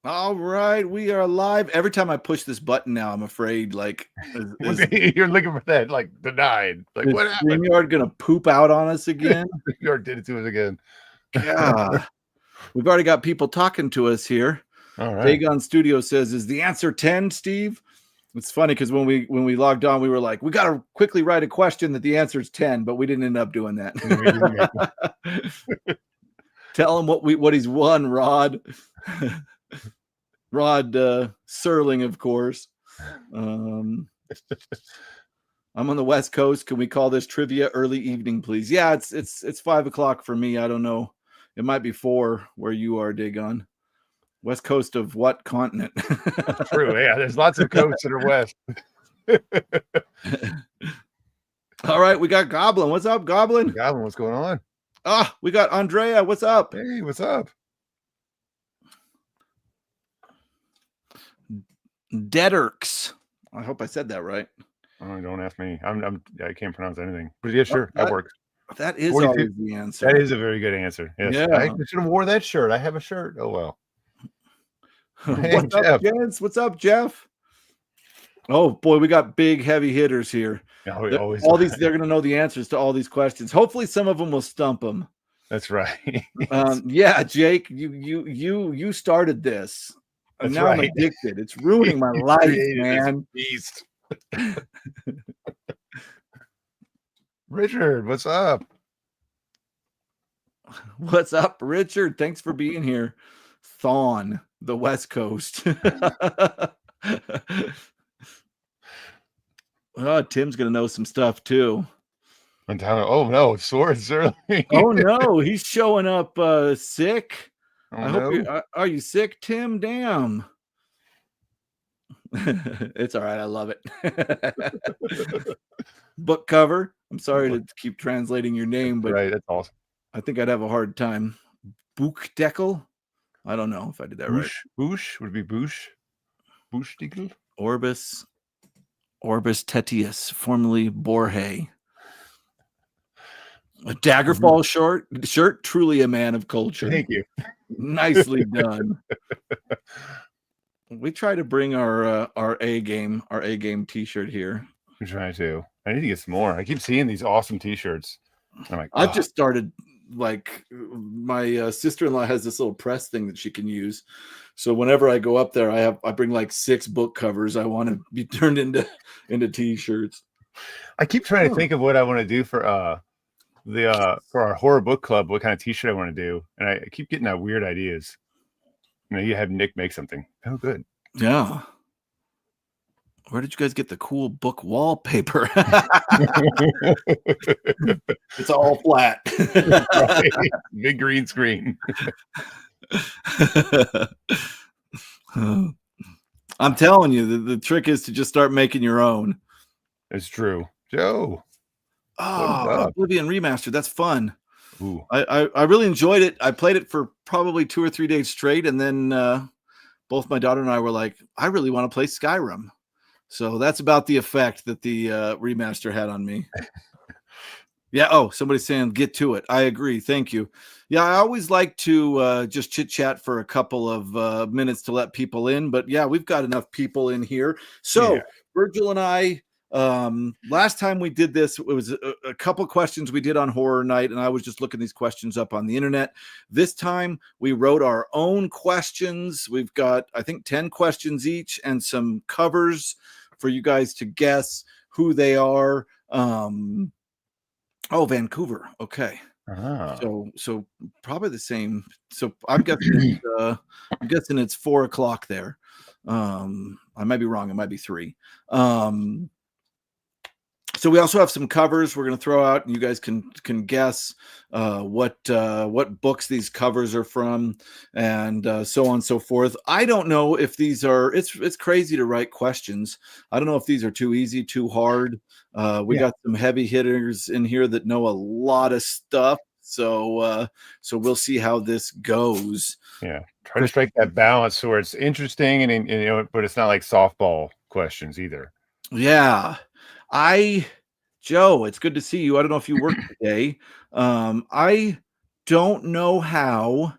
All right, we are live. Every time I push this button now, I'm afraid like You're looking for that, like, denied. Like, is what happened? StreamYard gonna poop out on us again? You did it to us again. God, we've already got people talking to us here. All right. Dagon Studio says, "Is the answer 10, Steve?" It's funny because when we logged on, we were like, "We got to quickly write a question that the answer is 10," but we didn't end up doing that. Tell him what he's won, Rod. Rod Serling, of course. I'm on the West Coast. Can we call this trivia early evening, please? Yeah, it's 5:00 for me. I don't know. It might be 4 where you are, Dagon. West Coast of what continent? True. Yeah, there's lots of coasts that are west. All right, we got Goblin. What's up, Goblin? Goblin, what's going on? Ah, we got Andrea. What's up? Hey, what's up? Deaderks. I hope I said that right. Oh, don't ask me. I can't pronounce anything. But yeah, sure, that works. That is always the answer. That is a very good answer. Yes. Yeah. I should have wore that shirt. I have a shirt. Oh well. Hey, what's up, gents? What's up, Jeff? Oh boy, we got big heavy hitters here. All these, they're going to know the answers to all these questions. Hopefully, some of them will stump them. That's right. Yeah, Jake, you started this. And now I'm addicted. It's ruining my life, man. Beast. Richard, what's up? What's up, Richard? Thanks for being here. Thon, the West Coast. Oh, Tim's gonna know some stuff too. Oh no, swords early. Oh no, he's showing up sick. Oh, I hope are you sick, Tim? Damn. It's all right. I love it. Book cover. I'm sorry to keep translating your name, but right, that's awesome. I think I'd have a hard time. Buchdeckel. I don't know if I did that right. Boosh would be Boosh. Buchdeckel. Orbis Tetius, formerly Borhe. A Daggerfall shirt, truly a man of culture. Thank you. Nicely done. We try to bring our A game T-shirt here. I'm trying to. I need to get some more. I keep seeing these awesome T-shirts. I'm like, I've just started. Like my sister-in-law has this little press thing that she can use. So whenever I go up there, I bring like 6 book covers. I want to be turned into T-shirts. I keep trying to think of what I want to do for our horror book club. What kind of T-shirt I want to do, and I keep getting weird ideas. You have Nick make something. Oh, good. Yeah. Where did you guys get the cool book wallpaper? It's all flat. Right. Big green screen. I'm telling you, the trick is to just start making your own. It's true. Joe. Oh, Oblivion Remastered. That's fun. Ooh. I really enjoyed it. I played it for probably 2 or 3 days straight, and then both my daughter and I were like, I really want to play Skyrim. So that's about the effect that the remaster had on me. Yeah. Oh, somebody's saying get to it. I agree. Thank you. Yeah, I always like to just chit chat for a couple of minutes to let people in. But yeah, we've got enough people in here. So Virgil and I, last time we did this, it was a couple questions we did on Horror Night, and I was just looking these questions up on the internet. This time we wrote our own questions. We've got, I think, 10 questions each and some covers for you guys to guess who they are. Oh, Vancouver. Okay. So probably the same. So I'm guessing it's 4 o'clock there. I might be wrong. It might be 3. So we also have some covers we're going to throw out, and you guys can guess what books these covers are from, and so on and so forth. I don't know if these are. It's crazy to write questions. I don't know if these are too easy, too hard. We got some heavy hitters in here that know a lot of stuff. So we'll see how this goes. Yeah, try to strike that balance where it's interesting and but it's not like softball questions either. Yeah. Joe, it's good to see you. I don't know if you work today. I don't know how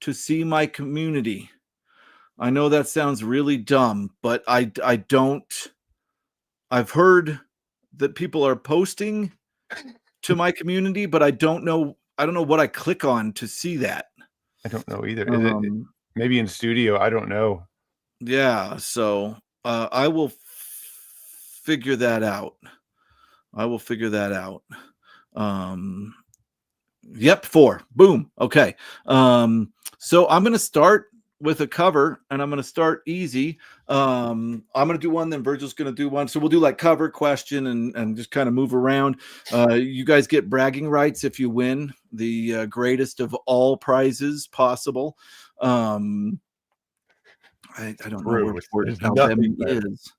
to see my community. I know that sounds really dumb, but I don't. I've heard that people are posting to my community, but I don't know what I click on to see that. I don't know either. Is it maybe in studio? I don't know. Yeah, so I will figure that out. Yep, 4. Boom. Okay. So I'm going to start with a cover, and I'm going to start easy. I'm going to do one, then Virgil's going to do one. So we'll do like cover, question, and just kind of move around. You guys get bragging rights if you win the greatest of all prizes possible. I don't know where Fort Alabama is.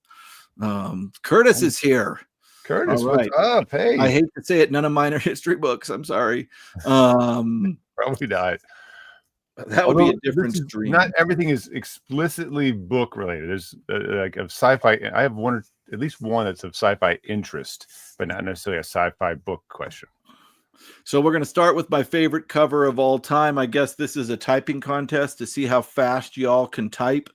Curtis is here. Curtis, what's up? Hey, I hate to say it, none of mine are history books. I'm sorry. Probably not. That would be a different stream. Not everything is explicitly book related. There's like of sci-fi. I have at least one that's of sci-fi interest, but not necessarily a sci-fi book question. So we're going to start with my favorite cover of all time. I guess this is a typing contest to see how fast y'all can type.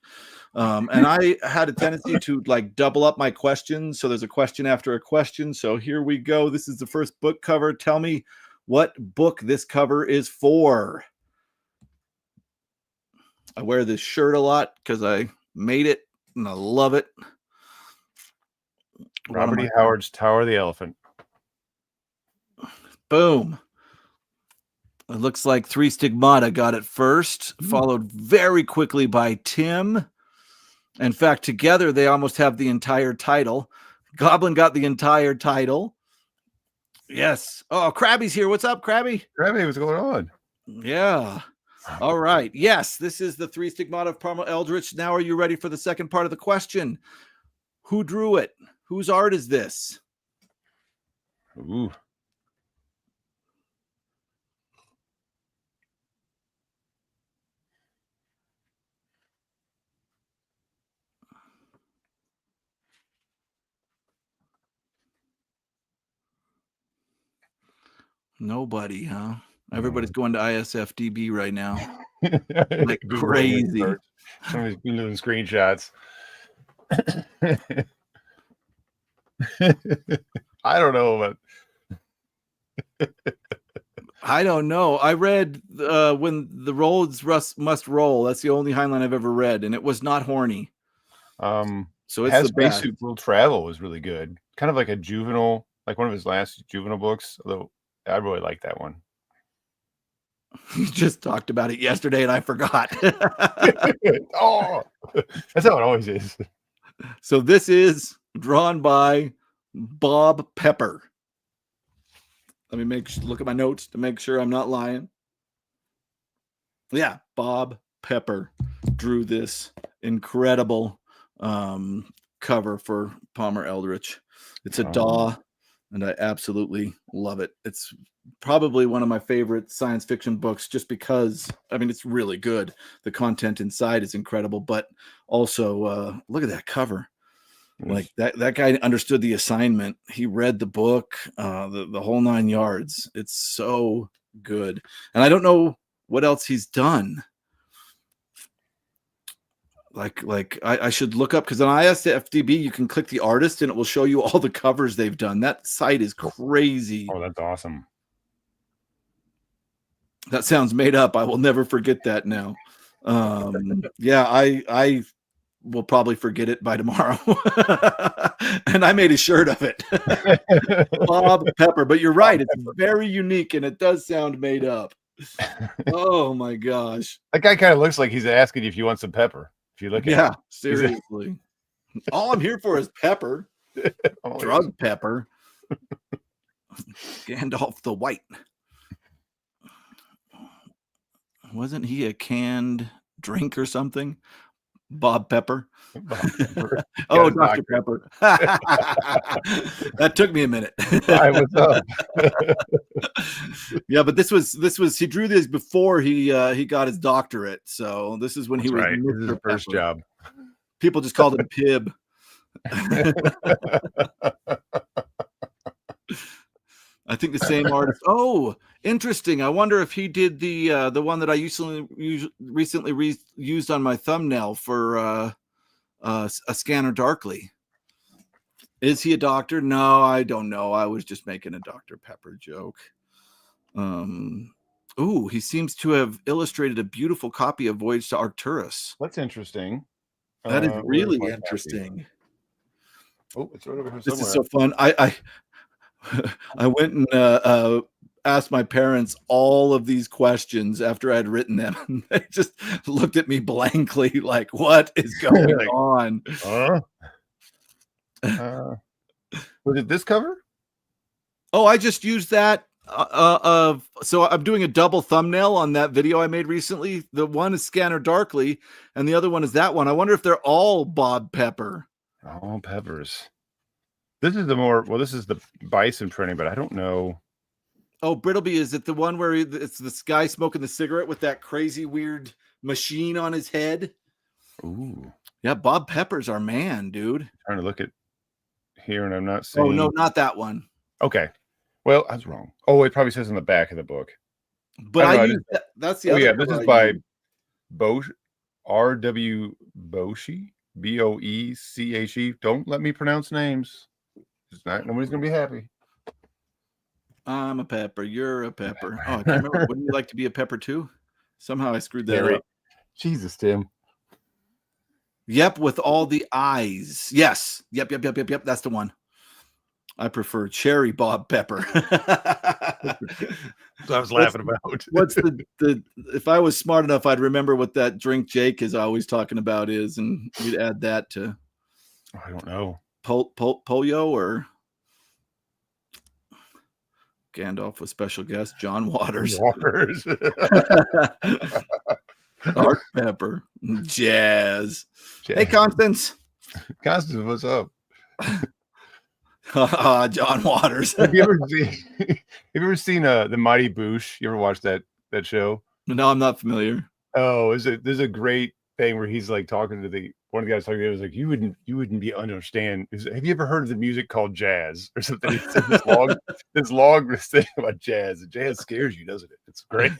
And I had a tendency to like double up my questions. So there's a question after a question. So here we go. This is the first book cover. Tell me what book this cover is for. I wear this shirt a lot because I made it and I love it. Robert E. Howard's Tower of the Elephant. Boom. It looks like Three Stigmata got it first, followed very quickly by Tim. In fact, together they almost have the entire title. Goblin got the entire title. Yes. Oh, Krabby's here. What's up, Krabby? Krabby, what's going on? Yeah. All right. Yes, this is the Three Stigmata of Palmer Eldritch. Now are you ready for the second part of the question? Who drew it? Whose art is this? Ooh. Nobody, huh? Everybody's going to ISFDB right now. Like crazy. Somebody's been doing screenshots. I don't know, but I don't know. I read when the roads must roll. That's the only Heinlein I've ever read, and it was not horny. So it's the best. Spacesuit Will Travel was really good. Kind of like a juvenile, like one of his last juvenile books. Although I really like that one. You just talked about it yesterday, and I forgot. Oh, that's how it always is. So this is drawn by Bob Pepper. Let me look at my notes to make sure I'm not lying. Yeah, Bob Pepper drew this incredible cover for Palmer Eldritch. It's a DAW, and I absolutely love it. It's probably one of my favorite science fiction books just because, I mean, it's really good. The content inside is incredible, but also look at that cover. Like that guy understood the assignment. He read the book, the whole 9 yards. It's so good. And I don't know what else he's done. Like I should look up, because on ISFDB you can click the artist and it will show you all the covers they've done. That site is crazy. Oh, that's awesome. That sounds made up. I will never forget that now. Yeah, I will probably forget it by tomorrow. And I made a shirt of it. Bob Pepper. But you're right. It's very unique and it does sound made up. Oh my gosh. That guy kind of looks like he's asking you if you want some pepper. If you look at him. Seriously. All I'm here for is pepper. Drug pepper. Gandalf the White. Wasn't he a canned drink or something? Bob Pepper. Oh, Dr. Pepper. That took me a minute. Hi, what's up? Yeah, but this was he drew this before he got his doctorate. So this is when he was right. This is his first job. People just called him Pib. I think the same artist. Oh, Interesting. I wonder if he did the one that I recently used on my thumbnail for a Scanner Darkly. Is he a doctor? No, I don't know. I was just making a Dr. Pepper joke. Ooh, he seems to have illustrated a beautiful copy of Voyage to Arcturus. That's interesting. That is Where's really my interesting. copy? Oh, it's right over here This somewhere. is so fun. I went and asked my parents all of these questions after I'd written them. And they just looked at me blankly, like, "What is going on?" Was it this cover? Oh, I just used that. So I'm doing a double thumbnail on that video I made recently. The one is Scanner Darkly, and the other one is that one. I wonder if they're all Bob Pepper. All Peppers. This is this is the bison printing, but I don't know. Oh, Brittleby, is it the one where it's this guy smoking the cigarette with that crazy weird machine on his head? Ooh. Yeah, Bob Pepper's our man, dude. I'm trying to look at here and I'm not seeing. Oh, no, not that one. Okay. Well, I was wrong. Oh, it probably says on the back of the book. But that's the other. Yeah, this is by Bosch, R.W. Boeche, B-O-E-C-H-E. Don't let me pronounce names. Nobody's going to be happy. I'm a pepper. You're a pepper. Oh, I can't remember. Wouldn't you like to be a pepper too? Somehow I screwed that up. Jesus, Tim. Yep, with all the eyes. Yes. Yep. That's the one. I prefer cherry Bob Pepper. So I was laughing about. What's the if I was smart enough, I'd remember what that drink Jake is always talking about is, and you'd add that to. I don't know. Polio or Gandalf with special guest John Waters. Art Pepper. Jazz. Hey, Constance. Constance, what's up? John Waters. Have you ever seen the Mighty Boosh? You ever watched that show? No, I'm not familiar. Oh, there's a great thing where he's like talking to one of the guys talking to him, was like, you wouldn't be understand. Have you ever heard of the music called jazz or something? He said this long thing about jazz. Jazz scares you, doesn't it? It's great.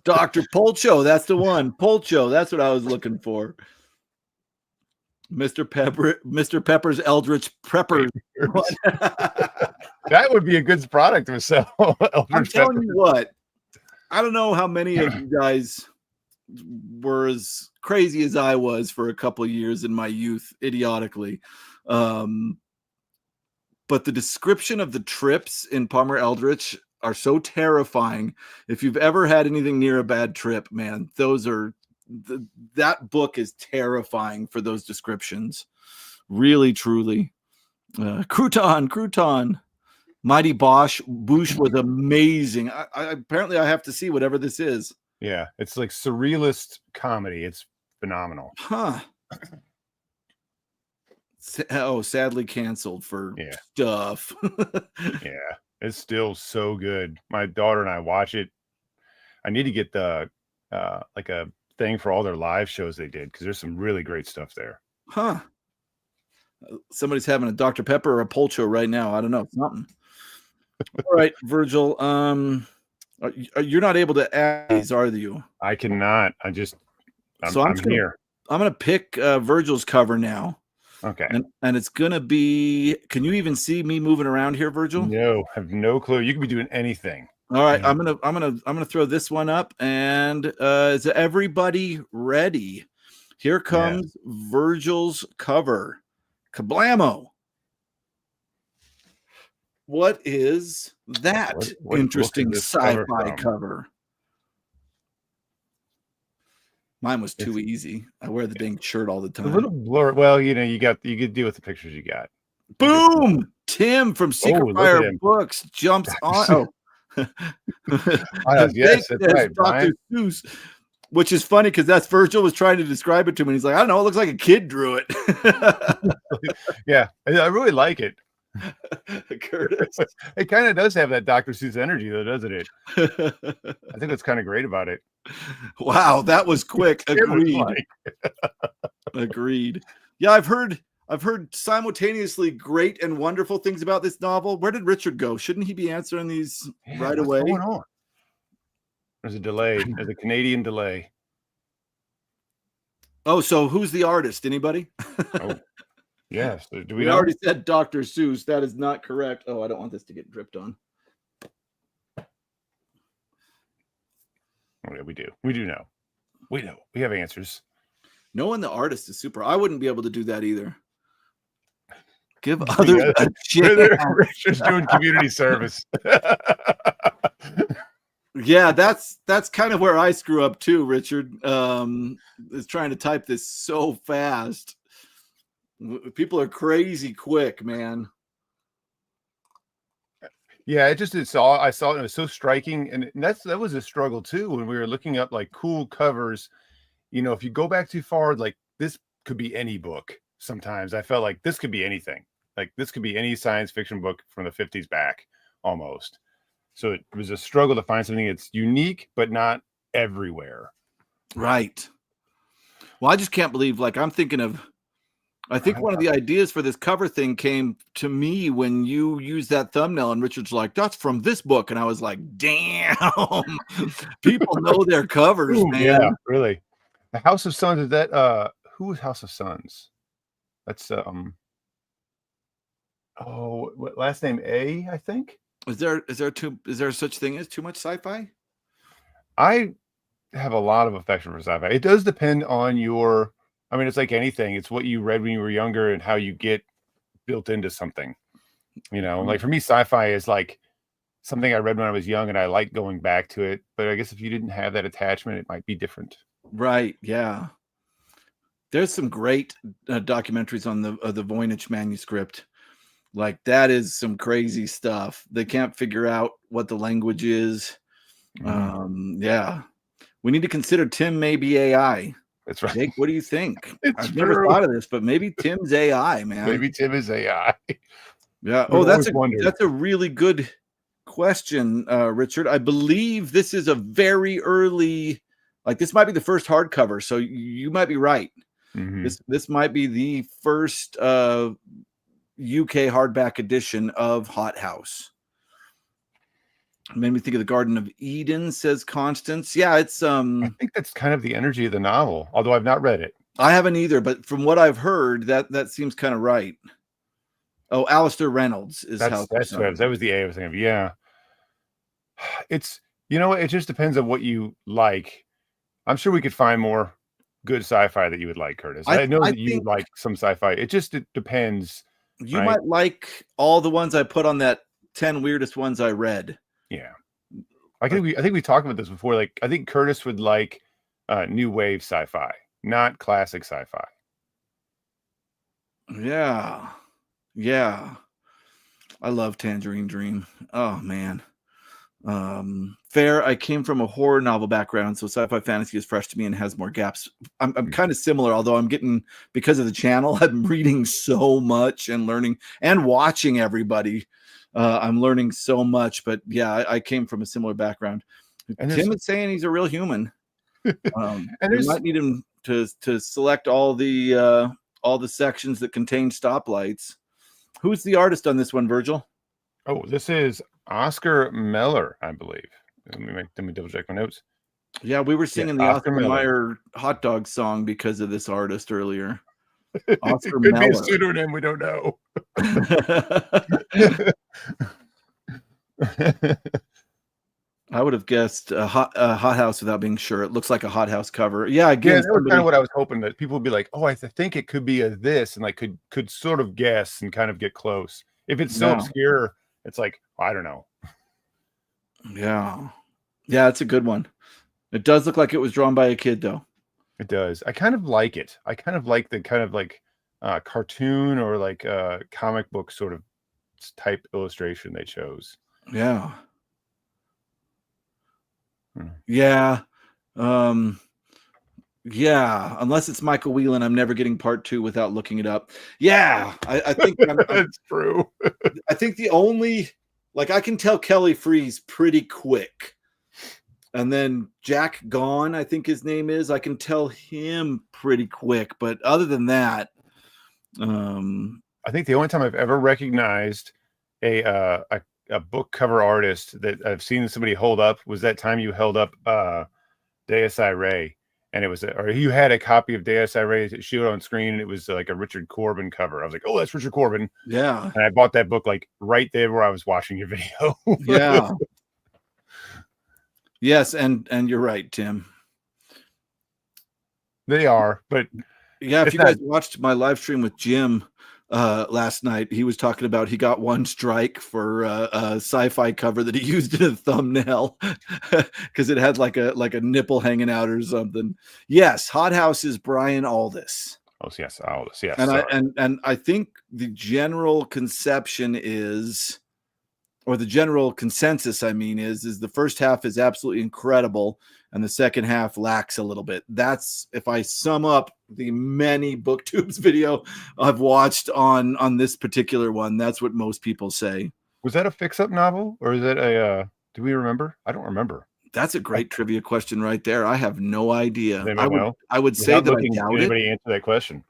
Dr. Polcho, that's the one. Polcho, that's what I was looking for. Mr. Pepper's Eldritch Prepper. That would be a good product to sell. I'm telling you what, I don't know how many of you guys were as crazy as I was for a couple of years in my youth, idiotically. But the description of the trips in Palmer Eldritch are so terrifying. If you've ever had anything near a bad trip, man, that book is terrifying for those descriptions. Really, truly. Crouton. Mighty Boosh was amazing. Apparently I have to see whatever this is. Yeah, it's like surrealist comedy. It's phenomenal. Huh. Oh, sadly canceled for stuff. Yeah, it's still so good. My daughter and I watch it. I need to get the like a thing for all their live shows they did, because there's some really great stuff there. Huh. Somebody's having a Dr. Pepper or a Polcho right now. I don't know. Something. All right, Virgil. You're not able to add these, are you? I cannot. I'm here. I'm gonna pick Virgil's cover now. Okay. And it's gonna be. Can you even see me moving around here, Virgil? No, I have no clue. You could be doing anything. All right, I'm gonna throw this one up, and is everybody ready? Here comes Virgil's cover. Kablamo! What is that interesting sci-fi cover? Mine was too easy. I wear the dang shirt all the time. A little blur. Well, you could deal with the pictures you got. Boom! Tim from Secret Fire Books jumps on. Yes, that's right, Dr. Seuss, which is funny because that's Virgil was trying to describe it to me. He's like, I don't know, it looks like a kid drew it. Yeah, I really like it. Curtis. It kind of does have that Dr. Seuss energy, though, doesn't it? I think that's kind of great about it. Wow, that was quick. Agreed. Agreed. Yeah, I've heard I've heard simultaneously great and wonderful things about this novel. Where did Richard go? Shouldn't he be answering these right what's away? going on? There's a delay. There's a Canadian delay. Oh, so who's the artist? Anybody? Oh, yes. Do we We know? already said Dr. Seuss. That is not correct. Oh, I don't want this to get dripped on. Oh, yeah, we do. We do know. We know. We have answers. Knowing the artist is super. I wouldn't be able to do that either. Give others a chance. Richard's doing community service. Yeah, that's kind of where I screw up too, Richard. Is trying to type this so fast. People are crazy quick, man. Yeah, I saw it. It was so striking, and that was a struggle too when we were looking up like cool covers. You know, if you go back too far, like this could be any book. Sometimes I felt like this could be anything. Like this could be any science fiction book from the 50s back, almost. So it was a struggle to find something that's unique, but not everywhere. Right. Well, I just can't believe, like, I think one of the ideas for this cover thing came to me when you used that thumbnail and Richard's like, that's from this book. And I was like, damn, people know their covers, man. Yeah, really. The House of Suns, is that, who is House of Suns? That's, what last name A, I think. Is there such thing as too much sci-fi? I have a lot of affection for sci-fi. It does depend on your, I mean, it's like anything. It's what you read when you were younger and how you get built into something. You know, like for me, sci-fi is like something I read when I was young and I like going back to it. But I guess if you didn't have that attachment, it might be different. Right. Yeah. There's some great documentaries on the Voynich manuscript. Like that is some crazy stuff. They can't figure out what the language is. Yeah. We need to consider Tim may be AI. That's right. Jake, what do you think? I've true. never thought of this, but maybe Tim's AI, man. Maybe Tim is AI. Yeah. Oh, that's a really good question, Richard. I believe this is a very early, like this might be the first hardcover, so you might be right. Mm-hmm. This might be the first UK hardback edition of Hot House. It made me think of the Garden of Eden, says Constance. Yeah, it's I think that's kind of the energy of the novel, although I've not read it. I haven't either, but from what I've heard, that seems kind of right. Oh, Alistair Reynolds is that was the A I was thinking of. Yeah. It's, you know, it just depends on what you like. I'm sure we could find more good sci-fi that you would like, Curtis. I know that you like some sci-fi. It depends. You might like all the ones I put on that 10 weirdest ones I read. Yeah. I think we talked about this before. Like, I think Curtis would like new wave sci-fi, not classic sci-fi. Yeah. Yeah. I love Tangerine Dream. Oh man. Fair. I came from a horror novel background, so sci-fi fantasy is fresh to me and has more gaps. I'm kind of similar, although I'm getting, because of the channel, I'm reading so much and learning and watching everybody. I'm learning so much, but yeah, I came from a similar background. And Tim is saying he's a real human. And we might need him to select all the sections that contain stoplights. Who's the artist on this one, Virgil? Oh, this is Oscar Meller, I believe. Let me double check my notes. Yeah, we were singing the Oscar Mayer hot dog song because of this artist earlier. Oscar Could Meller. Be a pseudonym, we don't know. I would have guessed a hot house without being sure. It looks like a Hot House cover. Yeah, again, that was kind of what I was hoping, that people would be like, "Oh, I think it could be a this," and like could sort of guess and kind of get close. If it's so obscure, it's like, I don't know. Yeah, it's a good one. It does look like it was drawn by a kid, though. It does. I kind of like it. I kind of like the kind of like cartoon or like comic book sort of type illustration they chose. Yeah. Yeah. Yeah. Unless it's Michael Whelan, I'm never getting part 2 without looking it up. Yeah. I think that's true. I think the only, like, I can tell Kelly Freeze pretty quick. And then Jack Gone, I think his name is. I can tell him pretty quick. But other than that, I think the only time I've ever recognized a book cover artist that I've seen somebody hold up was that time you held up Deus Irae, and it was or you had a copy of Deus Irae that showed on screen, and it was like a Richard Corbin cover. I was like, oh, that's Richard Corbin. Yeah. And I bought that book like right there where I was watching your video. Yeah. Yes, and you're right, Tim. They are, but yeah, if you guys watched my live stream with Jim last night, he was talking about he got one strike for a sci-fi cover that he used in a thumbnail because it had like a nipple hanging out or something. Yes, Hot House is Brian Aldiss. Oh yes, Aldiss. Yes, and I think the general conception is, or the general consensus, I mean, is the first half is absolutely incredible and the second half lacks a little bit. That's, if I sum up the many booktubes video I've watched on this particular one, that's what most people say. Was that a fix-up novel, or is it a do we remember? I don't remember. That's a great trivia question right there. I have no idea. I would say Without that looking, I doubt anybody it. answer that question.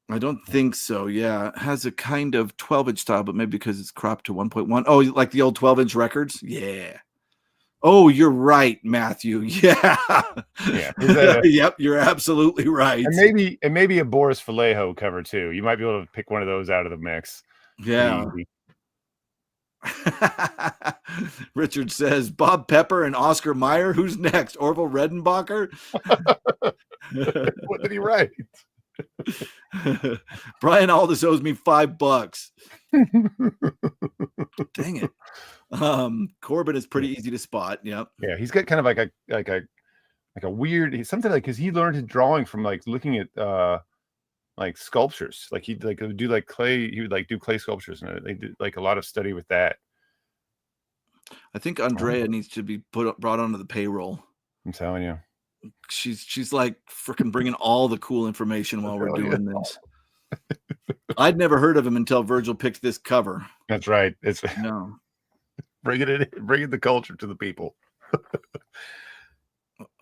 I don't think so. Yeah, it has a kind of 12-inch style, but maybe because it's cropped to 1.1. Oh, like the old 12-inch records? Yeah. Oh, you're right, Matthew. Yeah. Yeah. Yep, you're absolutely right. And maybe a Boris Vallejo cover too. You might be able to pick one of those out of the mix. Yeah. Richard says Bob Pepper and Oscar Mayer. Who's next? Orville Redenbacher? What did he write? Brian Aldiss owes me $5. Dang it. Corbin is pretty easy to spot. Yep. Yeah, he's got kind of like a weird something like because he learned his drawing from like looking at like sculptures. Like he'd like do like clay, he would like do clay sculptures, and they did like a lot of study with that. I think Andrea needs to be brought onto the payroll. I'm telling you. She's like freaking bringing all the cool information while we're doing this. I'd never heard of him until Virgil picked this cover. That's right. It's no bringing the culture to the people.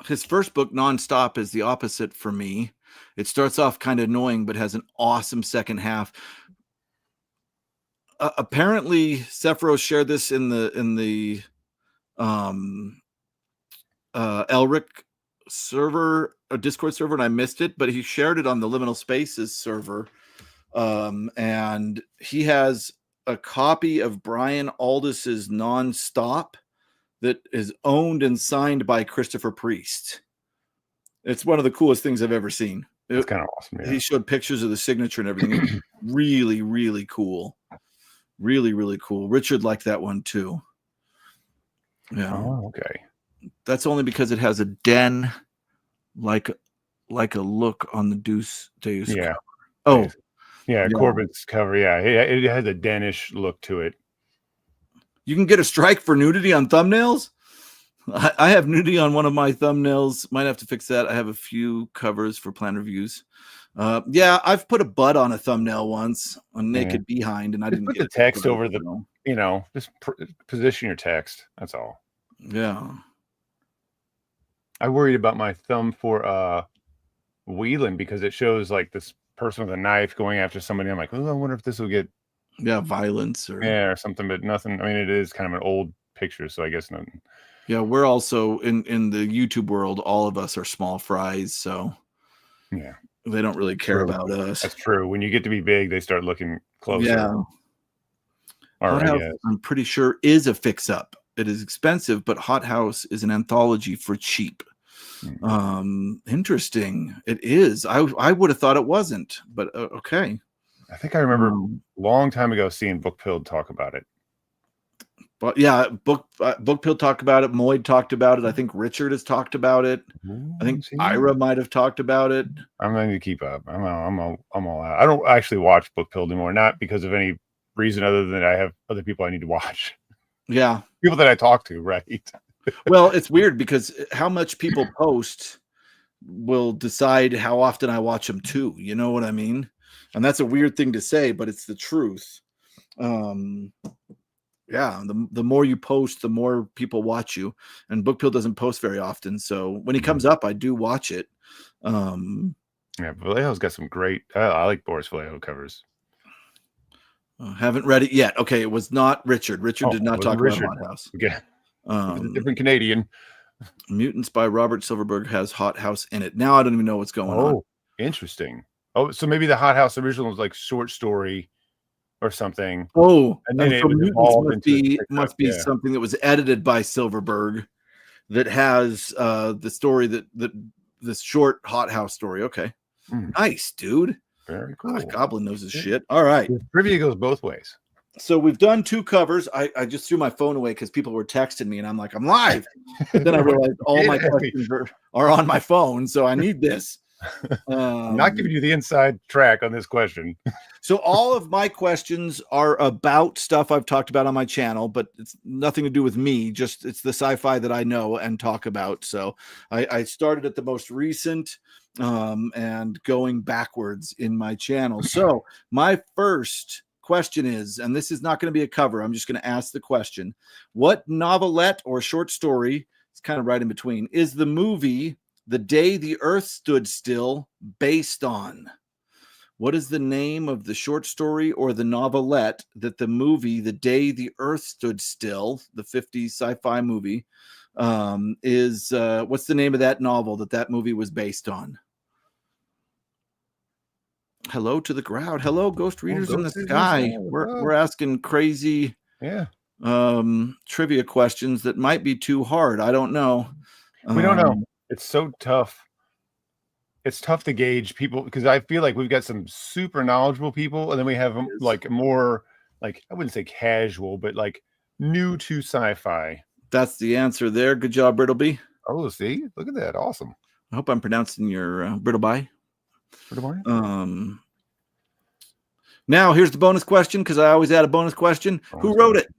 His first book, Nonstop, is the opposite for me. It starts off kind of annoying, but has an awesome second half. Apparently, Sephiroth shared this in the Elric server, a Discord server, and I missed it, but he shared it on the Liminal Spaces server. And he has a copy of Brian Aldiss's Nonstop that is owned and signed by Christopher Priest. It's one of the coolest things I've ever seen. It's kind of awesome. Yeah. He showed pictures of the signature and everything. It's really, really cool. Really, really cool. Richard liked that one too. Yeah. Oh, okay. That's only because it has a den like a look on the Deus yeah. cover. Oh. Yeah, Corbin's cover. Yeah, it has a Danish look to it. You can get a strike for nudity on thumbnails? I have nudity on one of my thumbnails. Might have to fix that. I have a few covers for plan reviews. Yeah, I've put a butt on a thumbnail once, a naked behind, and I didn't put get the text over the, just position your text. That's all. Yeah. I worried about my thumb for Wheeling because it shows like this person with a knife going after somebody. I'm like, oh, I wonder if this will get violence or something, but nothing. I mean, it is kind of an old picture, so I guess nothing. Yeah, we're also in the YouTube world, all of us are small fries, so yeah, they don't really care about us. That's true. When you get to be big, they start looking closer. Yeah. Hot House, I'm pretty sure, is a fix-up. It is expensive, but Hot House is an anthology for cheap. Interesting. It is. I would have thought it wasn't, but okay. I think I remember a long time ago seeing Bookpilled talk about it. But yeah, Bookpilled talked about it. Moyd talked about it. I think Richard has talked about it. I think Ira might have talked about it. I'm going to keep up. I'm all out. I don't actually watch Bookpilled anymore, not because of any reason other than I have other people I need to watch. Yeah, people that I talk to, right? Well, it's weird because how much people post will decide how often I watch them too. You know what I mean? And that's a weird thing to say, but it's the truth. Yeah, the more you post, the more people watch you. And Bookpilled doesn't post very often, so when he comes up, I do watch it. Yeah, Vallejo's got some great. I like Boris Vallejo covers. Haven't read it yet. Okay, it was not Richard. Richard did It not wasn't talk about Richard. Hot House. Okay, it was a different Canadian. Mutants by Robert Silverberg has Hot House in it. Now I don't even know what's going on. Oh, interesting. Oh, so maybe the Hot House original was like short story or something. Oh, and then it so was Mutants evolved into must be something that was edited by Silverberg that has the story that this short Hot House story. Okay, nice, dude. Very cool. Goblin knows his shit. All right, the trivia goes both ways. So we've done 2 covers. I just threw my phone away because people were texting me, and I'm like, I'm live. Then I realized all my questions are on my phone, so I need this. I'm not giving you the inside track on this question. So all of my questions are about stuff I've talked about on my channel, but it's nothing to do with me. Just it's the sci-fi that I know and talk about. So I started at the most recent and going backwards in my channel. So my first question is, and this is not going to be a cover, I'm just going to ask the question: what novelette or short story, it's kind of right in between, is the movie The Day the Earth Stood Still based on? What is the name of the short story or the novelette that the movie The Day the Earth Stood Still, the 50s sci-fi movie, is what's the name of that novel that movie was based on? Hello to the crowd. Hello, ghost readers in the sky. We're asking crazy trivia questions that might be too hard. I don't know. We don't know. It's so tough. It's tough to gauge people because I feel like we've got some super knowledgeable people, and then we have like more, like, I wouldn't say casual, but like new to sci-fi. That's the answer there. Good job, Brittleby. Oh, see, look at that. Awesome. I hope I'm pronouncing your Brittleby. Now here's the bonus question, because I always add a bonus question. Who wrote it?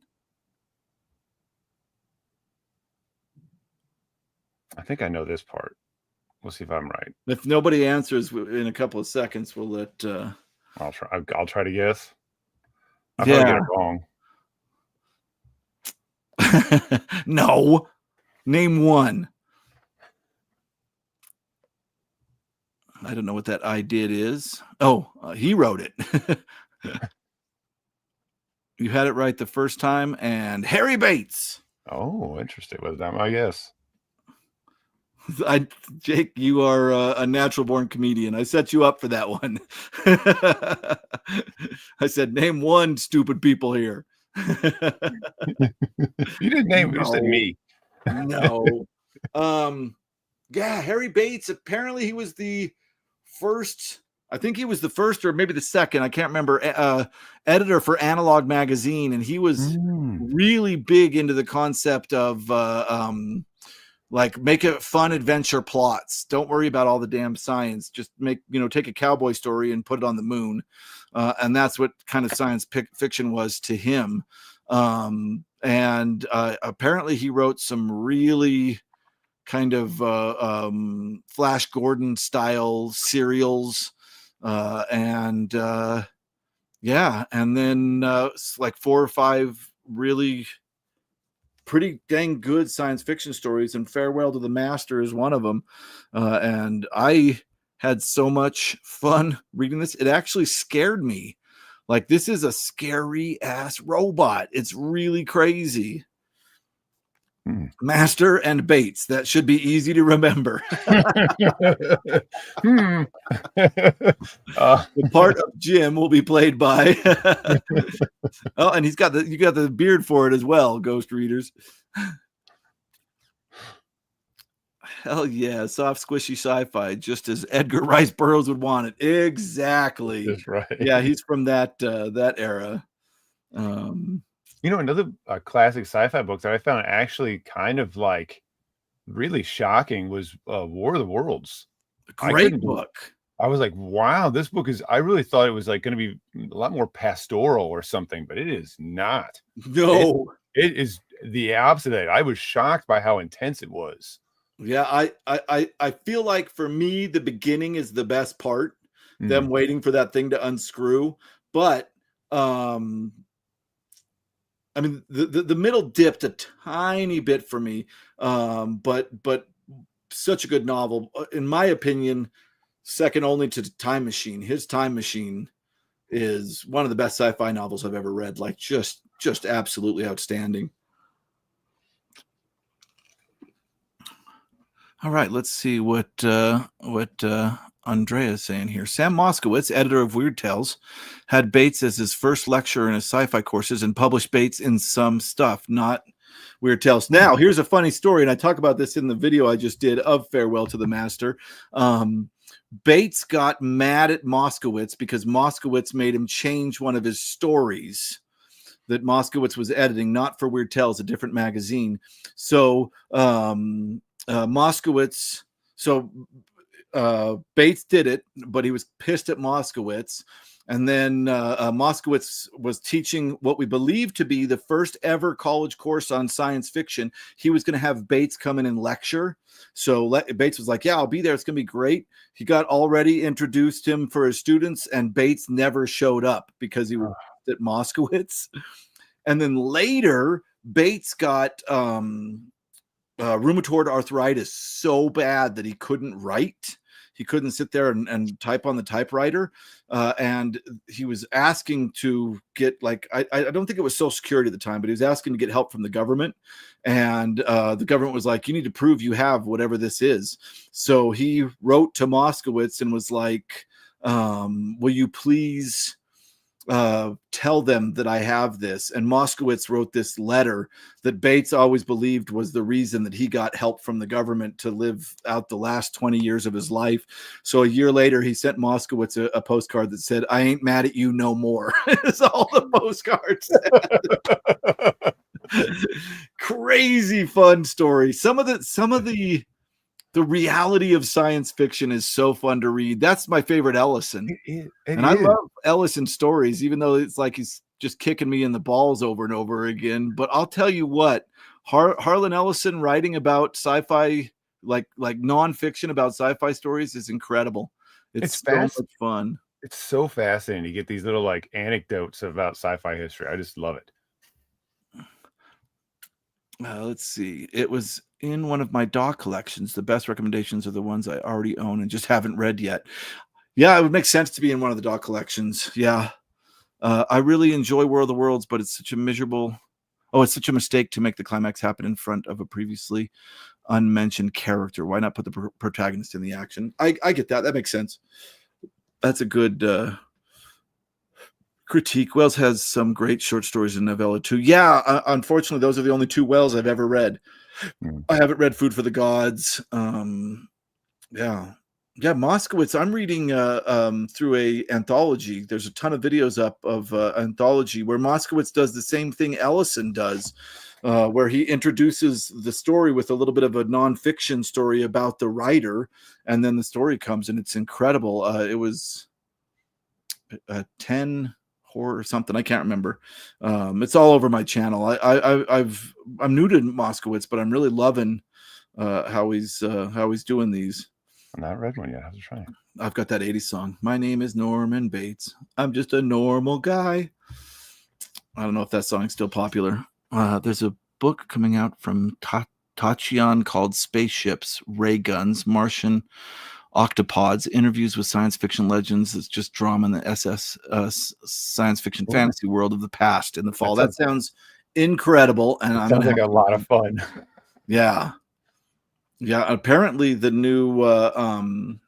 I think I know this part. We'll see if I'm right. If nobody answers in a couple of seconds, we'll let I'll try to guess. I'll probably get it wrong. No. Name one. I don't know what that I did is. Oh, he wrote it. You had it right the first time, and Harry Bates. Oh, interesting. Was that my guess? Jake, you are a natural born comedian. I set you up for that one. I said, name one, stupid people here. You didn't name me. You said me. No. Yeah, Harry Bates. Apparently, he was the first. I think he was the first, or maybe the second. I can't remember. Editor for Analog magazine, and he was really big into the concept of like make it fun adventure plots. Don't worry about all the damn science. Just take a cowboy story and put it on the moon. And that's what kind of science fiction was to him. And apparently he wrote some really kind of Flash Gordon style serials. And then like 4 or 5 really pretty dang good science fiction stories, and Farewell to the Master is one of them. And I had so much fun reading this. It actually scared me. Like, this is a scary ass robot. It's really crazy. Master and Bates. That should be easy to remember. The part of Jim will be played by oh, and you got the beard for it as well, ghost readers. Hell yeah, soft squishy sci-fi, just as Edgar Rice Burroughs would want it. Exactly. That's right. Yeah, he's from that era. Another classic sci-fi book that I found actually kind of like really shocking was War of the Worlds. Great book. I was like, wow, this book is, I really thought it was like going to be a lot more pastoral or something, but it is not. No. It is the opposite. I was shocked by how intense it was. Yeah, I feel like for me, the beginning is the best part, them waiting for that thing to unscrew. But I mean, the middle dipped a tiny bit for me, but such a good novel. In my opinion, second only to Time Machine. His Time Machine is one of the best sci-fi novels I've ever read. Like just absolutely outstanding. All right, let's see what Andrea is saying here. Sam Moskowitz, editor of Weird Tales, had Bates as his first lecturer in his sci-fi courses and published Bates in some stuff, not Weird Tales. Now, here's a funny story, and I talk about this in the video I just did of Farewell to the Master. Bates got mad at Moskowitz because Moskowitz made him change one of his stories that Moskowitz was editing, not for Weird Tales, a different magazine. So Moskowitz, Bates did it, but he was pissed at Moskowitz. And then Moskowitz was teaching what we believe to be the first ever college course on science fiction. He was going to have Bates come in and lecture. So Bates was like, yeah, I'll be there. It's going to be great. He got already introduced him for his students, and Bates never showed up because he was at Moskowitz. And then later, Bates got rheumatoid arthritis so bad that he couldn't write. He couldn't sit there and type on the typewriter. And he was asking to get, like, I don't think it was Social Security at the time, but he was asking to get help from the government. And the government was like, you need to prove you have whatever this is. So he wrote to Moskowitz and was like, will you please tell them that I have this? And Moskowitz wrote this letter that Bates always believed was the reason that he got help from the government to live out the last 20 years of his life. So a year later, he sent Moskowitz a postcard that said, I ain't mad at you no more. It's all the postcards said. Crazy fun story. Some of the reality of science fiction is so fun to read. That's my favorite Ellison. I love Ellison stories, even though it's like he's just kicking me in the balls over and over again. But I'll tell you what, Harlan Ellison writing about sci-fi, like nonfiction about sci-fi stories, is incredible. It's so much fun. It's so fascinating to get these little like anecdotes about sci-fi history. I just love it. Let's see. It was in one of my doc collections. The best recommendations are the ones I already own and just haven't read yet. Yeah, it would make sense to be in one of the doc collections. Yeah. I really enjoy War of the Worlds, but it's such a miserable... Oh, it's such a mistake to make the climax happen in front of a previously unmentioned character. Why not put the protagonist in the action? I get that. That makes sense. That's a good... critique. Wells has some great short stories and novella too. Yeah, unfortunately, those are the only two Wells I've ever read. I haven't read Food for the Gods. Moskowitz. I'm reading through a anthology. There's a ton of videos up of anthology where Moskowitz does the same thing Ellison does, where he introduces the story with a little bit of a nonfiction story about the writer, and then the story comes, and it's incredible. It was 10 or something, I can't remember. It's all over my channel. I'm new to Moskowitz, but I'm really loving how he's doing these. I've not read one yet. I have to try. I've got that 80s song. My name is Norman Bates. I'm just a normal guy. I don't know if that song's still popular. There's a book coming out from Tachian called Spaceships, Ray Guns, Martian Octopods, Interviews with Science Fiction Legends. It's just drama in the SS science fiction fantasy world of the past in the fall. That sounds incredible. And it sounds like a lot of fun. Yeah. Yeah. Apparently the new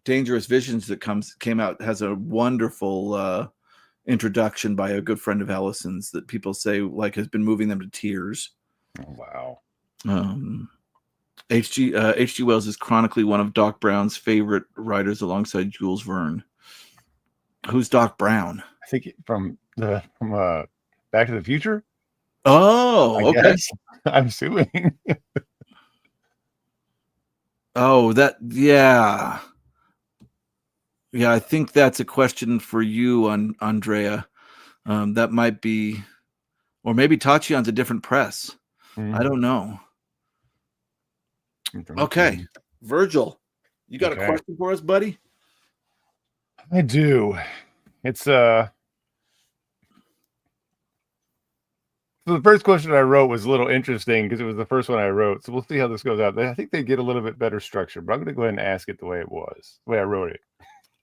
Dangerous Visions that came out has a wonderful introduction by a good friend of Ellison's that people say like has been moving them to tears. Oh, wow. H.G. Wells is chronically one of Doc Brown's favorite writers alongside Jules Verne. Who's Doc Brown? I think from Back to the Future. Oh, okay. I'm assuming. Oh, yeah. I think that's a question for you, Andrea. That might be, or maybe Tachian's a different press. I don't know. Okay, Virgil, you got a question for us, buddy? I do. It's the So the first question I wrote was a little interesting because it was the first one I wrote. So we'll see how this goes out. I think they get a little bit better structure, but I'm going to go ahead and ask it the way it was, the way I wrote it.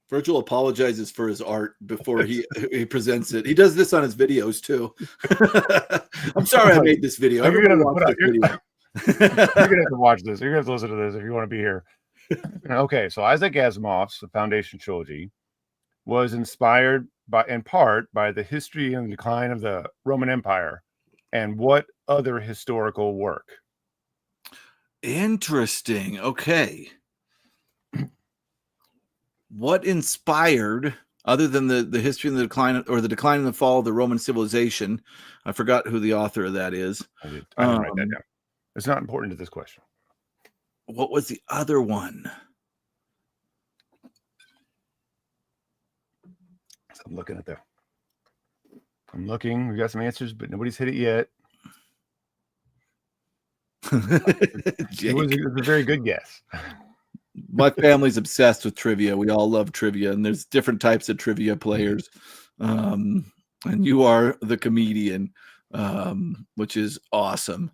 Virgil apologizes for his art before he presents it. He does this on his videos too. I'm sorry I made this video. You're Everybody gonna wants this video. You're gonna have to watch this. You're gonna have to listen to this if you want to be here. Okay, so Isaac Asimov's The Foundation trilogy was inspired in part by the history and decline of the Roman Empire, and what other historical work? Interesting. Okay. What inspired, other than the history and the decline, or the decline and the fall of the Roman civilization? I forgot who the author of that is. I didn't write that down. It's not important to this question. What was the other one? So I'm looking at that. I'm looking. We got some answers, but nobody's hit it yet. It was a very good guess. My family's obsessed with trivia. We all love trivia, and there's different types of trivia players. And you are the comedian, which is awesome.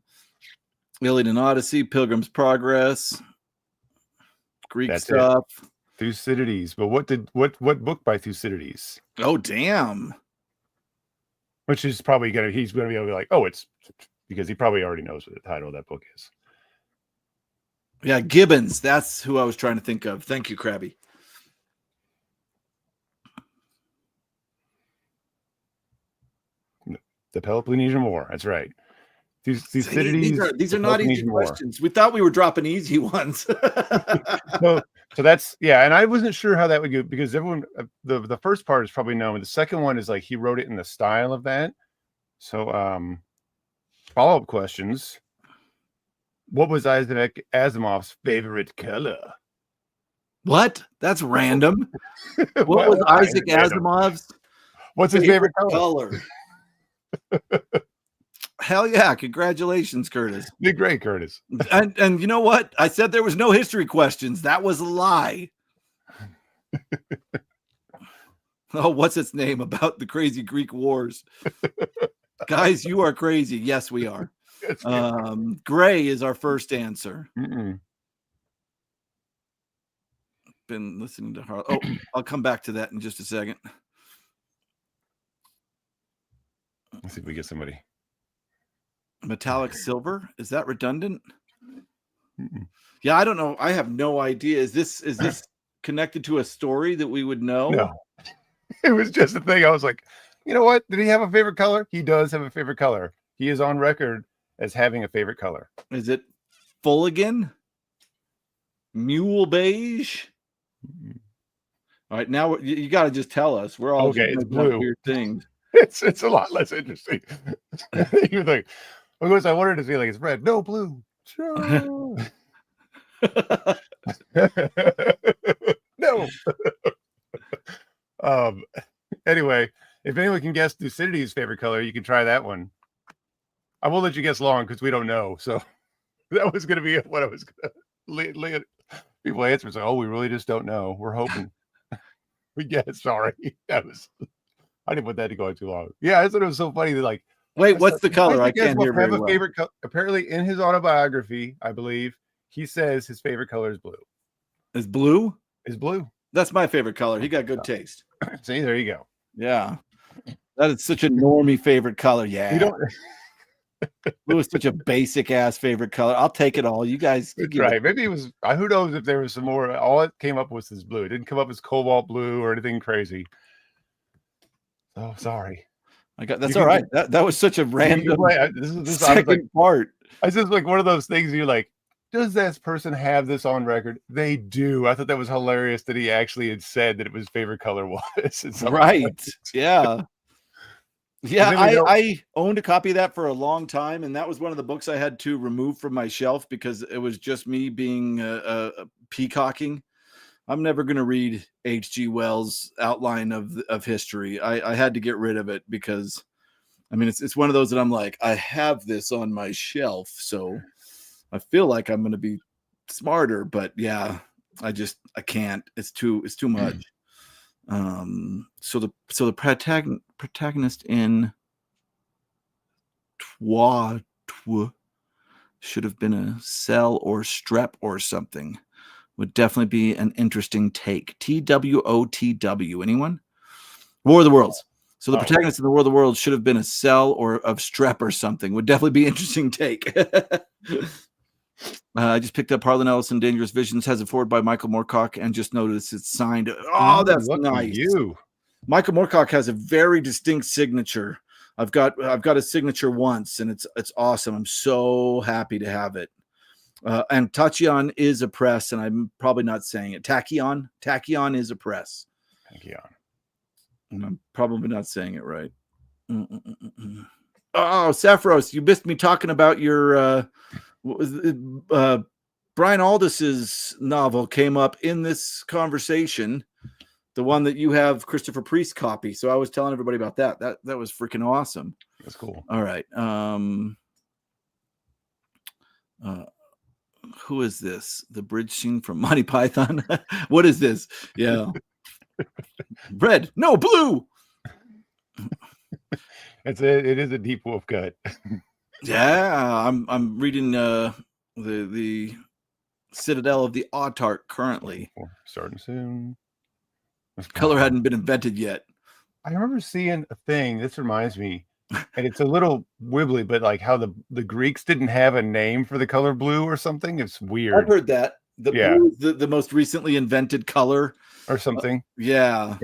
Iliad and Odyssey, Pilgrim's Progress, Greek stuff. Thucydides. But what book by Thucydides? Oh, damn. Which is probably he's gonna be able to be like, oh, it's because he probably already knows what the title of that book is. Yeah, Gibbons. That's who I was trying to think of. Thank you, Krabby. The Peloponnesian War. That's right. Thucydides. These are not easy questions. We thought we were dropping easy ones. So that's, yeah, and I wasn't sure how that would go because everyone, the first part is probably known. The second one is like he wrote it in the style of that. So follow-up questions. What was Isaac Asimov's favorite color? What? That's random. What was Isaac Asimov's? What's his favorite color? Hell yeah. Congratulations, Curtis. You're great, Curtis. And you know what? I said there was no history questions. That was a lie. Oh, what's its name about the crazy Greek wars? Guys, you are crazy. Yes, we are. Gray is our first answer. Been listening to her. Oh, I'll come back to that in just a second. Let's see if we get somebody. Metallic silver, is that redundant? Yeah, I don't know. I have no idea. Is this connected to a story that we would know? No. It was just a thing. I was like, you know what? Did he have a favorite color? He does have a favorite color. He is on record as having a favorite color. Is it Fulligan? Mule beige? All right, now you got to just tell us. We're all okay. It's blue. Weird things. It's a lot less interesting. You're like, of course, I wanted to see like it's red. No, blue. Sure. No. Anyway, if anyone can guess Thucydides' favorite color, you can try that one. I won't let you guess long because we don't know. So that was going to be what I was going to people answer. It's like, oh, we really just don't know. We're hoping. We guess. Sorry. I didn't want that to go on too long. Yeah, I thought it was so funny that like, wait, what's the color? I can't hear very well. Favorite color. Apparently, in his autobiography, I believe he says his favorite color is blue. Is blue? Is blue. That's my favorite color. He got good taste. See, there you go. Yeah, that is such a normie favorite color. Yeah, you don't. Blue is such a basic ass favorite color. I'll take it all. You guys, right? Maybe it was. Who knows if there was some more? All it came up with is blue. It didn't come up as cobalt blue or anything crazy. Oh, sorry. That's all right. That was such a random second part. It's just like one of those things you're like, does this person have this on record? They do. I thought that was hilarious that he actually had said that it was favorite color was. Right. Yeah. Yeah. I owned a copy of that for a long time. And that was one of the books I had to remove from my shelf because it was just me being peacocking. I'm never going to read H.G. Wells' outline of history. I had to get rid of it because, I mean, it's one of those that I'm like, I have this on my shelf, so I feel like I'm going to be smarter. But yeah, I can't. It's too much. So the protagonist in should have been a cell or strep or something. Would definitely be an interesting take. TWOTW. Anyone? War of the Worlds. So the protagonist in the War of the Worlds should have been a cell or of strep or something. Would definitely be an interesting take. I just picked up Harlan Ellison, Dangerous Visions, has it forward by Michael Moorcock, and just noticed it's signed. Oh, that's nice. Michael Moorcock has a very distinct signature. I've got a signature once, and it's awesome. I'm so happy to have it. And Tachyon is a press, and I'm probably not saying it. Tachyon is a press. Tachyon. I'm probably not saying it right. Oh, Sapphiros, you missed me talking about your Brian Aldiss's novel came up in this conversation, the one that you have Christopher Priest copy. So I was telling everybody about that. That was freaking awesome. That's cool. All right. Who is this? The bridge scene from Monty Python. What is this? Yeah. Red, no blue. It is a deep wolf cut. Yeah, I'm reading the Citadel of the Autarch currently. Starting soon. Color hadn't been invented yet. I remember seeing a thing. This reminds me, and it's a little wibbly, but like how the Greeks didn't have a name for the color blue or something. It's weird. I've heard that. Blue is the most recently invented color or something. Yeah.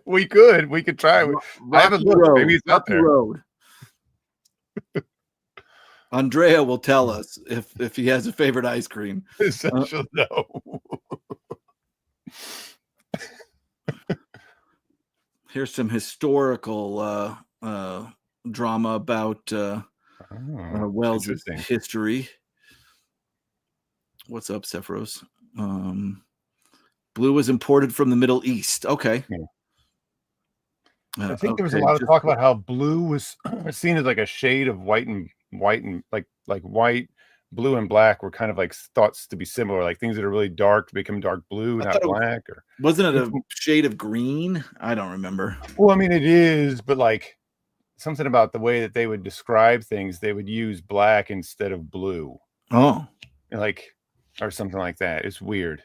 We could try. I haven't looked. Maybe it's out there. Road. Andrea will tell us if he has a favorite ice cream. Essential, no. Here's some historical drama about Wells' history. What's up, Sephiros? Blue was imported from the Middle East. Okay. I think there was a lot of talk about how blue was seen as like a shade of white and like white, blue and black were kind of like thoughts to be similar, like things that are really dark to become dark blue, not black. Or wasn't it a shade of green? I don't remember. Well, I mean, it is, but like something about the way that they would describe things, they would use black instead of blue. Oh, like, or something like that. It's weird.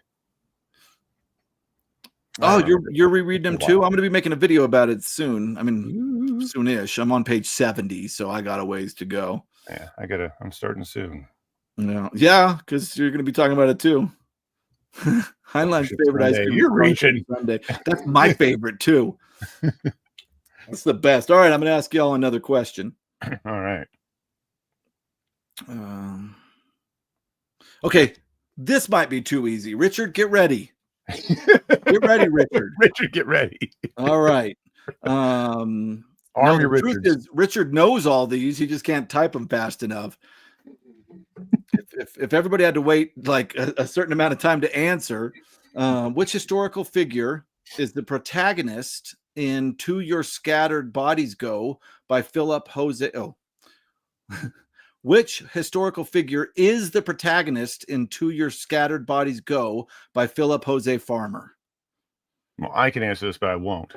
Oh, you're rereading them too? I'm going to be making a video about it soon. I mean, soonish. I'm on page 70, so I got a ways to go. Yeah, I'm starting soon. Yeah, because you're going to be talking about it too. Heinlein's favorite ice cream. You're reaching. Sunday. That's my favorite too. That's the best. All right, I'm going to ask y'all another question. All right. Okay, this might be too easy. Richard, get ready. Get ready, Richard. Richard, get ready. All right. Arm your Richard. Richard knows all these. He just can't type them fast enough. If everybody had to wait like a certain amount of time to answer, which historical figure is the protagonist in "To Your Scattered Bodies Go" by Philip Jose? Which historical figure is the protagonist in "To Your Scattered Bodies Go" by Philip Jose Farmer? Well, I can answer this, but I won't.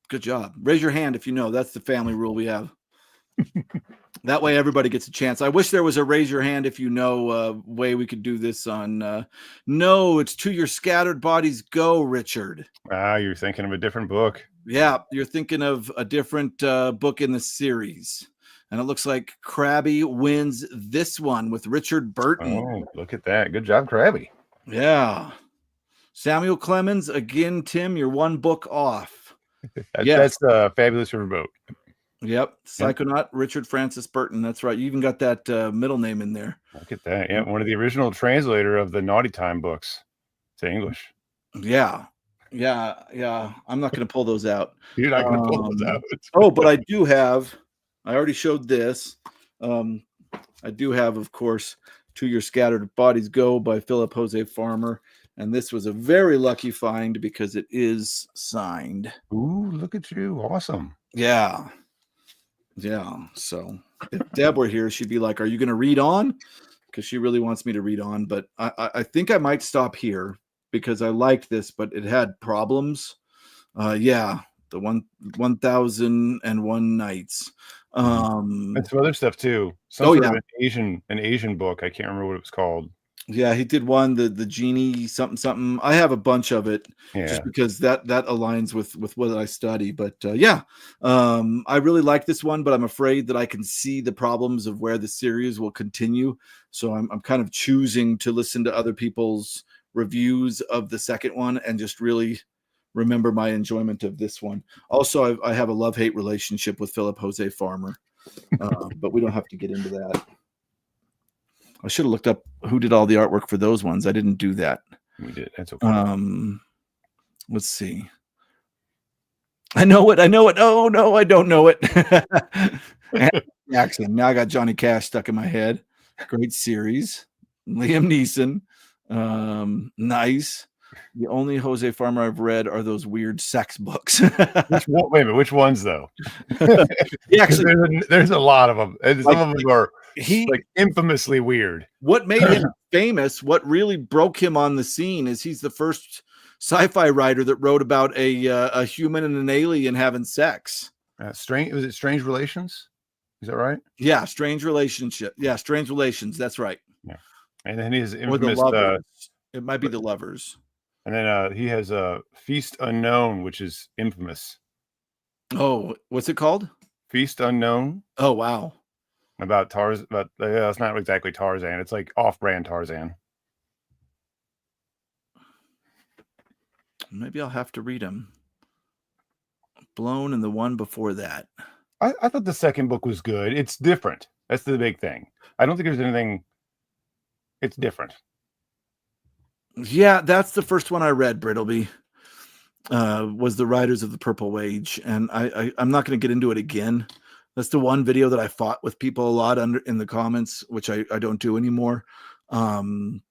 Good job. Raise your hand if you know. That's the family rule we have. That way everybody gets a chance. I wish there was a raise your hand if you know way we could do this on. No, it's "To Your Scattered Bodies Go," Richard. You're thinking of a different book. Yeah, you're thinking of a different book in the series. And it looks like Krabby wins this one with Richard Burton. Oh, look at that. Good job, Krabby. Yeah. Samuel Clemens, again, Tim, you're one book off. That's Fabulous Riverboat. Yep. Psychonaut, Richard Francis Burton. That's right. You even got that middle name in there. Look at that. Yeah, one of the original translator of the Naughty Time books to English. Yeah. I'm not going to pull those out. You're not going to pull those out. Oh, but I do have... I already showed this. I do have, of course, "To Your Scattered Bodies Go" by Philip Jose Farmer. And this was a very lucky find because it is signed. Ooh, look at you. Awesome. Yeah. So if Deb were here, she'd be like, "Are you going to read on?" Because she really wants me to read on. But I think I might stop here because I liked this, but it had problems. Yeah. the 1001 Nights. And some other stuff too. Some Oh, sort yeah. of an Asian book. I can't remember what it was called. Yeah, he did one, the genie something. I have a bunch of it just Yeah. because that aligns with what I study. But yeah, I really like this one, but I'm afraid that I can see the problems of where the series will continue. So I'm kind of choosing to listen to other people's reviews of the second one and just really remember my enjoyment of this one. Also, I have a love-hate relationship with Philip Jose Farmer, but we don't have to get into that. I should have looked up who did all the artwork for those ones. I didn't do that. We did. That's okay. Let's see. I know it. Oh no, I don't know it. Jackson. Now I got Johnny Cash stuck in my head. Great series. Liam Neeson. Nice. The only Jose Farmer I've read are those weird sex books. Wait a minute, which ones though? Actually, there's a lot of them, and some of them are like infamously weird. What made him famous, what really broke him on the scene, is he's the first sci-fi writer that wrote about a human and an alien having sex. Strange. Was it Strange Relations? Is that right? Yeah, Strange Relationship. Yeah, Strange Relations. That's right. Yeah, and then his infamous. Or the Lovers. It might be the Lovers. And then he has a Feast Unknown, which is infamous. Oh, what's it called? Feast Unknown. Oh, wow. About Tarzan, but it's not exactly Tarzan. It's like off-brand Tarzan. Maybe I'll have to read them. Blown and the one before that. I thought the second book was good. It's different. That's the big thing. I don't think there's anything. It's different. Yeah, that's the first one I read, Brittleby. Was The Riders of the Purple Wage. And I'm not going to get into it again. That's the one video that I fought with people a lot in the comments, which I don't do anymore. But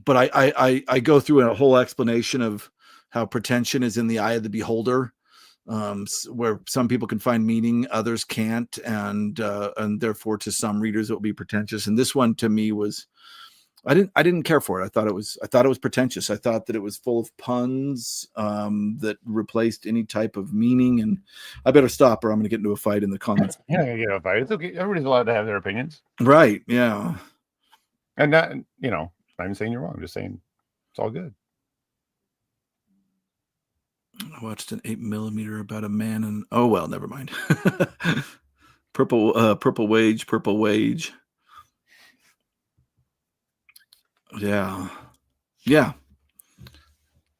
I go through a whole explanation of how pretension is in the eye of the beholder, where some people can find meaning, others can't, and therefore to some readers it will be pretentious. And this one to me was, I didn't care for it. I thought it was pretentious. I thought that it was full of puns that replaced any type of meaning. And I better stop, or I'm going to get into a fight in the comments. Yeah, a fight. It's okay. Everybody's allowed to have their opinions, right? Yeah, and not, I'm saying you're wrong. I'm just saying it's all good. I watched an 8mm about a man, and oh well, never mind. Purple Wage. Yeah.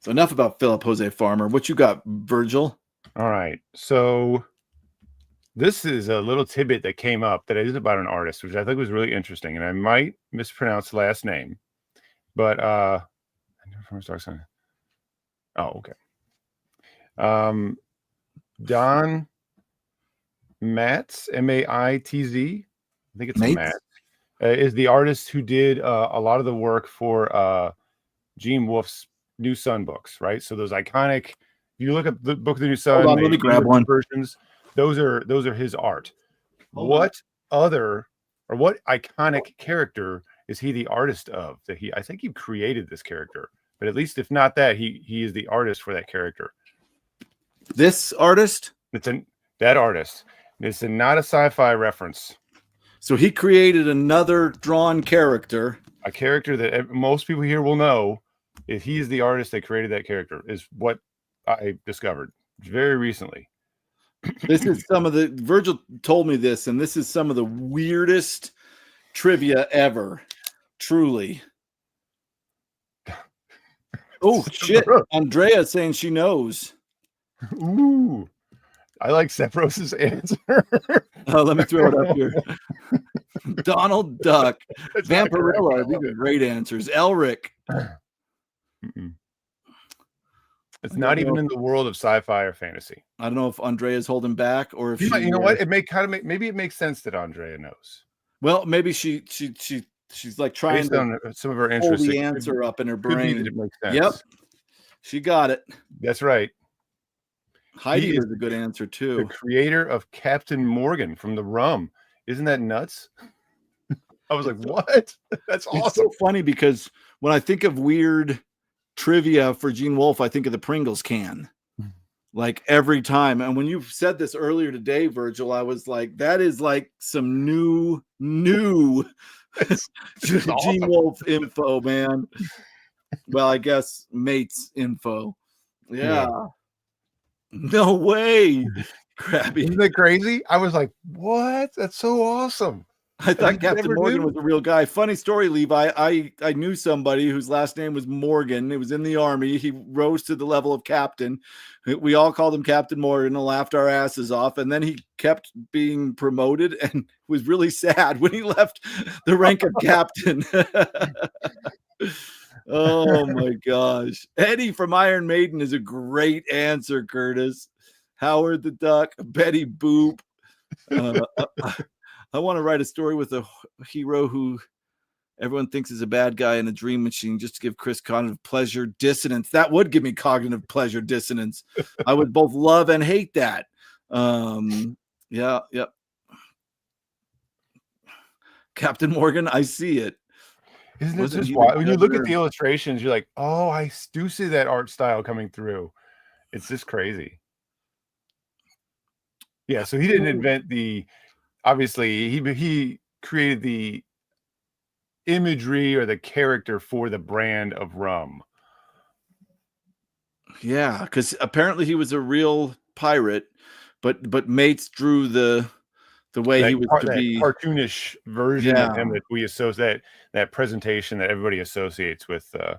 So enough about Philip Jose Farmer. What you got, Virgil? All right. So this is a little tidbit that came up that is about an artist, which I think was really interesting, and I might mispronounce the last name, but oh, okay. Don Matz, Maitz. I think it's Matt. Is the artist who did a lot of the work for Gene Wolfe's New Sun books, right? So those iconic. If you look at the Book of the New Sun, hold on, let me grab one. Versions. Those are his art. What iconic character is he the artist of? I think he created this character, but at least if not that, he is the artist for that character. This artist? That artist. It's not a sci-fi reference. So he created another drawn character. A character that most people here will know. If he's the artist that created that character, is what I discovered very recently. This is Virgil told me this, and this is some of the weirdest trivia ever. Truly. Oh, shit. Andrea saying she knows. Ooh. I like Sepros's answer. Oh, let me throw it up here. Donald Duck. Vampirilla. These are great answers. Elric. It's not even in the world of sci-fi or fantasy. I don't know if Andrea's holding back or if you know what? Maybe it makes sense that Andrea knows. Well, maybe she's like trying to some of her interests. Hold the answer up in her brain. It makes sense. Yep, she got it. That's right. Heidi is a good answer too. The creator of Captain Morgan from the Rum. Isn't that nuts? I was like, what? That's awesome. It's so funny because when I think of weird trivia for Gene Wolfe, I think of the Pringles can. like every time. And when you said this earlier today, Virgil, I was like, that is like some new It's Gene awesome. Wolfe info, man. Well, I guess mates info. Yeah. No way. Crabby. Isn't that crazy? I was like, what? That's so awesome. I thought just Captain never Morgan knew. was a real guy. Funny story, Levi. I knew somebody whose last name was Morgan. He was in the army. He rose to the level of captain. We all called him Captain Morgan and laughed our asses off. And then he kept being promoted and was really sad when he left the rank of captain. Oh my gosh. Eddie from Iron Maiden is a great answer, Curtis. Howard the Duck, Betty Boop. I want to write a story with a hero who everyone thinks is a bad guy in a dream machine just to give Chris cognitive pleasure dissonance. That would give me cognitive pleasure dissonance. I would both love and hate that. Yeah. Captain Morgan, I see it. Isn't it just wild? When you look at the illustrations, you're like, oh, I do see that art style coming through. It's just crazy. Yeah, so he didn't invent obviously he created the imagery or the character for the brand of rum. Yeah, because apparently he was a real pirate, but Mates drew the way he was to be cartoonish version of him that we associate that presentation that everybody associates with the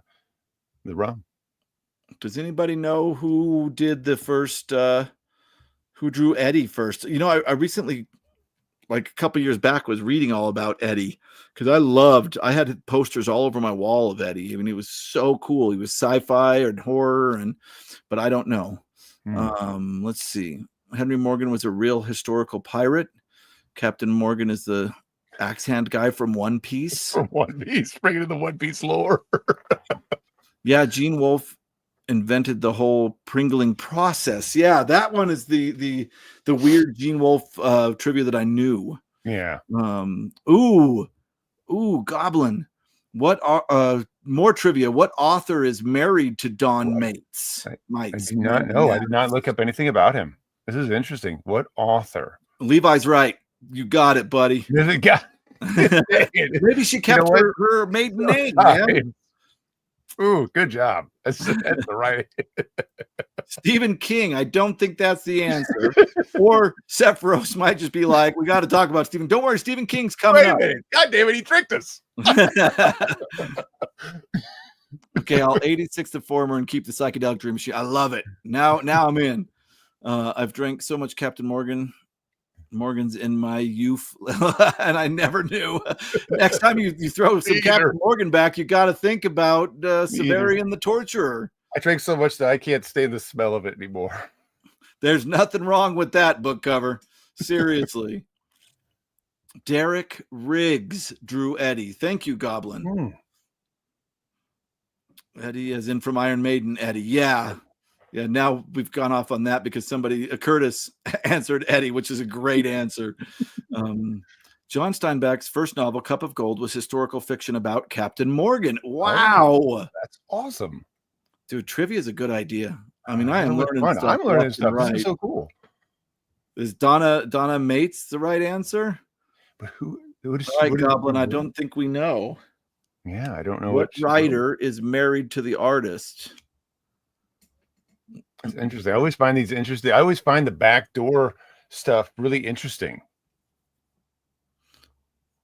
rum. Does anybody know who did the first who drew Eddie first? You know, I recently, like a couple years back, was reading all about Eddie because I had posters all over my wall of Eddie. I mean, he was so cool. He was sci-fi and horror, but I don't know. Let's see. Henry Morgan was a real historical pirate. Captain Morgan is the axe hand guy from One Piece. From One Piece, bringing in the One Piece lore. Yeah, Gene Wolfe invented the whole Pringling process. Yeah, that one is the weird Gene Wolfe trivia that I knew. Yeah. Ooh, Goblin. What are more trivia? What author is married to Don Mates? I do not know. I did not look up anything about him. This is interesting. What author? Levi's right. You got it, buddy. Maybe she kept her maiden name, man. Ooh, good job. That's the right. Stephen King. I don't think that's the answer. Or Sephiroth might just be like, we got to talk about Stephen. Don't worry, Stephen King's coming up. God damn it, he tricked us. Okay, I'll 86 the former and keep the psychedelic dream machine. I love it. Now I'm in. I've drank so much Captain Morgan's in my youth, and I never knew. Next time you throw some Captain Morgan back, you got to think about Severian the Torturer. I drank so much that I can't stand the smell of it anymore. There's nothing wrong with that book cover. Seriously. Derek Riggs drew Eddie. Thank you, Goblin. Eddie, as in from Iron Maiden, Eddie. Yeah. Now we've gone off on that because Curtis answered Eddie, which is a great answer. John Steinbeck's first novel, Cup of Gold, was historical fiction about Captain Morgan. Wow. Oh, that's awesome. Dude, trivia is a good idea. I mean, I am learning stuff. I'm learning stuff. Right. This is so cool. Is Donna Mates the right answer? But who is all right, Goblin? I don't think we know. Yeah, I don't know what writer is married to the artist. It's interesting. I always find these interesting. I always find the backdoor stuff really interesting.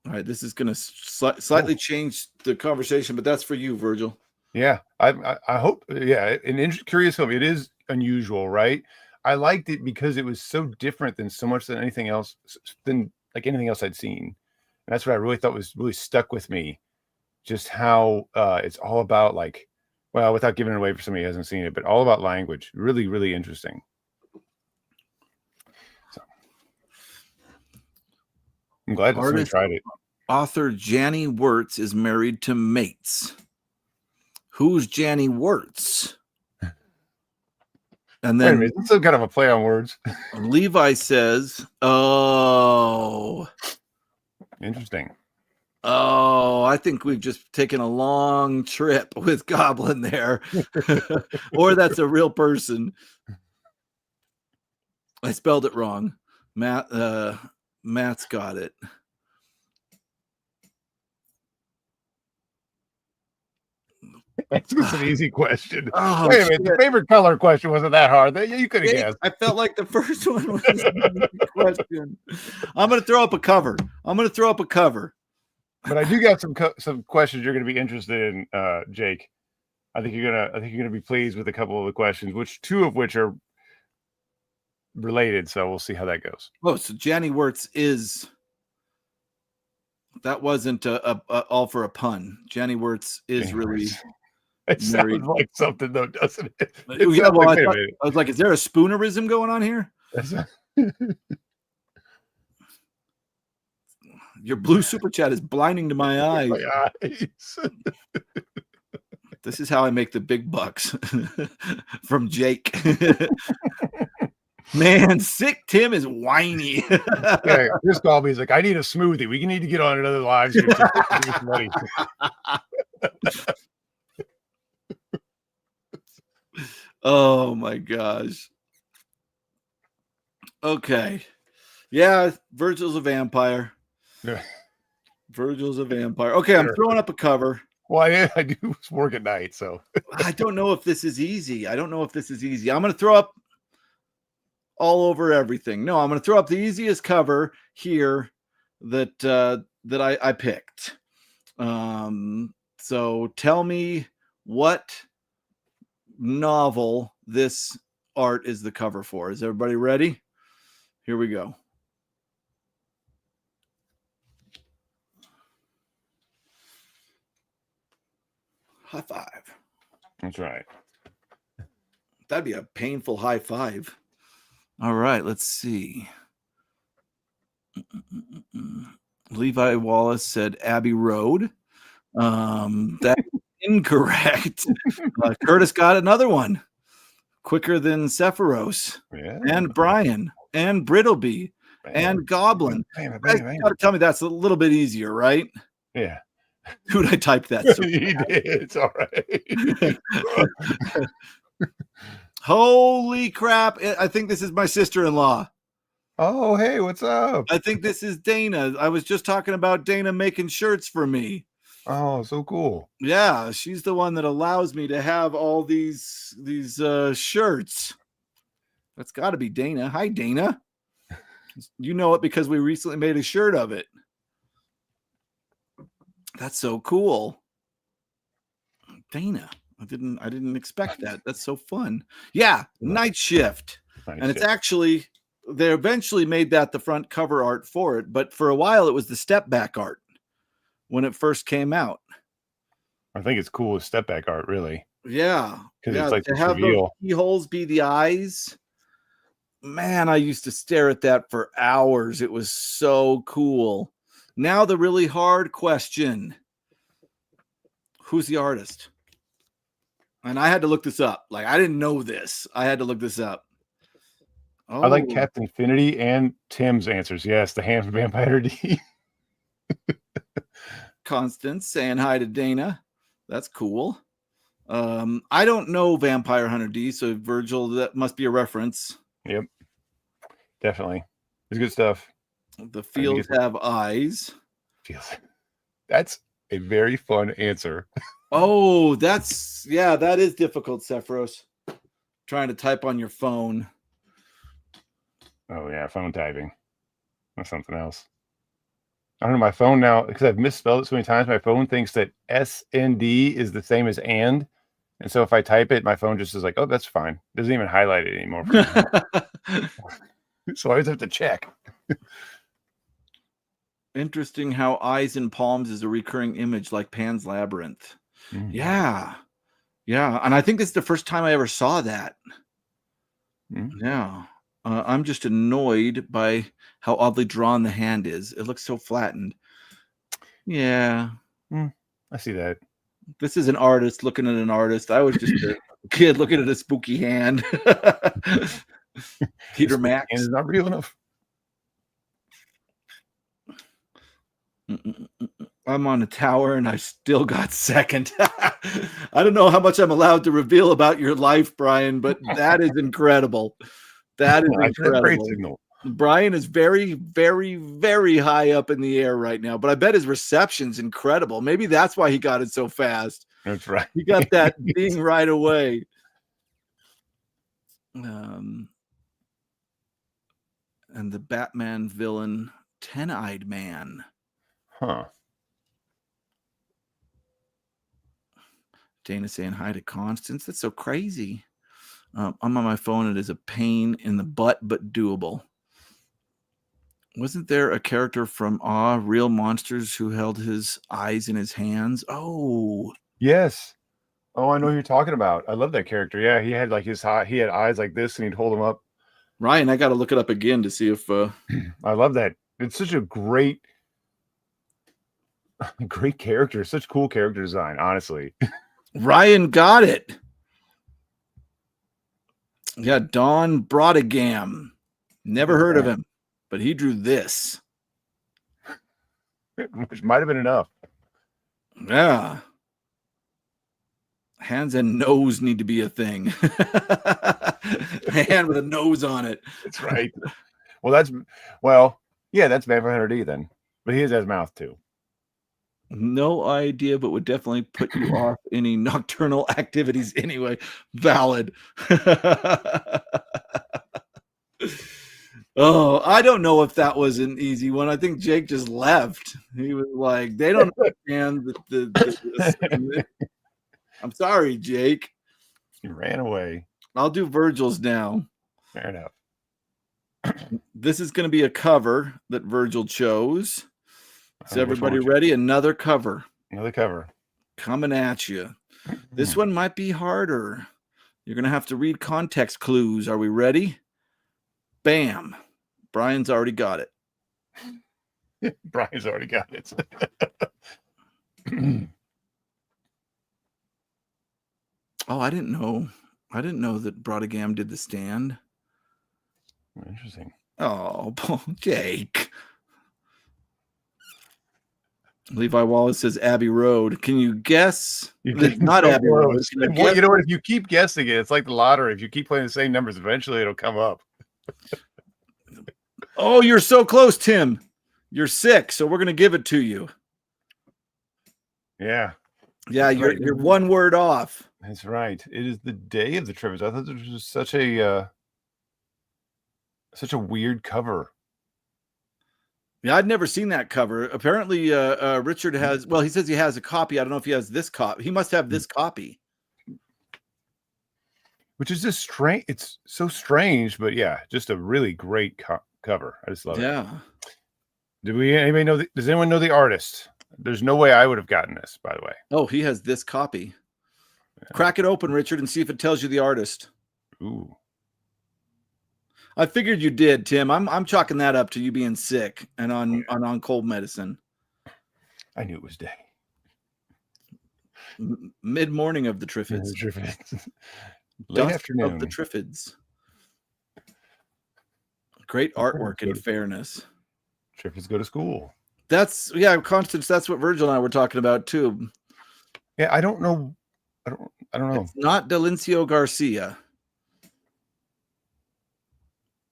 All right, this is going to slightly change the conversation, but that's for you, Virgil. Yeah, I hope. Yeah, curious film. It is unusual, right? I liked it because it was so different than anything else I'd seen. And that's what I really thought was really stuck with me. Just how it's all about without giving it away for somebody who hasn't seen it, but all about language. Really, really interesting. So, I'm glad that somebody tried it. Author Janny Wirtz is married to Mates. Who's Janny Wirtz? And then it's some kind of a play on words. Levi says, "Oh, interesting. Oh, I think we've just taken a long trip with Goblin there." Or that's a real person. I spelled it wrong. Matt's got it. That's just an easy question. Oh, Wait a minute. The favorite color question wasn't that hard. You could have Jake, guessed. I felt like the first one was an easy question. I'm going to throw up a cover. But I do got some questions you're going to be interested in, Jake. I think you're gonna be pleased with a couple of the questions, two of which are related. So we'll see how that goes. Oh, so Janny Wirtz that wasn't all for a pun. Janny Wirtz is really. It sounds like something, though, doesn't it? I was like, is there a spoonerism going on here? Your blue super chat is blinding to my eyes. This is how I make the big bucks from Jake. Man, sick Tim is whiny. Yeah, Chris called me. He's like, I need a smoothie. We need to get on another live stream. Oh my gosh. Okay. Yeah, Virgil's a vampire. Yeah. Virgil's a vampire. Okay, I'm throwing up a cover. Well, I do work at night, so I don't know if this is easy. I'm going to throw up all over everything. No, I'm going to throw up the easiest cover here that I picked. So tell me what novel this art is the cover for. Is everybody ready? Here we go. High five. That's right. That'd be a painful high five. All right, let's see. Levi Wallace said Abbey Road. That's incorrect. Curtis got another one. Quicker than Sephiroth. Yeah. And Brian. And Brittleby. And Goblin. You gotta tell me that's a little bit easier, right? Yeah. Dude, I typed that. So you did. It's all right. Holy crap. I think this is my sister-in-law. Oh, hey, what's up? I think this is Dana. I was just talking about Dana making shirts for me. Oh, so cool. Yeah, she's the one that allows me to have all these shirts. That's got to be Dana. Hi, Dana. You know it because we recently made a shirt of it. That's so cool. Dana. I didn't expect that. That's so fun. Yeah, Night Shift. It's actually, they eventually made that the front cover art for it, but for a while it was the step back art when it first came out. I think it's cool with step back art, really. Yeah. Because it's like to have those keyholes be the eyes. Man, I used to stare at that for hours. It was so cool. Now the really hard question. Who's the artist? And I had to look this up. Like, I didn't know this. I had to look this up. Oh. I like Captain Infinity and Tim's answers. Yes, the hand from Vampire D. Constance saying hi to Dana. That's cool. I don't know Vampire Hunter D, so Virgil, that must be a reference. Yep. Definitely. It's good stuff. The fields have eyes. That's a very fun answer. Oh, that is difficult, Sephiroth. Trying to type on your phone. Oh, yeah, phone typing. That's something else. I don't know, my phone now, because I've misspelled it so many times, my phone thinks that SND is the same as and. And so if I type it, my phone just is like, oh, that's fine. It doesn't even highlight it anymore. So I always have to check. Interesting how eyes and palms is a recurring image like Pan's Labyrinth. Mm. Yeah. And I think this is the first time I ever saw that. Mm. Yeah. I'm just annoyed by how oddly drawn the hand is. It looks so flattened. Yeah. I see that. This is an artist looking at an artist. I was just a kid looking at a spooky hand. Peter Max. Hand is not real enough. I'm on a tower and I still got second. I don't know how much I'm allowed to reveal about your life, Brian, but that is incredible. That is That's a great incredible. signal. Brian is very, very, very high up in the air right now, but I bet his reception's incredible. Maybe that's why he got it so fast. That's right. He got that ding right away. And the Batman villain, Ten-Eyed Man. Huh. Dana saying hi to Constance. That's so crazy. I'm on my phone. It is a pain in the butt, but doable. Wasn't there a character from Real Monsters who held his eyes in his hands? Oh, yes. Oh, I know who you're talking about. I love that character. Yeah, he had like he had eyes like this, and he'd hold them up. Ryan, I got to look it up again to see if. I love that. It's such a great character. Such cool character design. Honestly, Ryan got it. Yeah, Don Brodegam. Never heard of him, but he drew this. Which might have been enough. Yeah. Hands and nose need to be a thing. Hand with a nose on it. That's right. Yeah, that's Vampire Hunter D then. But he has his mouth too. No idea, but would definitely put you off any nocturnal activities anyway. Valid. Oh, I don't know if that was an easy one. I think Jake just left. He was like, they don't understand the I'm sorry, Jake. He ran away. I'll do Virgil's now. Fair enough. This is going to be a cover that Virgil chose. Is everybody ready? Another cover. Another cover. Coming at you. This one might be harder. You're going to have to read context clues. Are we ready? Bam. Brian's already got it. Brian's already got it. Oh, I didn't know. I didn't know that Brodegam did the stand. Interesting. Oh, Jake. Levi Wallace says Abbey Road. Can you guess? It's not Abbey Road. You know what? If you keep guessing it, it's like the lottery. If you keep playing the same numbers, eventually it'll come up. Oh, you're so close, Tim. You're sick, so we're going to give it to you. Yeah. Yeah, you're one word off. That's right. It is the day of the Trivers. I thought this was such a weird cover. Yeah, I'd never seen that cover. Apparently, Richard has. Well, he says he has a copy. I don't know if he has this copy. He must have this copy. Which is just strange. It's so strange, but yeah, just a really great cover. I just love it. Yeah. Anybody know? Does anyone know the artist? There's no way I would have gotten this, by the way. Oh, he has this copy. Yeah. Crack it open, Richard, and see if it tells you the artist. Ooh. I figured you did, Tim. I'm chalking that up to you being sick and on cold medicine. I knew it was day. Mid morning of the Triffids. Late afternoon of the Triffids. Great artwork and fairness. Triffids go to school. Constance. That's what Virgil and I were talking about too. Yeah, I don't know. I don't know. It's not Delincio Garcia.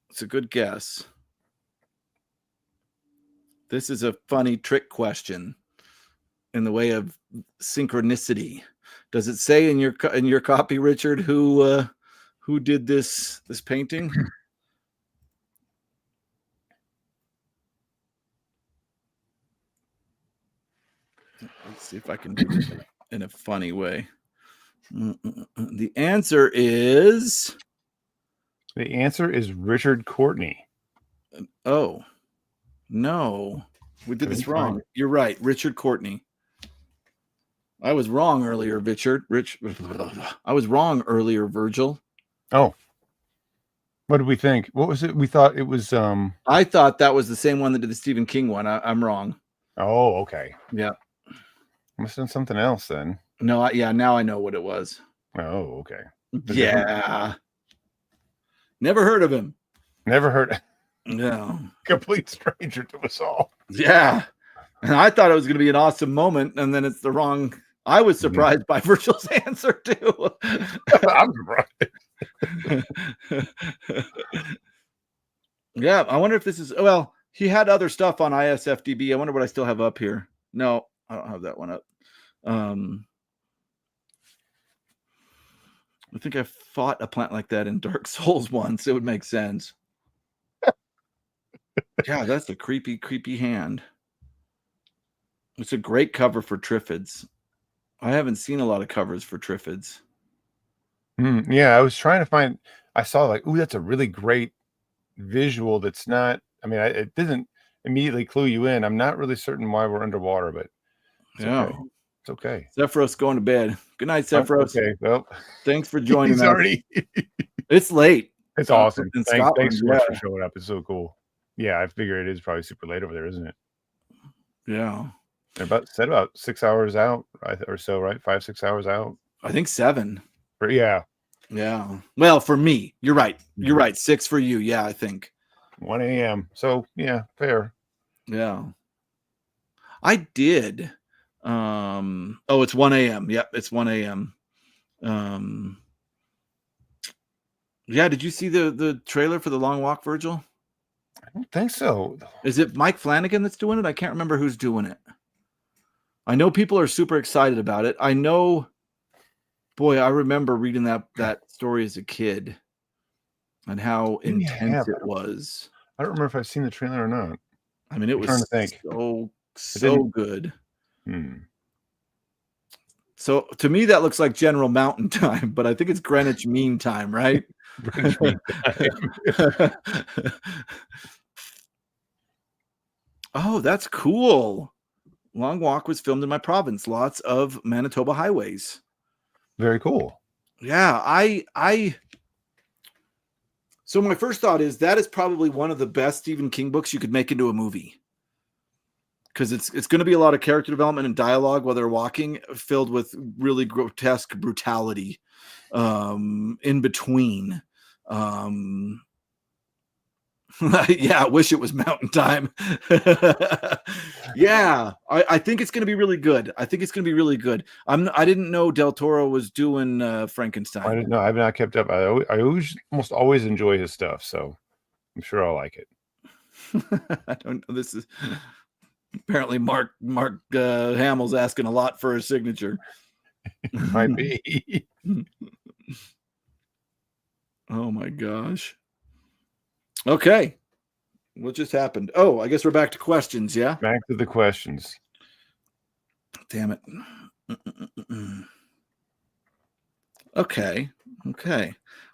It's a good guess. This is a funny trick question in the way of synchronicity. Does it say in your copy, Richard, who did this painting? Let's see if I can do it in a funny way. The answer is Richard Courtney. Oh, no. We did this wrong. You're right. Richard Courtney. I was wrong earlier, Richard. I was wrong earlier, Virgil. Oh. What did we think? What was it? We thought it was I thought that was the same one that did the Stephen King one. I'm wrong. Oh, okay. Yeah. Must have done something else then. No, now I know what it was. Oh, okay. Yeah. Never heard of him. Never heard. No. Complete stranger to us all. Yeah. And I thought it was going to be an awesome moment, and then it's the wrong. I was surprised by Virgil's answer too. I'm surprised. Yeah, I wonder if this is well, he had other stuff on ISFDB. I wonder what I still have up here. No, I don't have that one up. I think I fought a plant like that in Dark Souls once. It would make sense. Yeah, that's a creepy, creepy hand. It's a great cover for Triffids. I haven't seen a lot of covers for Triffids. Yeah, I was trying to find. I saw like, ooh, that's a really great visual. That's not. I mean, it doesn't immediately clue you in. I'm not really certain why we're underwater, but it's okay. It's okay. Sephiroth's going to bed. Good night, Sephiroth. Okay, well, thanks for joining he's us. already. It's late. It's awesome. In Thanks Scotland, so much for showing up. It's so cool. Yeah, I figure it is probably super late over there, isn't it? Yeah. They're about 6 hours out, or so, right? 5, 6 hours out. I think 7. Yeah. Yeah. Well, for me, you're right. You're right. 6 for you. Yeah, I think 1 a.m. So yeah, fair. Yeah. I did. Oh, it's 1 a.m. Yep, it's 1 a.m. Yeah, did you see the trailer for The Long Walk, Virgil? I don't think so. Is it Mike Flanagan that's doing it? I can't remember who's doing it. I know people are super excited about it. I know, boy, I remember reading that story as a kid and how intense it was. I don't remember if I've seen the trailer or not. I mean, it was trying to think. so good. Hmm. So to me, that looks like General Mountain Time, but I think it's Greenwich Mean Time, right? Greenwich Mean Time. Oh, that's cool. Long Walk was filmed in my province. Lots of Manitoba highways. Very cool. Yeah, so my first thought is that is probably one of the best Stephen King books you could make into a movie. Because it's going to be a lot of character development and dialogue while they're walking, filled with really grotesque brutality in between. Yeah, I wish it was Mountain Time. Yeah, I think it's going to be really good. I think it's going to be really good. I didn't know Del Toro was doing Frankenstein. I didn't know. I've not kept up. I almost always enjoy his stuff, so I'm sure I'll like it. I don't know. This is apparently Mark Hamill's asking a lot for his signature. Might be. Oh my gosh. Okay. What just happened? Oh, I guess we're back to questions, yeah? Back to the questions. Damn it. Okay.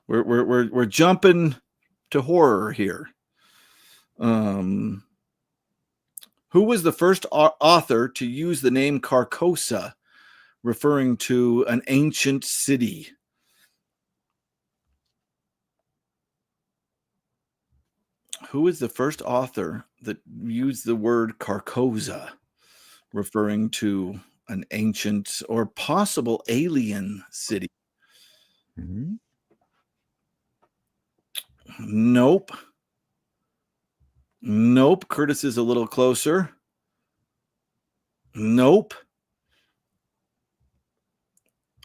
We're jumping to horror here. Who was the first author to use the name Carcosa, referring to an ancient city? Who is the first author that used the word Carcosa, referring to an ancient or possible alien city? Mm-hmm. Nope. Curtis is a little closer. Nope.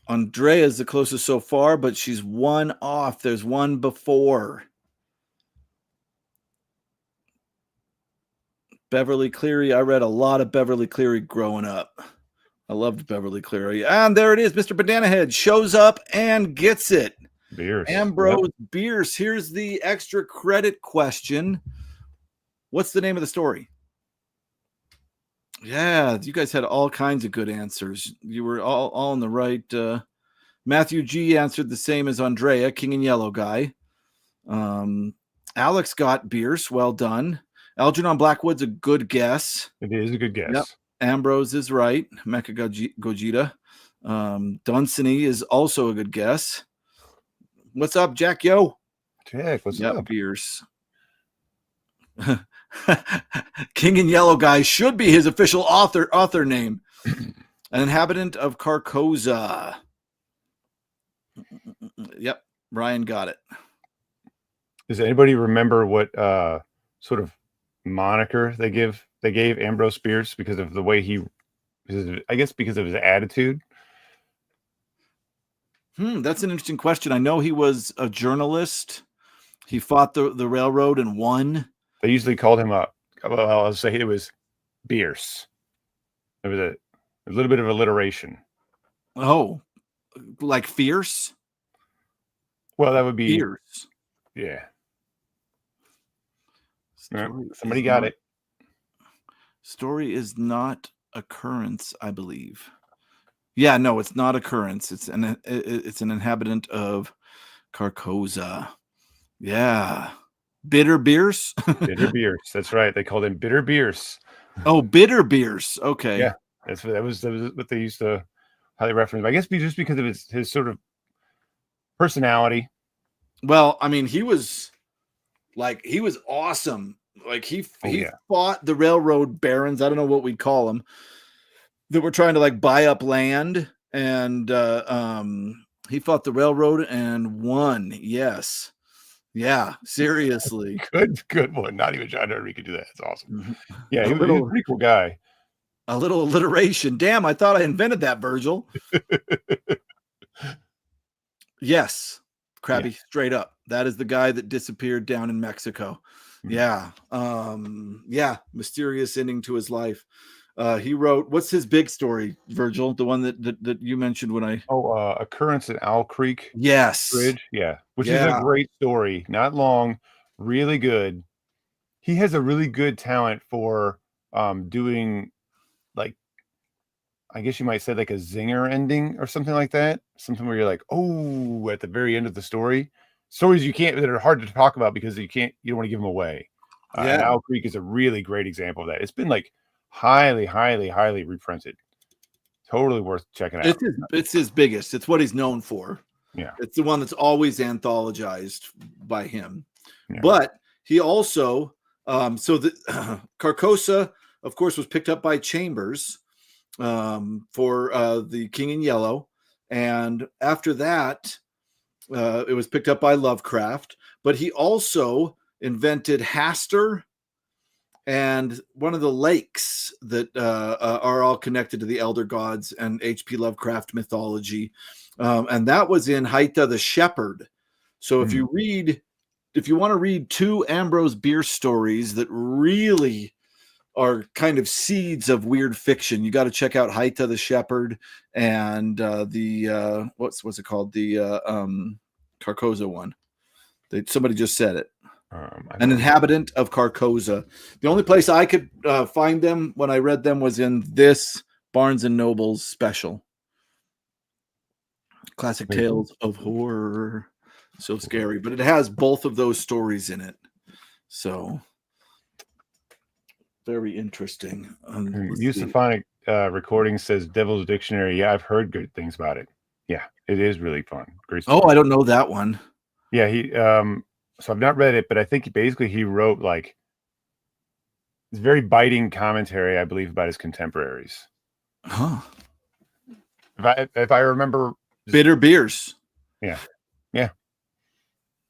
Andrea is the closest so far, but she's one off. There's one before. Beverly Cleary. I read a lot of Beverly Cleary growing up. I loved Beverly Cleary. And there it is. Mr. Banana Head shows up and gets it. Bierce. Ambrose Bierce. Here's the extra credit question. What's the name of the story? Yeah, you guys had all kinds of good answers. You were all in the right. Matthew G answered the same as Andrea, King and Yellow Guy. Alex got Bierce. Well done. Algernon Blackwood's a good guess. It is a good guess. Yep. Ambrose is right. Mecha Gogeta. Dunsany is also a good guess. What's up, Jack? Yo. Jack, what's up? Bierce. King and Yellow Guy should be his official author name. An inhabitant of Carcosa. Yep. Ryan got it. Does anybody remember what sort of moniker they gave Ambrose Bierce because of the way I guess because of his attitude? That's an interesting question. I know he was a journalist. He fought the railroad and won. They usually called him up. Well, I'll say it was Bierce. It was a little bit of alliteration. Oh, like fierce? Well, that would be Fierce. yeah. Story Somebody is got not- it. Story is not occurrence, I believe. Yeah, no, it's not occurrence. It's an inhabitant of Carcosa. Yeah. Bitter Beers? Bitter Bierce. That's right. They called him Bitter Bierce. Oh, Bitter Beers. Okay. Yeah, that was what they used to how they referenced him. I guess just because of his sort of personality. Well, I mean, he was awesome. Like he fought the railroad barons. I don't know what we'd call them that were trying to like buy up land, and he fought the railroad and won. Yes, yeah, seriously, Good one. Not even John Henry could do that. It's awesome. Yeah, a he was a pretty cool guy. A little alliteration. Damn, I thought I invented that, Virgil. Yes, Krabby, Yeah. straight up. That is the guy that disappeared down in Mexico. Yeah. Yeah, mysterious ending to his life. He wrote, what's his big story, Virgil? The one that you mentioned when I Occurrence at Owl Creek. Yes. Bridge. Yeah. Which is a great story. Not long, really good. He has a really good talent for doing like I guess you might say like a zinger ending or something like that. Something where you're like, oh, at the very end of the story. Stories that are hard to talk about because you don't want to give them away. And Owl Creek is a really great example of that. It's been like highly, highly, highly reprinted. Totally worth checking out. It's his biggest. It's what he's known for. Yeah. It's the one that's always anthologized by him. Yeah. But he also, so the Carcosa, of course, was picked up by Chambers for the King in Yellow. And after that, it was picked up by Lovecraft. But he also invented Hastur and one of the lakes that are all connected to the elder gods and H.P. Lovecraft mythology. And that was in Haita the Shepherd. So if you want to read two Ambrose Bierce stories that really are kind of seeds of weird fiction, you got to check out Haita the Shepherd and the what's it called? The Carcosa one. Somebody just said it. An inhabitant of Carcosa. The only place I could find them when I read them was in this Barnes and Noble's special. Classic Tales of Horror. So scary, but it has both of those stories in it. So very interesting. Eusophonic recording says Devil's Dictionary. Yeah, I've heard good things about it. Yeah, it is really fun. Great story. Oh, I don't know that one. Yeah, he so I've not read it, but I think basically he wrote like this very biting commentary, I believe, about his contemporaries. Huh. If I remember, Bitter Beers. Yeah.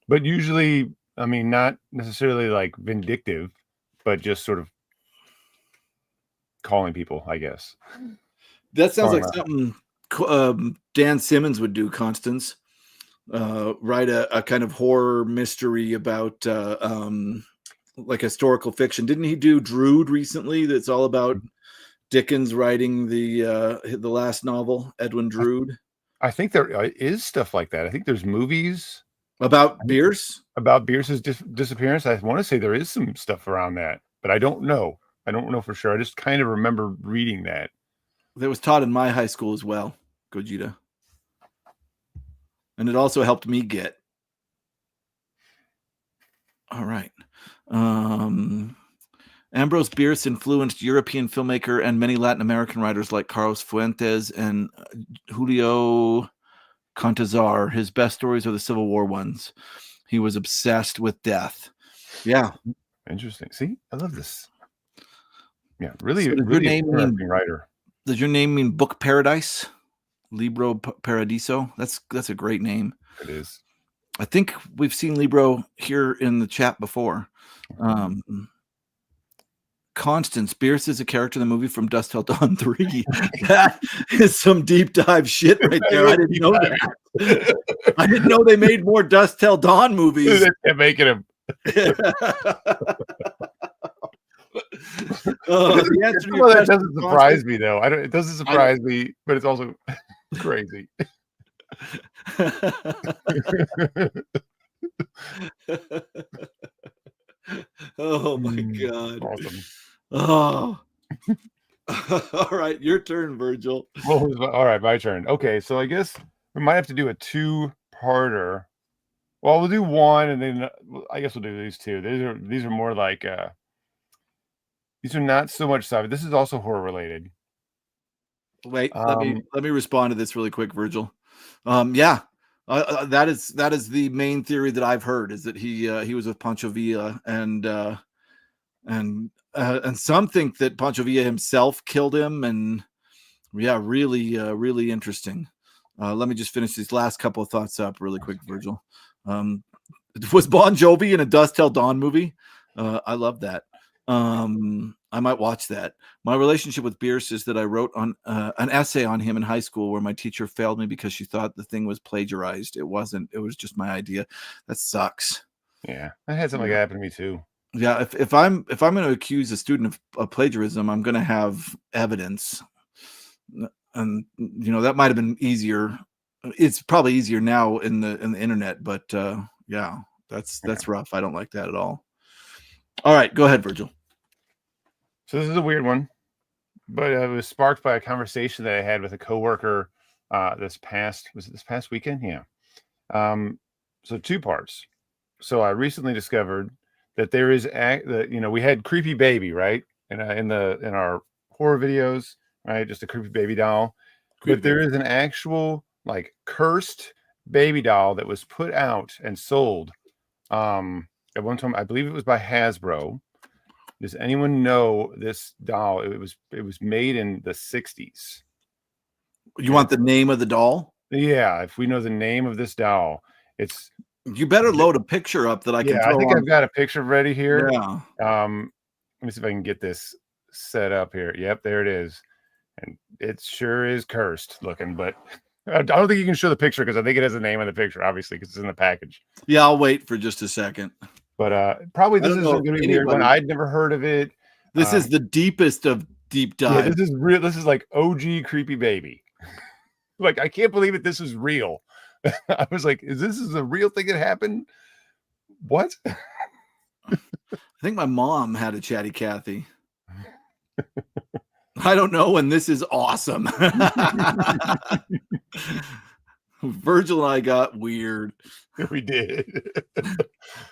But usually, I mean, not necessarily like vindictive, but just sort of calling people, I guess. That sounds like something Dan Simmons would do, Constance. Write a kind of horror mystery about like historical fiction. Didn't he do Drood recently? That's all about Dickens writing the last novel, Edwin Drood. I think there is stuff like that. I think there's movies about Bierce. About Bierce's disappearance. I want to say there is some stuff around that, but I don't know. I don't know for sure. I just kind of remember reading that. That was taught in my high school as well, Gogeta. And it also helped me get. All right. Ambrose Bierce influenced European filmmaker and many Latin American writers like Carlos Fuentes and Julio Cortázar. His best stories are the Civil War ones. He was obsessed with death. Yeah. Interesting. See, I love this. Yeah, really, So really interesting writer. Does your name mean book paradise? Libro Paradiso? That's a great name. It is. I think we've seen Libro here in the chat before. Constance Bierce is a character in the movie From Dusk Till Dawn 3. That is some deep dive shit right there. I didn't know that. I didn't know they made more Dusk Till Dawn movies. They're making him. The answer to your Well, that question, doesn't surprise me though. It doesn't surprise me, but it's also crazy. Oh my God. Awesome. Oh. All right, your turn, Virgil. All right, my turn. Okay, so I guess we might have to do a two-parter. Well, we'll do one, and then I guess we'll do these two. These are more like these are not so much sci-fi. This is also horror related. Wait, let me respond to this really quick, Virgil. Yeah, that is the main theory that I've heard, is that he was with Pancho Villa, and some think that Pancho Villa himself killed him, and yeah, really interesting. Let me just finish these last couple of thoughts up really quick, Virgil. Was Bon Jovi in a Dusk Till Dawn movie? I love that. I might watch that. My relationship with Bierce is that I wrote on an essay on him in high school where my teacher failed me because she thought the thing was plagiarized. It wasn't. It was just my idea. That sucks. Yeah, I had something like that happen to me too. Yeah, if I'm going to accuse a student of plagiarism, I'm going to have evidence, and that might have been easier. It's probably easier now in the internet, but yeah, that's rough. I don't like that at all. All right, go ahead, Virgil. So this is a weird one, but it was sparked by a conversation that I had with a coworker this past weekend? Yeah. So two parts. So I recently discovered that there is we had Creepy Baby, right? In our horror videos, right? Just a creepy baby doll. But there is an actual like cursed baby doll that was put out and sold at one time. I believe it was by Hasbro. Does anyone know this doll? It was made in the 60s. You want the name of the doll? Yeah, if we know the name of this doll, you better load a picture up that I can throw I think on. I've got a picture ready here. Yeah. Let me see if I can get this set up here. Yep, there it is. And it sure is cursed looking, but I don't think you can show the picture because I think it has a name on the picture, obviously, because it's in the package. Yeah, I'll wait for just a second. But probably this is going to be a weird one. I'd never heard of it. This is the deepest of deep dive. Yeah, this is real. This is like OG Creepy Baby. Like, I can't believe it. This is real. I was like, is this a real thing that happened? What? I think my mom had a Chatty Cathy. I don't know, and this is awesome. Virgil and I got weird. We did.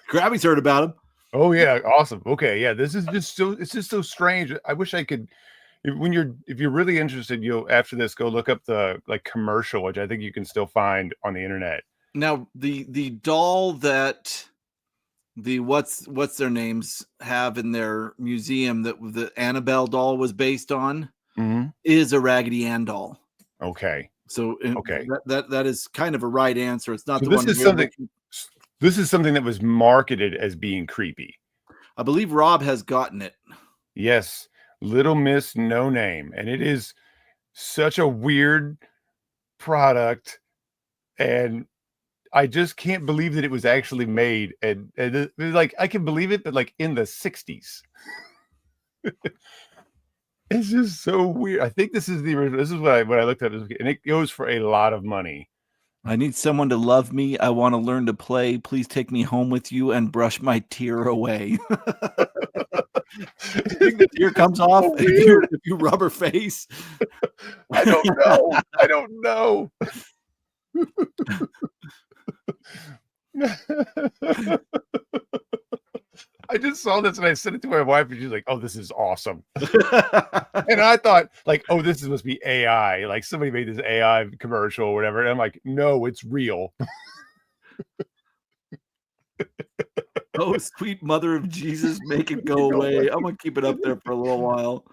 Grabby's heard about him. Oh yeah, awesome. Okay, yeah, this is just it's just so strange. I wish I could. If you're really interested, you'll after this go look up the commercial, which I think you can still find on the internet. Now the doll that what's their names have in their museum that the Annabelle doll was based on is a Raggedy Ann doll. Okay. So that is kind of a right answer. It's not so the one. This is something that was marketed as being creepy. I believe Rob has gotten it. Yes, Little Miss No Name, and it is such a weird product, and I just can't believe that it was actually made. And it was like I can believe it, but like in the 60s. It's just so weird. I think this is what I looked at, and it goes for a lot of money. I need someone to love me. I want to learn to play. Please take me home with you and brush my tear away. You think the tear comes off if you rub her face? I don't know. I don't know. I just saw this and I sent it to my wife and she's like, "Oh, this is awesome." And I thought like, "Oh, this must be AI. Like somebody made this AI commercial or whatever." And I'm like, "No, it's real." Oh, sweet mother of Jesus, make it go away. I'm gonna keep it up there for a little while.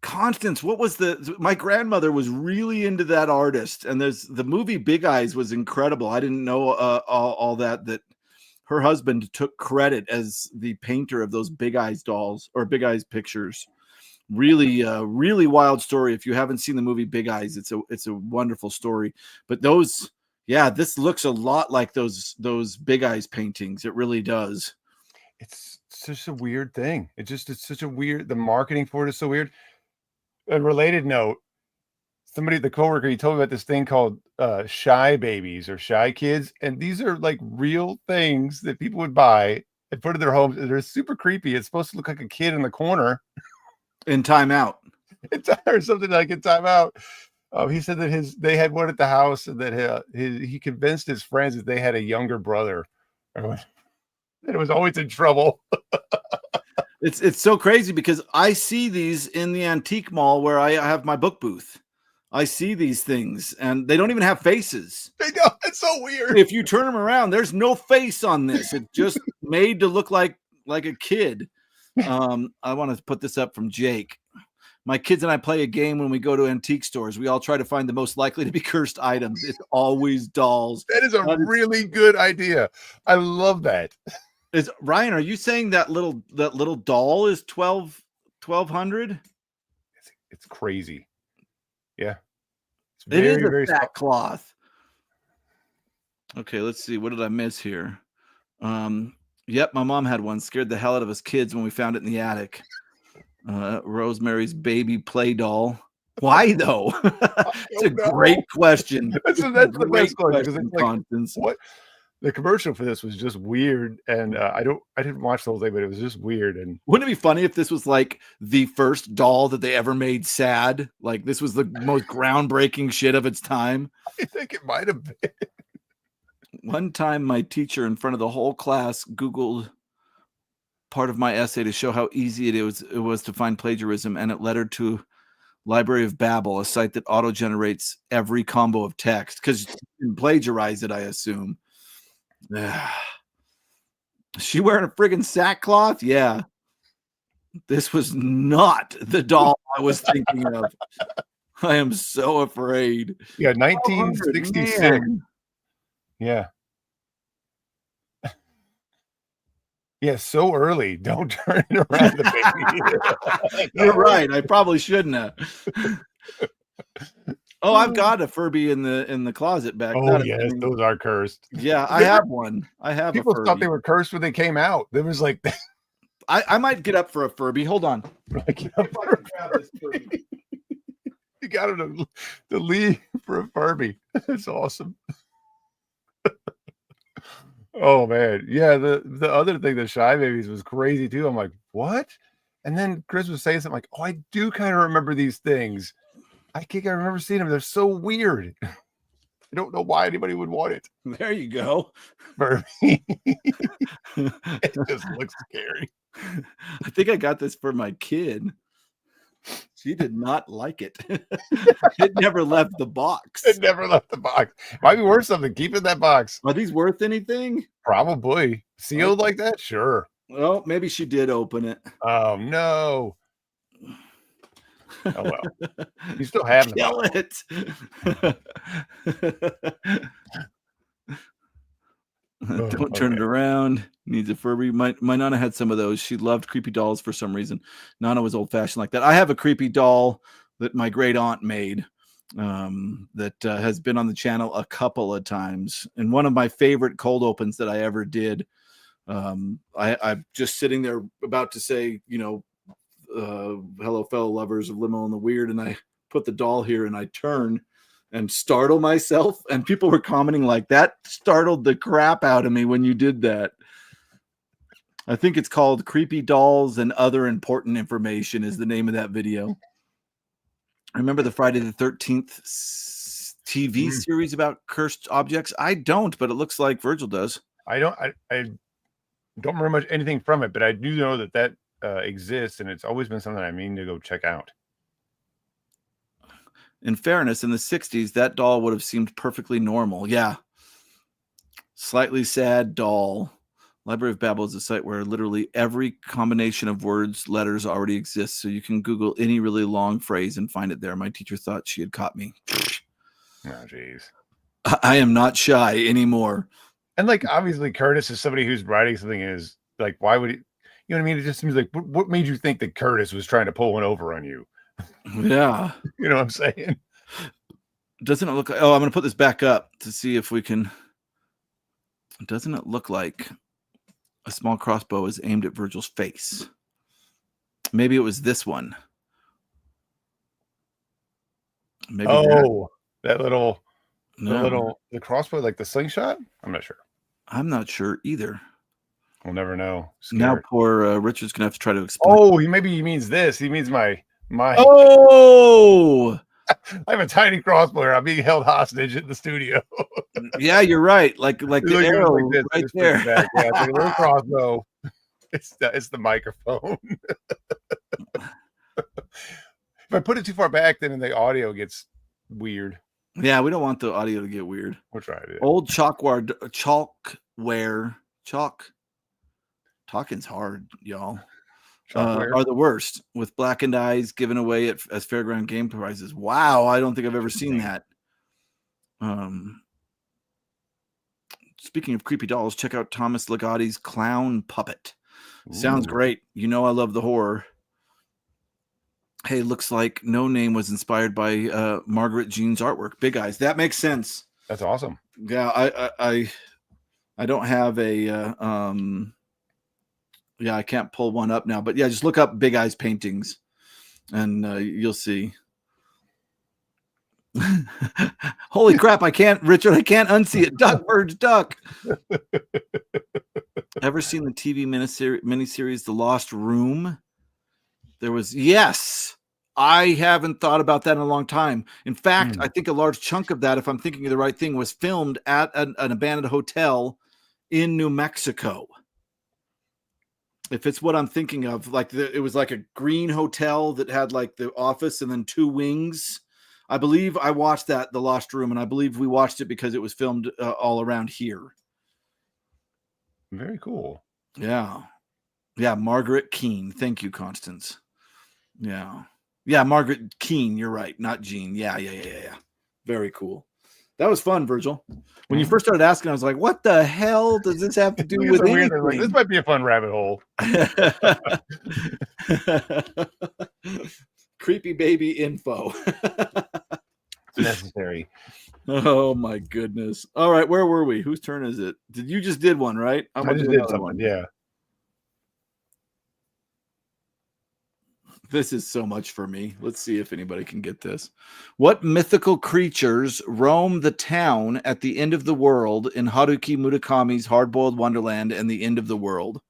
Constance, what was my grandmother was really into that artist, and there's the movie Big Eyes was incredible. I didn't know all that her husband took credit as the painter of those Big Eyes dolls or Big Eyes pictures. Really, really wild story. If you haven't seen the movie Big Eyes, it's a wonderful story. But those, yeah, this looks a lot like those Big Eyes paintings. It really does. It's such a weird thing. It's such a weird. The marketing for it is so weird. A related note: the coworker, he told me about this thing called shy babies or shy kids, and these are like real things that people would buy and put in their homes. They're super creepy. It's supposed to look like a kid in the corner in timeout. Or something like in timeout. He said that they had one at the house, and that he convinced his friends that they had a younger brother, and it was always in trouble. It's so crazy because I see these in the antique mall where I have my book booth. I see these things, and they don't even have faces. They don't. It's so weird. If you turn them around, there's no face on this. It's just made to look like a kid. I want to put this up from Jake. My kids and I play a game when we go to antique stores. We all try to find the most likely to be cursed items. It's always dolls. That is a really good idea. I love that. Ryan, are you saying that little doll is 1,200? It's crazy. Yeah. It is a sackcloth. Okay, let's see. What did I miss here? Yep, my mom had one. Scared the hell out of us kids when we found it in the attic. Rosemary's baby play doll. Why though? It's a great question. That's the best question. It's like, what? The commercial for this was just weird, and I didn't watch the whole thing, but it was just weird. And wouldn't it be funny if this was like the first doll that they ever made sad? Like this was the most groundbreaking shit of its time. I think it might have been. One time, my teacher in front of the whole class Googled part of my essay to show how easy it was to find plagiarism, and it led her to Library of Babel, a site that auto-generates every combo of text because you can plagiarize it, I assume. She wearing a friggin' sackcloth? Yeah. This was not the doll I was thinking of. I am so afraid. Yeah, 1966. Man. Yeah. Yeah, so early. Don't turn it around the baby. You're right. I probably shouldn't have. Oh, I've got a Furby in the closet back. Oh, yes, those are cursed. Yeah, I have one. I have People a Furby. thought they were cursed when they came out. There was like I might get up for a Furby. Hold on. You got him to leave for a Furby. That's awesome. Oh man, yeah. The other thing, the Shy Babies, was crazy too. I'm like, what? And then Chris was saying something like, oh, I do kind of remember these things. I remember seeing them. They're so weird. I don't know why anybody would want it. There you go. Furby. It just looks scary. I think I got this for my kid. She did not like it. It never left the box. It never left the box. Might be worth something. Keep it in that box. Are these worth anything? Probably. Sealed like that? Sure. Well, maybe she did open it. Oh, no. Oh, well. You still have Kill it. Don't turn it around. Needs a Furby. My Nana had some of those. She loved creepy dolls for some reason. Nana was old fashioned like that. I have a creepy doll that my great aunt made that has been on the channel a couple of times. And one of my favorite cold opens that I ever did. I'm just sitting there about to say, hello, fellow lovers of Liminal and the Weird. And I put the doll here and I turn and startle myself, and people were commenting like, that startled the crap out of me when you did that. I think it's called Creepy Dolls and Other Important Information is the name of that video. I remember the Friday the 13th TV series about cursed objects. I don't, but it looks like Virgil does. I don't remember much anything from it, but I do know that exists, and it's always been something I mean to go check out. In fairness, in the 60s, that doll would have seemed perfectly normal. Yeah. Slightly sad doll. Library of Babel is a site where literally every combination of words, letters already exists. So you can Google any really long phrase and find it there. My teacher thought she had caught me. Oh, jeez. I am not shy anymore. And like obviously Curtis is somebody who's writing something and is like, why would he, you know what I mean? It just seems like what made you think that Curtis was trying to pull one over on you? Yeah. You know what I'm saying? Doesn't it look like, oh, I'm gonna put this back up to see if we can. Doesn't it look like a small crossbow is aimed at Virgil's face? Maybe it was this one. Maybe that little no. the crossbow, like the slingshot? I'm not sure. I'm not sure either. We'll never know. Now Scared. poor Richard's gonna have to try to explain. Oh, maybe he means this. He means my Oh, I have a tiny crossbow here. I'm being held hostage in the studio. yeah, you're right. Like the arrow like right there. Yeah, it's like a little crossbow. It's the microphone. If I put it too far back, then the audio gets weird. Yeah, we don't want the audio to get weird. We'll try it. Old chalkware. Talking's hard, y'all. Are the worst, with blackened eyes given away as fairground game prizes. Wow, I don't think I've ever seen that. Speaking of creepy dolls, check out Thomas Ligotti's Clown Puppet. Sounds great. You know I love the horror. Hey, looks like No Name was inspired by Margaret Jean's artwork. Big Eyes. That makes sense. That's awesome. Yeah, I don't have a yeah, I can't pull one up now, but yeah, just look up Big Eyes paintings and you'll see. Holy crap, Richard, I can't unsee it. Duck, birds, duck. Ever seen the TV miniseries The Lost Room? Yes. I haven't thought about that in a long time. In fact, I think a large chunk of that, if I'm thinking of the right thing, was filmed at an abandoned hotel in New Mexico. If it's what I'm thinking of, like it was like a green hotel that had like the office and then two wings. I believe I watched that, The Lost Room, and I believe we watched it because it was filmed all around here. Very cool. Yeah. Yeah, Margaret Keane. Thank you, Constance. Yeah. Yeah, Margaret Keane. You're right. Not Jean. Yeah. Very cool. That was fun, Virgil. When you first started asking, I was like, what the hell does this have to do with anything? Like, this might be a fun rabbit hole. Creepy baby info. It's necessary. Oh, my goodness. All right, where were we? Whose turn is it? You just did one, right? I just did something, yeah. This is so much for me. Let's see if anybody can get this. What mythical creatures roam the town at the end of the world in Haruki Murakami's Hard-Boiled Wonderland and the End of the World?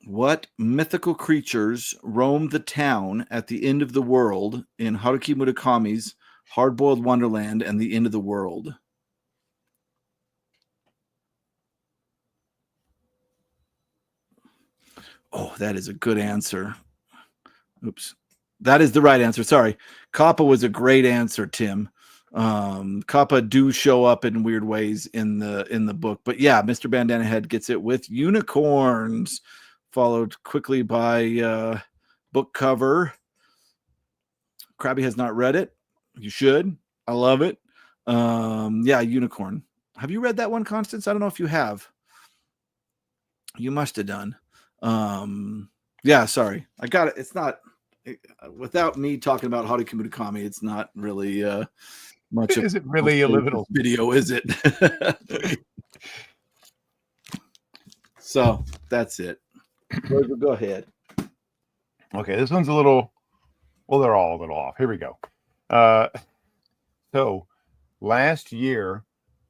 What mythical creatures roam the town at the end of the world in Haruki Murakami's Hard-Boiled Wonderland and the End of the World? Oh, that is a good answer. Oops. That is the right answer. Sorry. Kappa was a great answer, Tim. Kappa do show up in weird ways in the book. But yeah, Mr. Bandana Head gets it with unicorns, followed quickly by book cover. Krabby has not read it. You should. I love it. Yeah, unicorn. Have you read that one, Constance? I don't know if you have. You must have done. Yeah, sorry. I got it. It's not without me talking about Haruki Murakami, it's not really much of is it really a liminal video, is it? So that's it. Go ahead. Okay, this one's a little, well, they're all a little off. Here we go. So last year,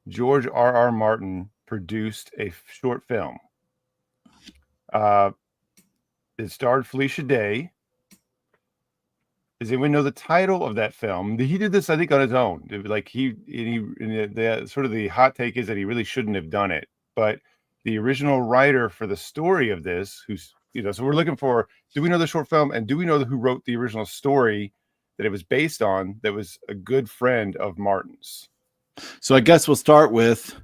George R.R. Martin produced a short film. It starred Felicia Day. Does anyone know the title of that film? He did this, I think, on his own. Like sort of the hot take is that he really shouldn't have done it. But the original writer for the story of this, who's, so we're looking for, do we know the short film? And do we know who wrote the original story that it was based on that was a good friend of Martin's? So I guess we'll start with,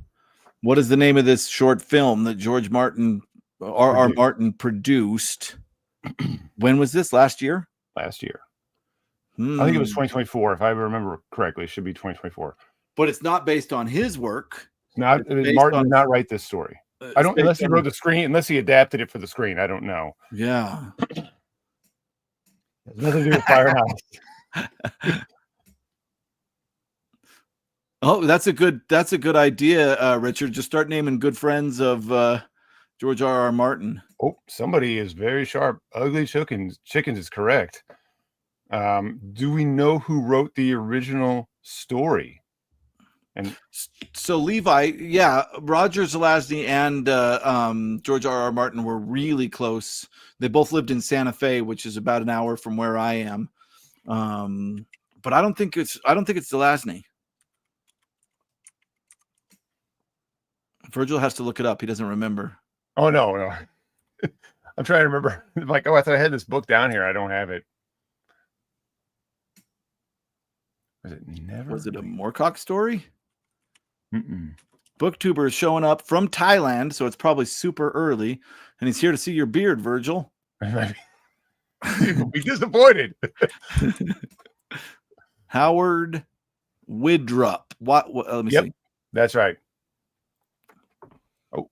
what is the name of this short film that George Martin, R.R. Martin produced? When was this? Last year? Last year. I think it was 2024. If I remember correctly, it should be 2024. but it's not based on his work. Not Martin did not write this story. I don't, unless he wrote the screen, unless he adapted it for the screen. I don't know. Yeah. It has nothing to do with Firehouse. Oh, that's a good idea, Richard. Just start naming good friends of George R.R. Martin. Oh, somebody is very sharp. Ugly Chickens is correct. Do we know who wrote the original story? And so Levi, yeah, Roger Zelazny and George R.R. Martin were really close. They both lived in Santa Fe, which is about an hour from where I am. But I don't think it's Zelazny. Virgil has to look it up. He doesn't remember. Oh no. I'm trying to remember. I'm like, I thought I had this book down here. I don't have it. Was it a Moorcock story? Mm-mm. Booktuber is showing up from Thailand, so it's probably super early, and he's here to see your beard, Virgil. People be disappointed. Howard Widrup. What let me see. That's right. Oh.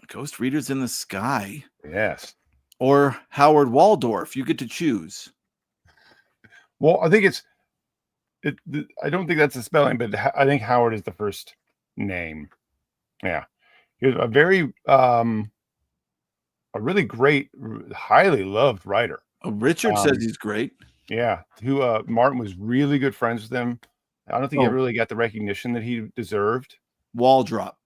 Ghost Readers in the Sky. Yes. Or Howard Waldorf. You get to choose. Well, I think I don't think that's the spelling, but I think Howard is the first name. Yeah. He was a really great, highly loved writer. Richard says he's great. Yeah. Martin was really good friends with him. I don't think he really got the recognition that he deserved. Waldrop.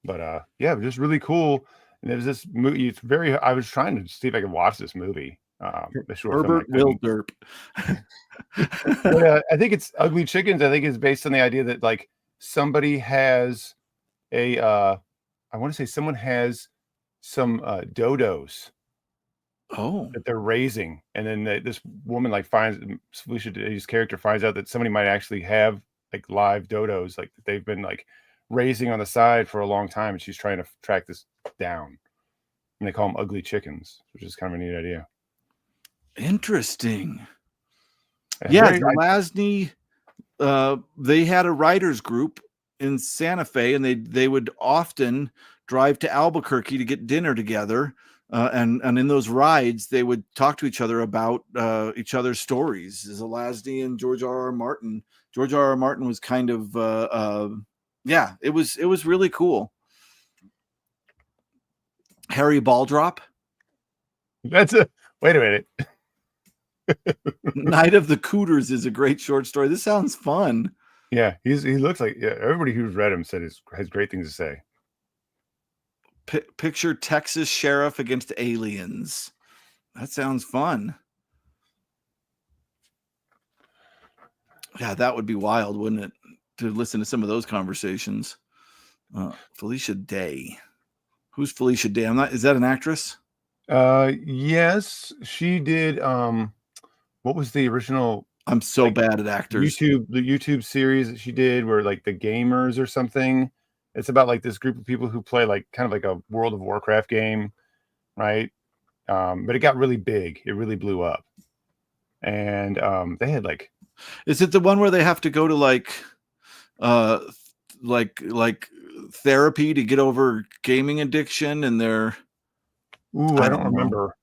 But yeah, just really cool. And it was this movie. I was trying to see if I could watch this movie. Herbert Will Derp. But, I think it's Ugly Chickens. I think it's based on the idea that like somebody has I want to say someone has some dodos. That they're raising, and then this woman like Felicia Day's character finds out that somebody might actually have like live dodos, like that they've been like raising on the side for a long time, and she's trying to track this down. And they call them Ugly Chickens, which is kind of a neat idea. Interesting. Yeah, Zelazny, they had a writers group in Santa Fe, and they would often drive to Albuquerque to get dinner together. And in those rides, they would talk to each other about each other's stories. Zelazny and George R.R. Martin. George R.R. Martin was kind of it was really cool. Harry Baldrop. Wait a minute. Night of the Cooters is a great short story. This sounds fun. Yeah, he looks like everybody who's read him said has great things to say. Picture Texas sheriff against aliens. That sounds fun. Yeah, that would be wild, wouldn't it? To listen to some of those conversations. Felicia Day. Who's Felicia Day? Is that an actress? Yes, she did. What was the original? I'm so bad at actors. The YouTube series that she did, where like the Gamers or something. It's about like this group of people who play like kind of like a World of Warcraft game, right? But it got really big. It really blew up, and they had like. Is it the one where they have to go to like therapy to get over gaming addiction, and they're? Ooh, I don't remember.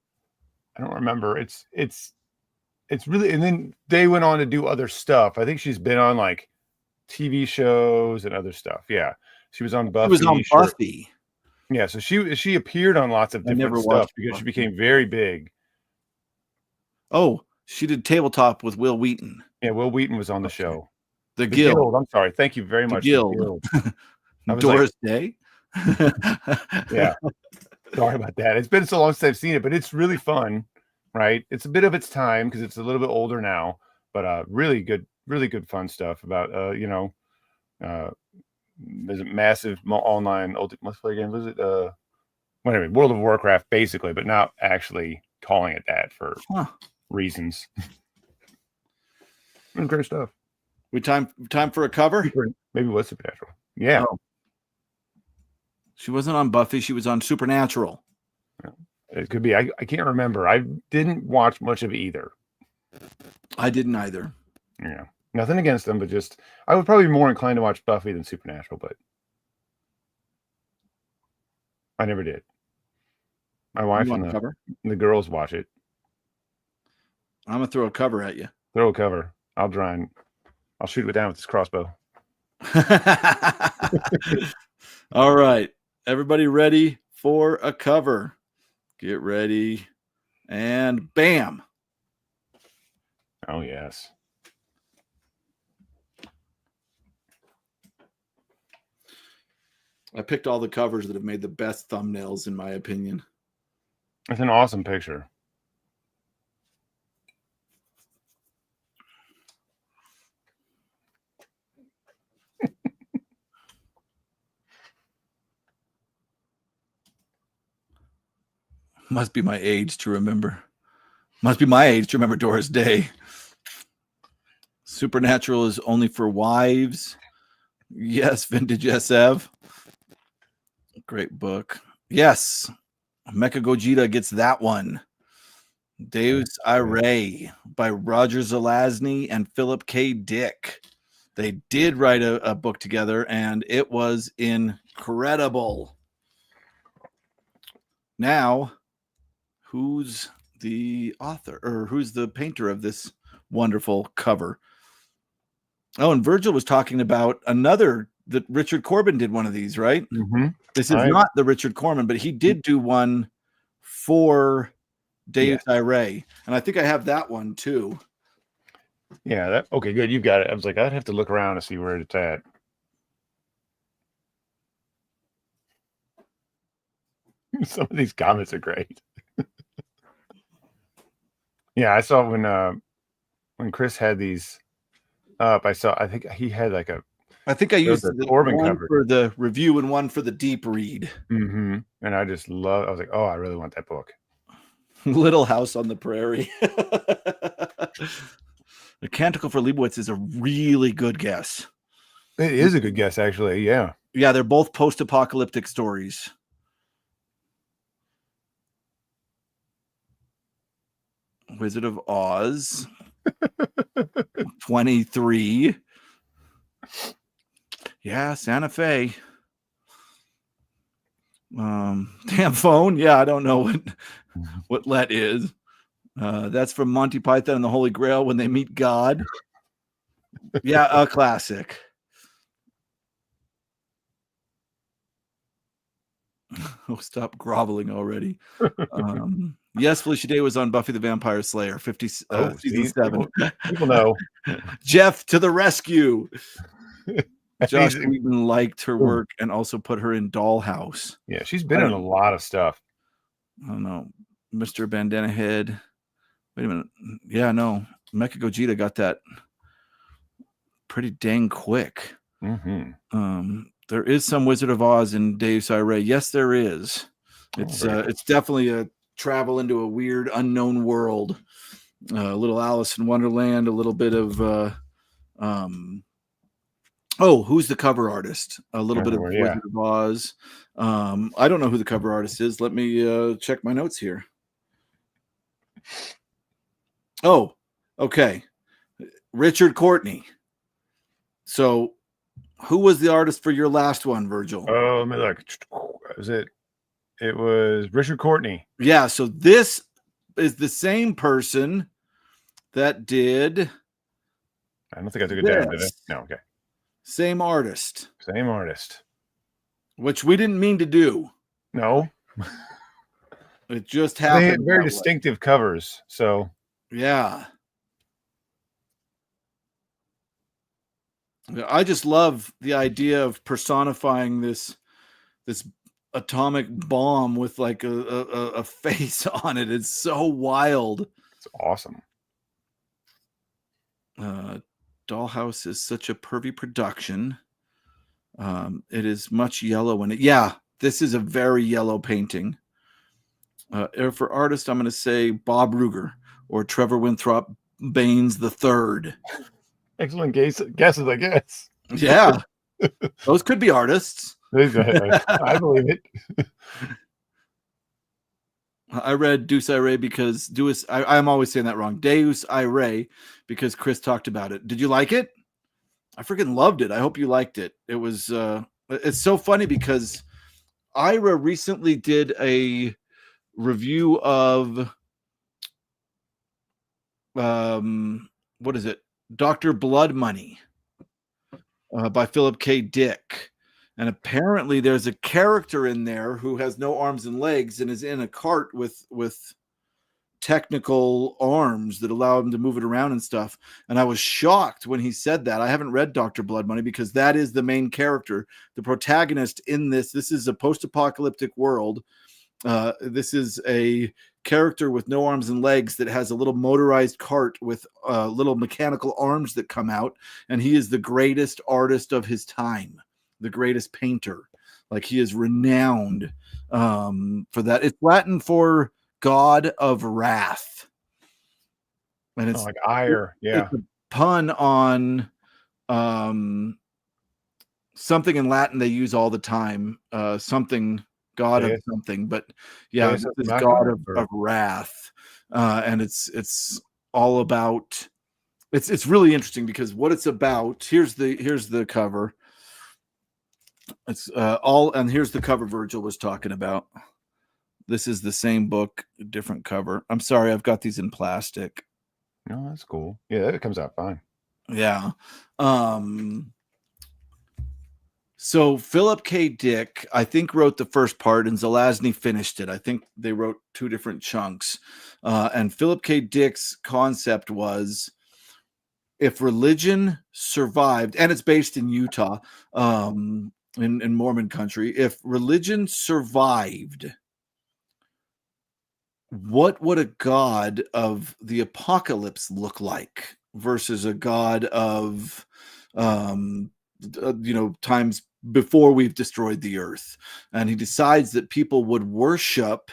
It's really, and then they went on to do other stuff. I think she's been on like TV shows and other stuff. Yeah, she was on Buffy. She was on Buffy. Yeah, so she appeared on lots of different stuff because she became very big. Oh, she did Tabletop with Will Wheaton. Yeah, Will Wheaton was on the show. The Guild. I'm sorry. Thank you very much. Guild. Doris Day. Yeah. Sorry about that. It's been so long since I've seen it, but it's really fun, right? It's a bit of its time because it's a little bit older now, but really good fun stuff about there's a massive online multiplayer game. Was it anyway, World of Warcraft basically, but not actually calling it that for reasons. Great stuff. We time for a cover? Maybe it was Supernatural. Yeah. Oh. She wasn't on Buffy. She was on Supernatural. It could be. I can't remember. I didn't watch much of either. I didn't either. Yeah, nothing against them, but just I would probably be more inclined to watch Buffy than Supernatural, but I never did. My You wife want and a cover? the girls watch it. I'm gonna throw a cover at you. Throw a cover. I'll shoot it down with this crossbow. All right, everybody ready for a cover? Get ready, and bam! Oh yes. I picked all the covers that have made the best thumbnails, in my opinion. It's an awesome picture. Must be my age to remember. Must be my age to remember Doris Day. Supernatural is only for wives. Yes, Vintage SF. Great book. Yes, Mecha Gogeta gets that one. Deus Irae by Roger Zelazny and Philip K. Dick. They did write a book together, and it was incredible. Now, who's the author or who's the painter of this wonderful cover? Oh, and Virgil was talking about another that Richard Corbin did one of these, right? Mm-hmm. This is not the Richard Corman, but he did do one for Deus Irae, and I think I have that one too. Yeah, okay, good. You've got it. I was like, I'd have to look around to see where it's at. Some of these comments are great. Yeah, I saw when Chris had these up, I think he had like I think I used the one Corbin cover for the review and one for the deep read. Mm-hmm. And I was like, oh, I really want that book. Little House on the Prairie. The Canticle for Leibowitz is a really good guess. It is a good guess, actually. Yeah. Yeah, they're both post-apocalyptic stories. Wizard of Oz. 23. Yeah, Santa Fe. Damn phone. Yeah, I don't know what Let is. That's from Monty Python and the Holy Grail when they meet God. Yeah, a classic. Oh, stop groveling already. Yes, Felicia Day was on Buffy the Vampire Slayer, season 7. People know. Jeff to the rescue. Josh Whedon liked her work and also put her in Dollhouse. Yeah, she's been in a lot of stuff. I don't know. Mr. Bandana Head. Wait a minute. Yeah, no. Mecha Gogeta got that pretty dang quick. Mm-hmm. There is some Wizard of Oz in Deus Irae. Yes, there is. It's definitely a travel into a weird unknown world. A little Alice in Wonderland, a little bit of who's the cover artist? A little bit of Wizard of Oz. I don't know who the cover artist is. Let me check my notes here. Oh, okay. Richard Courtney. So who was the artist for your last one, Virgil? Oh, let me look. Was it? It was Richard Courtney. Yeah, so this is the same person that did. I don't think I took it down, did I? No, okay. Same artist. Same artist. Which we didn't mean to do. No. It just happened. They had very distinctive covers, so. Yeah. I just love the idea of personifying this atomic bomb with like a face on it. It's so wild. It's awesome. Dollhouse is such a pervy production. It is much yellow in it. Yeah, this is a very yellow painting. For artist, I'm going to say Bob Ruger or Trevor Winthrop Baines III. Excellent guesses, I guess. Yeah, those could be artists. I believe it. I read Deus Irae because I'm always saying that wrong. Deus Irae because Chris talked about it. Did you like it? I freaking loved it. I hope you liked it. It was it's so funny because Ira recently did a review of what is it? Dr. Blood Money by Philip K. Dick. And apparently there's a character in there who has no arms and legs and is in a cart with technical arms that allow him to move it around and stuff. And I was shocked when he said that. I haven't read Dr. Blood Money because that is the main character, the protagonist in this. This is a post-apocalyptic world. This is a character with no arms and legs that has a little motorized cart with little mechanical arms that come out. And he is the greatest artist of his time, the greatest painter. Like, he is renowned for that. It's Latin for God of Wrath. And it's like ire. Yeah. It's a pun on something in Latin they use all the time. Something God of something, but yeah, this is God of Wrath. And it's all about it's really interesting because what it's about, here's the cover. It's and here's the cover Virgil was talking about. This is the same book, different cover. I'm sorry, I've got these in plastic. No, that's cool. Yeah, it comes out fine. Yeah. So Philip K. Dick, I think, wrote the first part, and Zelazny finished it. I think they wrote two different chunks. And Philip K. Dick's concept was, if religion survived, and it's based in Utah, in Mormon country, if religion survived, what would a god of the apocalypse look like versus a god of times before we've destroyed the earth? And he decides that people would worship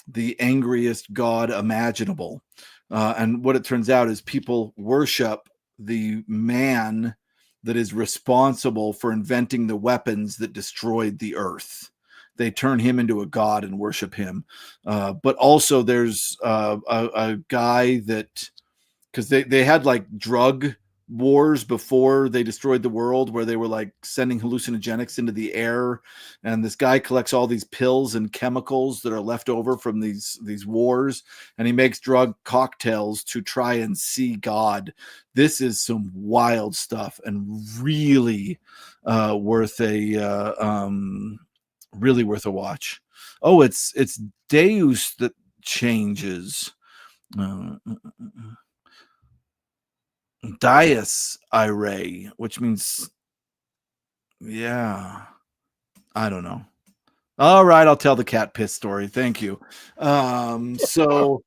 the angriest god imaginable. And what it turns out is people worship the man that is responsible for inventing the weapons that destroyed the earth. They turn him into a god and worship him. But also there's a guy that, because they had like drug wars before they destroyed the world, where they were like sending hallucinogenics into the air, and this guy collects all these pills and chemicals that are left over from these wars, and he makes drug cocktails to try and see God. This is some wild stuff and really worth a watch. Oh, it's Deus that changes. Dies Irae, which means, yeah, I don't know. All right, I'll tell the cat piss story. Thank you. So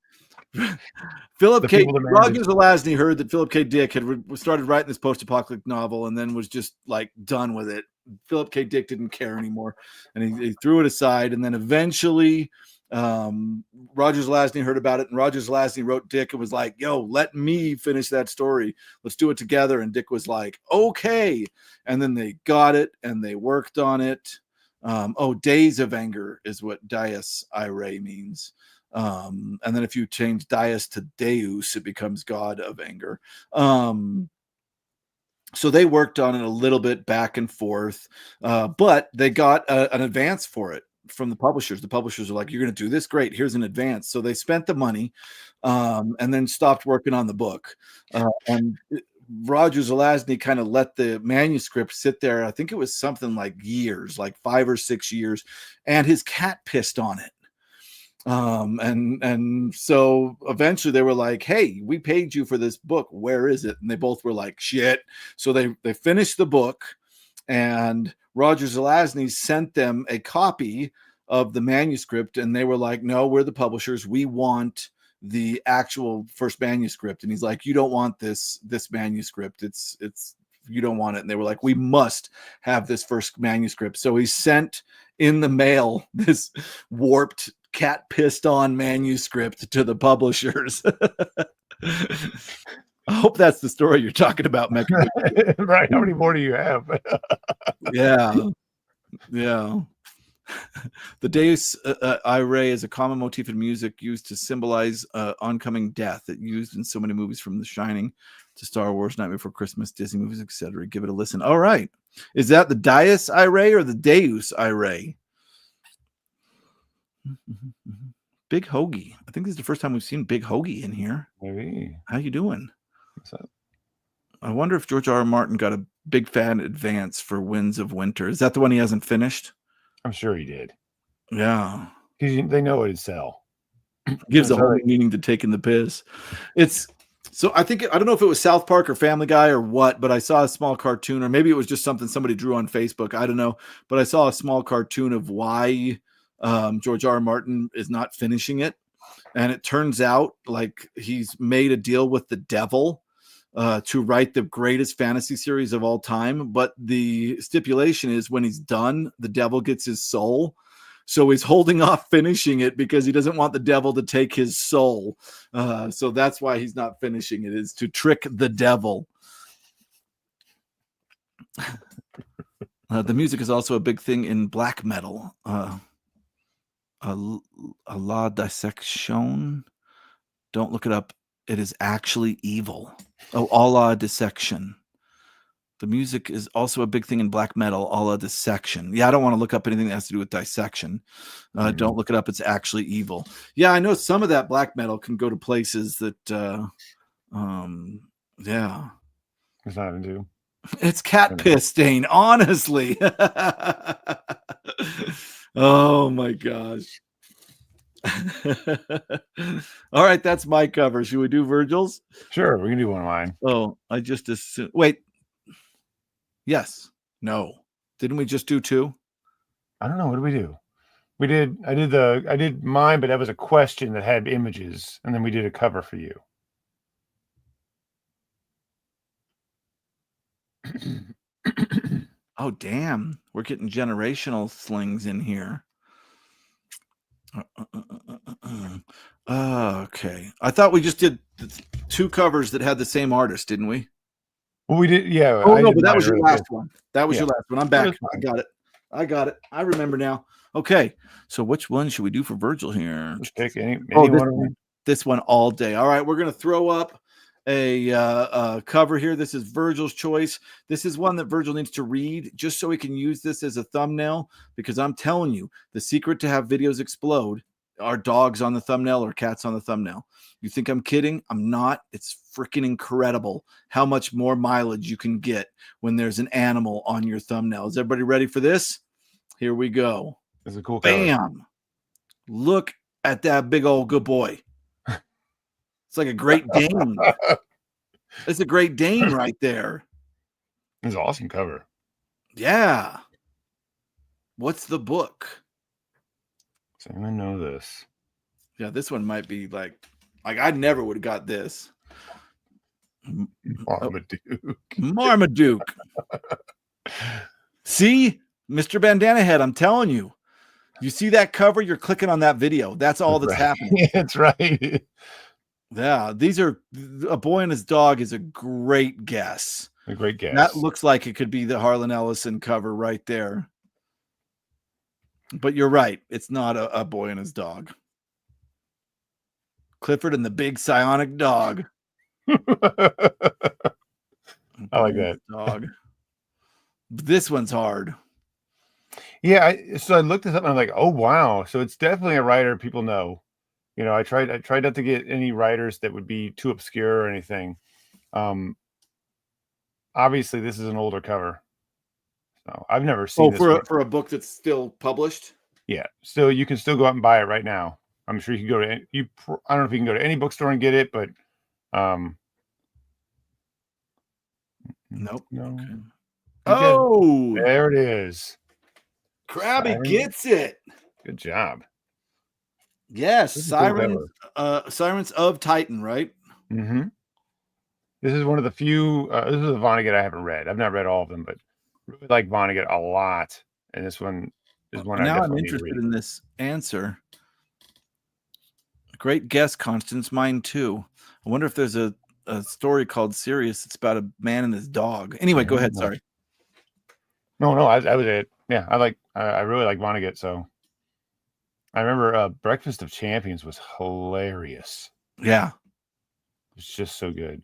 Philip K. Roger Zelazny heard that Philip K. Dick had started writing this post-apocalyptic novel and then was just like done with it. Philip K. Dick didn't care anymore, and he threw it aside. And then eventually Roger Zelazny heard about it, and Roger Zelazny wrote Dick and was like, yo, let me finish that story. Let's do it together. And Dick was like, okay. And then they got it and they worked on it. Days of Anger is what Dies Irae means. And then if you change Dies to Deus, it becomes God of Anger. So they worked on it a little bit back and forth, but they got an advance for it from the publishers. The publishers are like, you're going to do this? Great. Here's an advance. So they spent the money and then stopped working on the book. And Roger Zelazny kind of let the manuscript sit there. I think it was something like years, like 5 or 6 years, and his cat pissed on it. And so eventually they were like, hey, we paid you for this book. Where is it? And they both were like, shit. So they finished the book, and Roger Zelazny sent them a copy of the manuscript, and they were like, no, we're the publishers. We want the actual first manuscript. And he's like, you don't want this manuscript. It's you don't want it. And they were like, we must have this first manuscript. So he sent in the mail this warped, cat pissed on manuscript to the publishers. I hope that's the story you're talking about, Mecca. Right. How many more do you have? Yeah. The Deus Irae is a common motif in music used to symbolize oncoming death. It used in so many movies from The Shining to Star Wars, Nightmare Before Christmas, Disney movies, etc. Give it a listen. All right. Is that the Dies Irae or the Deus Irae? Big Hoagie. I think this is the first time we've seen Big Hoagie in here. Maybe. How you doing? What's up? I wonder if George R. R. Martin got a big fan advance for Winds of Winter. Is that the one he hasn't finished? I'm sure he did. Yeah. Because they know it'd sell. Gives a whole meaning to taking the piss. So I don't know if it was South Park or Family Guy or what, but I saw a small cartoon, or maybe it was just something somebody drew on Facebook. I don't know. But I saw a small cartoon of why George R. R. Martin is not finishing it. And it turns out like he's made a deal with the devil to write the greatest fantasy series of all time. But the stipulation is when he's done, the devil gets his soul. So he's holding off finishing it because he doesn't want the devil to take his soul. So that's why he's not finishing it, is to trick the devil. The music is also a big thing in black metal. A la dissection. Don't look it up. It is actually evil. Oh, a la dissection. The music is also a big thing in black metal, a la dissection. Yeah, I don't want to look up anything that has to do with dissection. Don't look it up. It's actually evil. Yeah, I know some of that black metal can go to places that, yeah. It's not into. It's cat piss stain, honestly. Oh, my gosh. All right, that's my cover. Should we do Virgil's? Sure, we can do one of mine. Oh, I just assumed. Wait. Yes. No. Didn't we just do two? I don't know. What did we do? I did mine, but that was a question that had images, and then we did a cover for you. Oh, damn. We're getting generational slings in here. Okay. I thought we just did two covers that had the same artist, didn't we? Well, we did, yeah. Oh, no, but that was your last one. That was Yeah. your last one. I'm back. I got it. I remember now. Okay. So which one should we do for Virgil here? Just pick any this one all day. All right. We're going to throw up a cover here. This is Virgil's choice. This is one that Virgil needs to read just so he can use this as a thumbnail, because I'm telling you, the secret to have videos explode are dogs on the thumbnail or cats on the thumbnail. You think I'm kidding? I'm not. It's freaking incredible how much more mileage you can get when there's an animal on your thumbnail. Is everybody ready for this? Here we go. This is a cool cover. Bam. Look at that big old good boy. It's like a Great Dane. It's a Great Dane right there. It's an awesome cover. Yeah. What's the book? So I know this. Yeah, this one might be like I never would have got this. Marmaduke. Marmaduke. See, Mr. Bandana Head, I'm telling you. You see that cover, you're clicking on that video. That's all that's happening. That's right. Yeah, these are A Boy and His Dog is a great guess. A great guess. That looks like it could be the Harlan Ellison cover right there. But you're right. It's not a Boy and His Dog. Clifford and the Big Psionic Dog. I like that. Dog. This one's hard. Yeah, so I looked this up and I'm like, oh wow. So it's definitely a writer people know. You know, I tried not to get any writers that would be too obscure or anything. Obviously this is an older cover. So I've never seen this for a book that's still published. Yeah, so you can still go out and buy it right now. I'm sure you can go to I don't know if you can go to any bookstore and get it, but nope. No. Okay. Oh, there it is. Krabby gets it. Good job. Yes, Sirens of Titan, right? Mm-hmm. This is one of the few. This is a Vonnegut I haven't read. I've not read all of them, but really like Vonnegut a lot. And this one is one. Now I'm interested in this answer. Great guess, Constance. Mine too. I wonder if there's a story called Sirius. It's about a man and his dog. Anyway, go ahead. Sorry. No, I was it. Yeah, I I really like Vonnegut. So I remember Breakfast of Champions was hilarious. Yeah. It's just so good.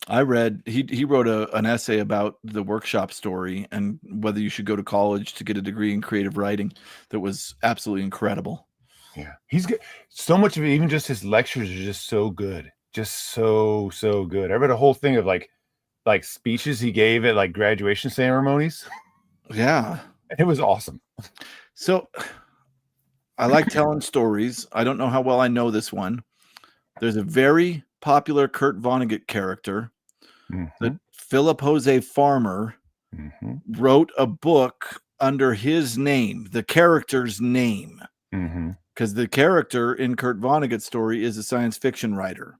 I read he wrote an essay about the workshop story and whether you should go to college to get a degree in creative writing that was absolutely incredible. Yeah, he's good. So much of it, even just his lectures are just so good. Just so good. I read a whole thing of like speeches he gave at like graduation ceremonies. Yeah. It was awesome. So I like telling stories. I don't know how well I know this one. There's a very popular Kurt Vonnegut character that Philip Jose Farmer wrote a book under his name, the character's name, because the character in Kurt Vonnegut's story is a science fiction writer.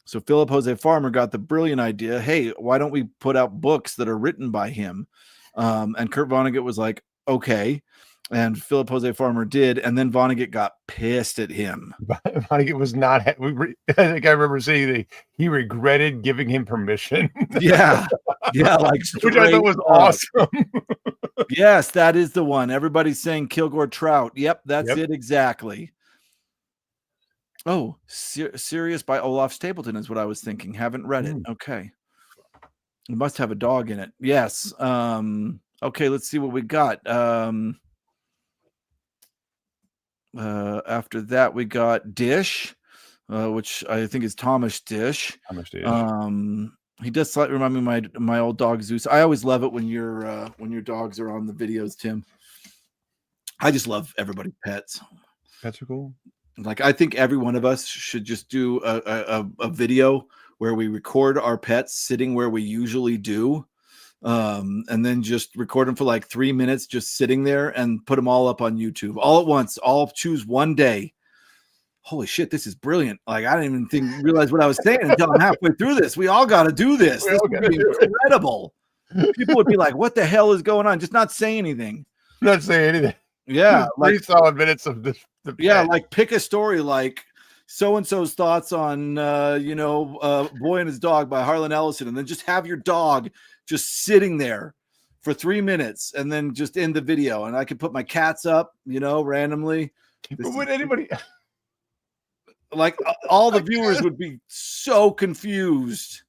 So Philip Jose Farmer got the brilliant idea, hey, why don't we put out books that are written by him? And Kurt Vonnegut was like, okay. And Philip Jose Farmer did, and then Vonnegut got pissed at him. Vonnegut was not. I think I remember saying that he regretted giving him permission. Yeah, like which I thought was awesome. Yes, that is the one. Everybody's saying Kilgore Trout. Yep, that's it exactly. Oh, Sirius by Olaf Stapleton is what I was thinking. Haven't read it. Okay, it must have a dog in it. Yes. Okay, let's see what we got. After that, we got Dish, which I think is Thomas Dish. He does slightly remind me of my old dog Zeus. I always love it when your dogs are on the videos, Tim. I just love everybody's pets. Pets are cool. Like, I think every one of us should just do a video where we record our pets sitting where we usually do. And then just record them for like 3 minutes, just sitting there, and put them all up on YouTube all at once. I'll choose one day. Holy shit, this is brilliant. Like, I didn't even realize what I was saying until I'm halfway through this. We all got to do this. This would be incredible. People would be like, what the hell is going on? Just not say anything. Not say anything. Yeah. Like 3 solid minutes of this. Like pick a story like so-and-so's thoughts on, Boy and His Dog by Harlan Ellison, and then just have your dog just sitting there for 3 minutes and then just end the video. And I could put my cats up, randomly. But would anybody... Like, all the viewers would be so confused.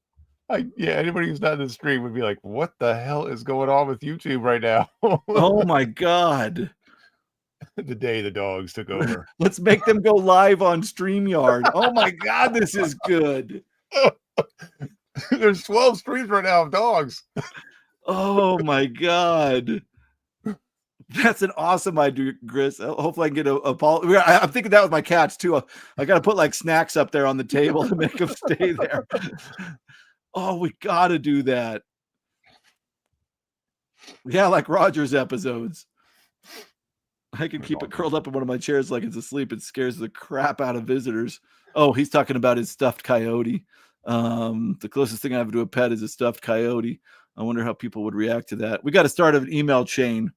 Anybody who's not in the stream would be like, what the hell is going on with YouTube right now? Oh my God. The day the dogs took over. Let's make them go live on StreamYard. Oh my God, this is good. There's 12 streams right now of dogs. Oh my God. That's an awesome idea, Chris. Hopefully I can get a ball. I'm thinking that with my cats too. I got to put like snacks up there on the table to make them stay there. Oh, we got to do that. Yeah, like Roger's episodes. I can keep it curled up in one of my chairs like it's asleep. It scares the crap out of visitors. Oh, he's talking about his stuffed coyote. The closest thing I have to a pet is a stuffed coyote. I wonder how people would react to that. We got to start an email chain.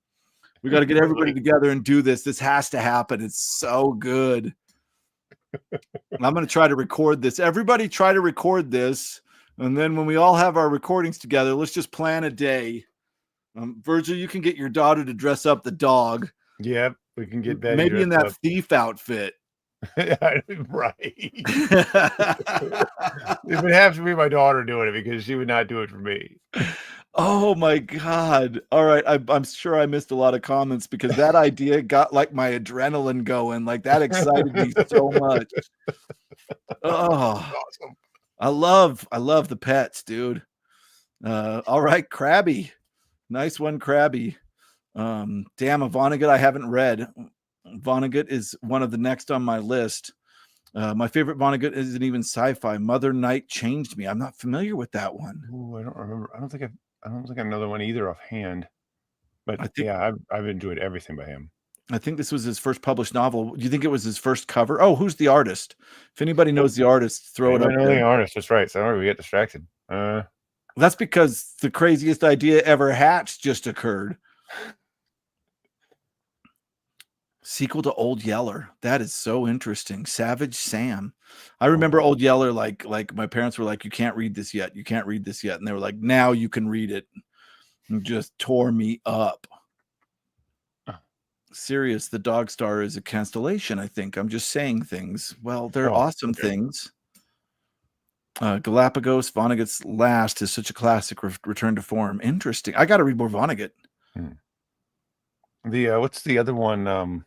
We got to get everybody together and do this. This has to happen. It's so good. I'm going to try to record this. Everybody try to record this. And then when we all have our recordings together, let's just plan a day. Virgil, you can get your daughter to dress up the dog. Yep, we can get Betty maybe in that up. thief outfit. Right. It would have to be my daughter doing it because she would not do it for me. Oh my God. All right. I'm sure I missed a lot of comments because that idea got like my adrenaline going. Like, that excited me so much. Oh, awesome. I love the pets, dude. All right, Krabby. Nice one, Krabby. Damn, a Vonnegut I haven't read. Vonnegut is one of the next on my list. My favorite Vonnegut isn't even sci-fi. Mother Night Changed Me. I'm not familiar with that one. Ooh, I don't remember. I don't think I know the one either offhand. But I think, I've enjoyed everything by him. I think this was his first published novel. Do you think it was his first cover? Oh, who's the artist? If anybody knows the artist, throw it up. I know the artist. That's right. So we get distracted. That's because the craziest idea ever hatched just occurred. Sequel to Old Yeller. That is so interesting. Savage Sam. I remember Old Yeller, like my parents were like, you can't read this yet. You can't read this yet. And they were like, now you can read it. And just tore me up. Sirius, the dog star, is a constellation, I think. I'm just saying things. Well, they're awesome things. Galapagos, Vonnegut's Last is such a classic return to form. Interesting. I got to read more Vonnegut. What's the other one?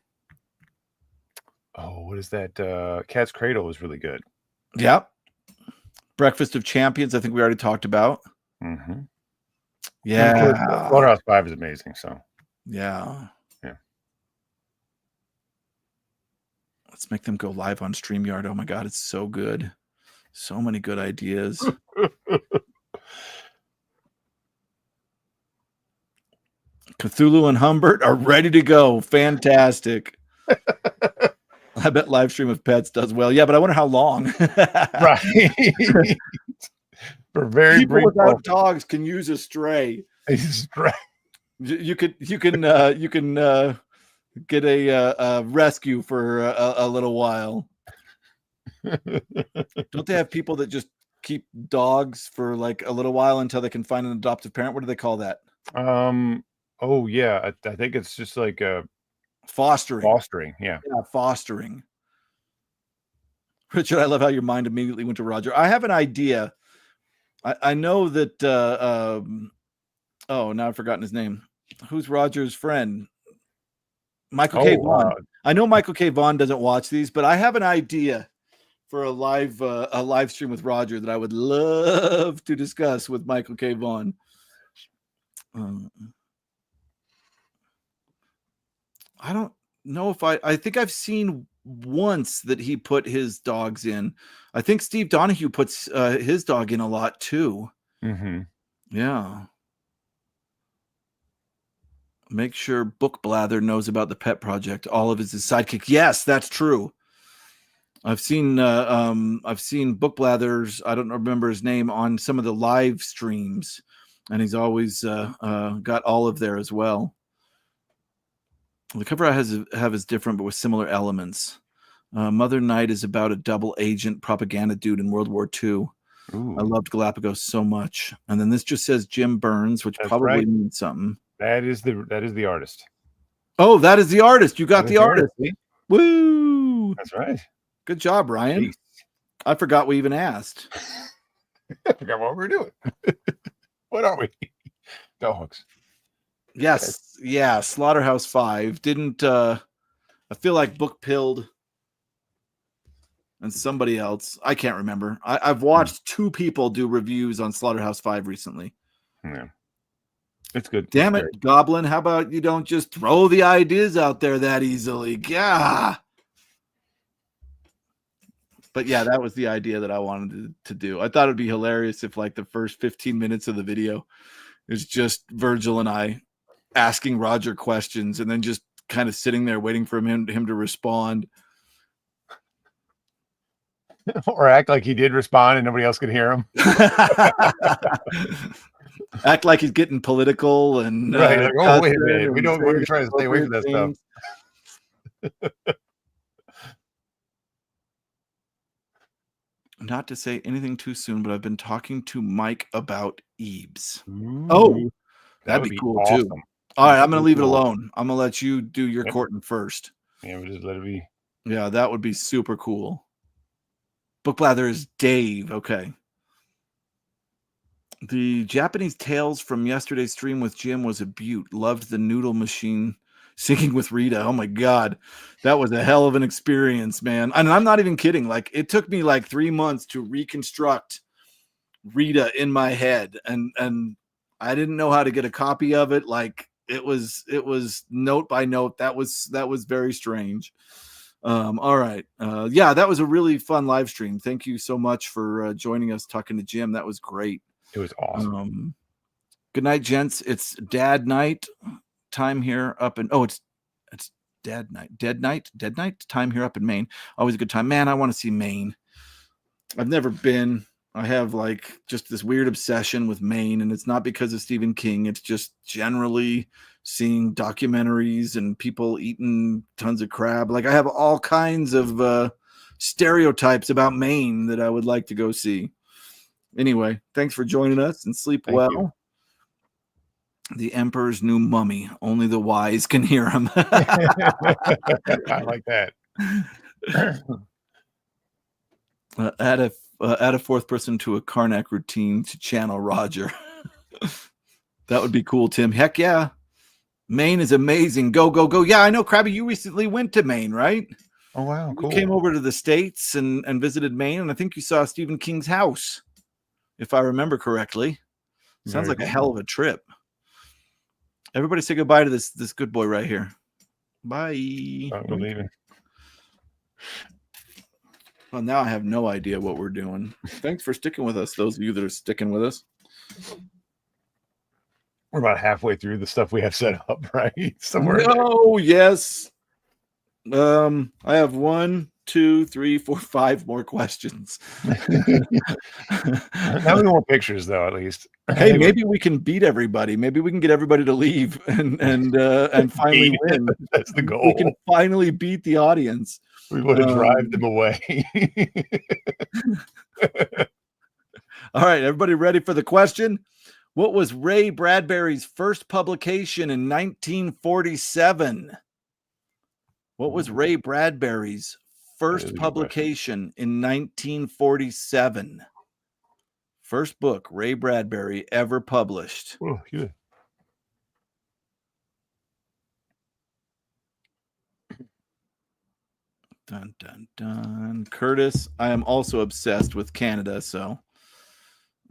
What is that? Cat's Cradle is really good. Yep. Breakfast of Champions, I think we already talked about. Mm-hmm. Yeah. Slaughterhouse 5 is amazing. So yeah. Yeah. Let's make them go live on StreamYard. Oh my God, it's so good. So many good ideas. Cthulhu and Humbert are ready to go. Fantastic. I bet live stream of pets does well. Yeah, but I wonder how long. Right. For very people brief without dogs can use a stray. You can get a rescue for a little while. Don't they have people that just keep dogs for like a little while until they can find an adoptive parent? What do they call that? Oh yeah, I think it's just like fostering. Yeah, fostering. Richard, I love how your mind immediately went to Roger. I have an idea. I know that now I've forgotten his name. Who's Roger's friend? Michael K. Vaughn. I know Michael K. Vaughn doesn't watch these, but I have an idea for a live stream with Roger that I would love to discuss with Michael K. Vaughn. I don't know if I think I've seen once that he put his dogs in. I think Steve Donahue puts his dog in a lot too. Mm-hmm. Yeah. Make sure Book Blather knows about the pet project. Olive is his sidekick. Yes, that's true. I've seen Book Blather's, I don't remember his name, on some of the live streams, and he's always got Olive there as well. The cover I have is different, but with similar elements. Mother Night is about a double agent propaganda dude in World War II. Ooh. I loved Galapagos so much. And then this just says Jim Burns, which probably means something. That is the artist. Oh, that is the artist. You got the artist. Woo! That's right. Good job, Ryan. Jeez. I forgot we even asked. I forgot what we were doing. What are we? Dogs. Yes. Yeah. Slaughterhouse 5. Didn't I feel like Book Pilled and somebody else. I can't remember. I've watched two people do reviews on Slaughterhouse 5 recently. Yeah. It's good. Damn it, Goblin. How about you don't just throw the ideas out there that easily? Yeah. But yeah, that was the idea that I wanted to do. I thought it'd be hilarious if like the first 15 minutes of the video is just Virgil and I asking Roger questions and then just kind of sitting there waiting for him to respond. Or act like he did respond and nobody else could hear him. Act like he's getting political and right. Like, oh, wait a minute. We're trying to stay away from that stuff. Not to say anything too soon, but I've been talking to Mike about Ebes. Ooh, oh, that'd be cool awesome. Too. All right, I'm going to leave it alone. I'm going to let you do your courting first. Yeah, we'll just let it be. Yeah, that would be super cool. Book Blather is Dave. Okay. The Japanese Tales from yesterday's stream with Jim was a beaut. Loved the noodle machine singing with Rita. Oh my God. That was a hell of an experience, man. And I'm not even kidding. Like, it took me like 3 months to reconstruct Rita in my head. And I didn't know how to get a copy of it. Like, it was note by note. That was very strange. All right. Yeah, that was a really fun live stream. Thank you so much for joining us, talking to Jim. That was great. It was awesome. Good night, gents. It's dad night time here up in it's dad night. Dead night time here up in Maine. Always a good time. Man, I want to see Maine. I've never been. I have like just this weird obsession with Maine, and it's not because of Stephen King. It's just generally seeing documentaries and people eating tons of crab. Like, I have all kinds of stereotypes about Maine that I would like to go see. Anyway, thanks for joining us and sleep well. The Emperor's New Mummy. Only the wise can hear him. I like that. Add a fourth person to a Karnak routine to channel Roger. That would be cool, Tim. Heck yeah. Maine is amazing. Go, go, go. Yeah, I know, Krabby, you recently went to Maine, right? Oh, wow, cool. You came over to the States and visited Maine, and I think you saw Stephen King's house, if I remember correctly. Sounds like a hell of a trip. Everybody say goodbye to this good boy right here. Bye. We're leaving. Well, now I have no idea what we're doing. Thanks for sticking with us, those of you that are sticking with us. We're about halfway through the stuff we have set up, right? Somewhere. No, yes. I have 1, 2, 3, 4, 5 more questions. Now we want pictures, though, at least. Hey, maybe we can beat everybody. Maybe we can get everybody to leave and finally win. That's the goal. We can finally beat the audience. We want to drive them away. All right, everybody ready for the question? What was Ray Bradbury's first publication in 1947? What was Ray Bradbury's first publication in 1947? First book Ray Bradbury ever published. Oh, good. Dun, dun, dun. Curtis, I am also obsessed with Canada, so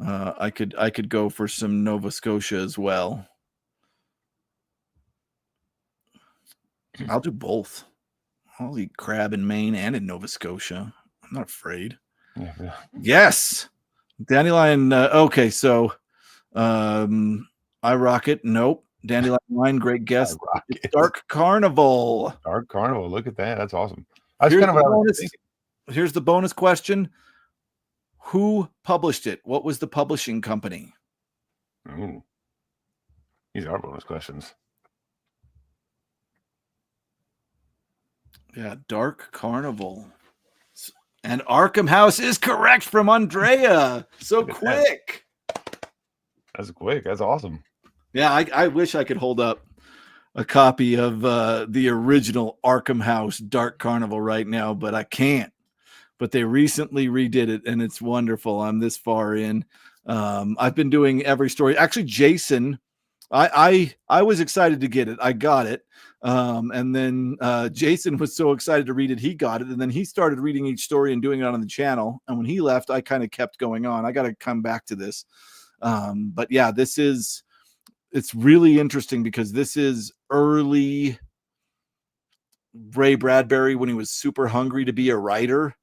I could go for some Nova Scotia as well. I'll do both. I'll eat crab in Maine and in Nova Scotia. I'm not afraid. Yeah. Yes. Dandelion. Okay, so I Rocket. Nope. Dandelion Wine, great guess. Dark Carnival. Dark Carnival. Look at that. That's awesome. Here's the bonus question. Who published it? What was the publishing company? Ooh. These are bonus questions. Yeah, Dark Carnival. And Arkham House is correct from Andrea. So quick. That's quick. That's awesome. Yeah, I wish I could hold up a copy of the original Arkham House Dark Carnival right now, but I can't. But they recently redid it, and it's wonderful. I'm this far in. I've been doing every story. Actually, Jason, I was excited to get it. I got it. And then Jason was so excited to read it, he got it. And then he started reading each story and doing it on the channel. And when he left, I kind of kept going on. I got to come back to this. But yeah, it's really interesting because this is early Ray Bradbury when he was super hungry to be a writer.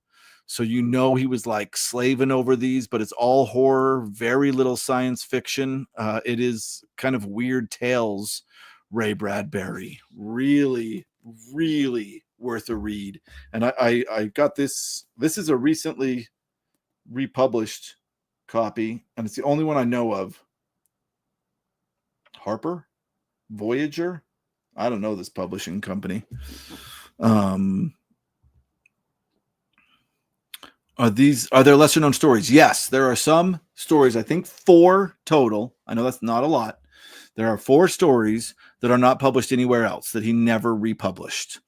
So he was like slaving over these, but it's all horror, very little science fiction. It is kind of weird tales, Ray Bradbury. Really, really worth a read. And I got this. This is a recently republished copy, and it's the only one I know of. Harper? Voyager? I don't know this publishing company. Are there lesser known stories? Yes, there are some stories. I think 4 total. I know that's not a lot. There are 4 stories that are not published anywhere else that he never republished.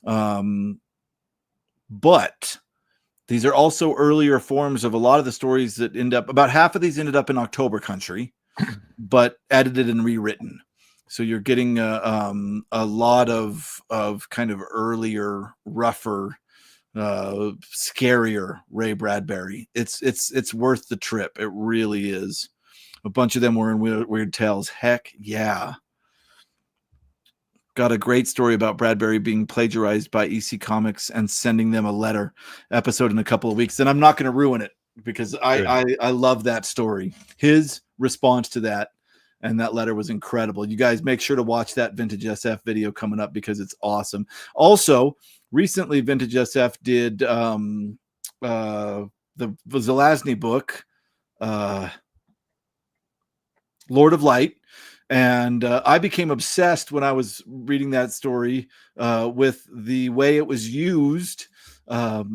But these are also earlier forms of a lot of the stories that about half of these ended up in October Country, but edited and rewritten. So you're getting a lot of kind of earlier, rougher, scarier Ray Bradbury. It's worth the trip. It really is. A bunch of them were in Weird Tales. Heck yeah. Got a great story about Bradbury being plagiarized by EC Comics and sending them a letter episode in a couple of weeks. And I'm not going to ruin it because I love that story. His response to that and that letter was incredible. You guys make sure to watch that Vintage SF video coming up because it's awesome. Also, recently Vintage SF did the Zelazny book, Lord of Light. And I became obsessed when I was reading that story with the way it was used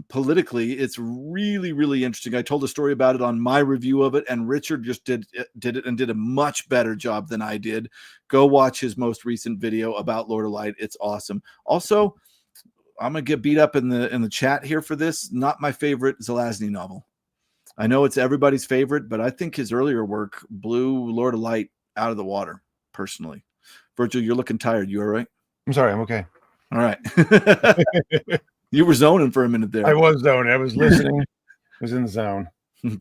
politically, it's really, really interesting. I told a story about it on my review of it, and Richard just did it and did a much better job than I did. Go watch his most recent video about Lord of Light. It's awesome. Also, I'm gonna get beat up in the chat here for this. Not my favorite Zelazny novel. I know it's everybody's favorite, but I think his earlier work blew Lord of Light out of the water, personally. Virgil, you're looking tired. You all right? I'm sorry, I'm okay. All right. You were zoning for a minute there. I was zoning. I was listening. I was in the zone.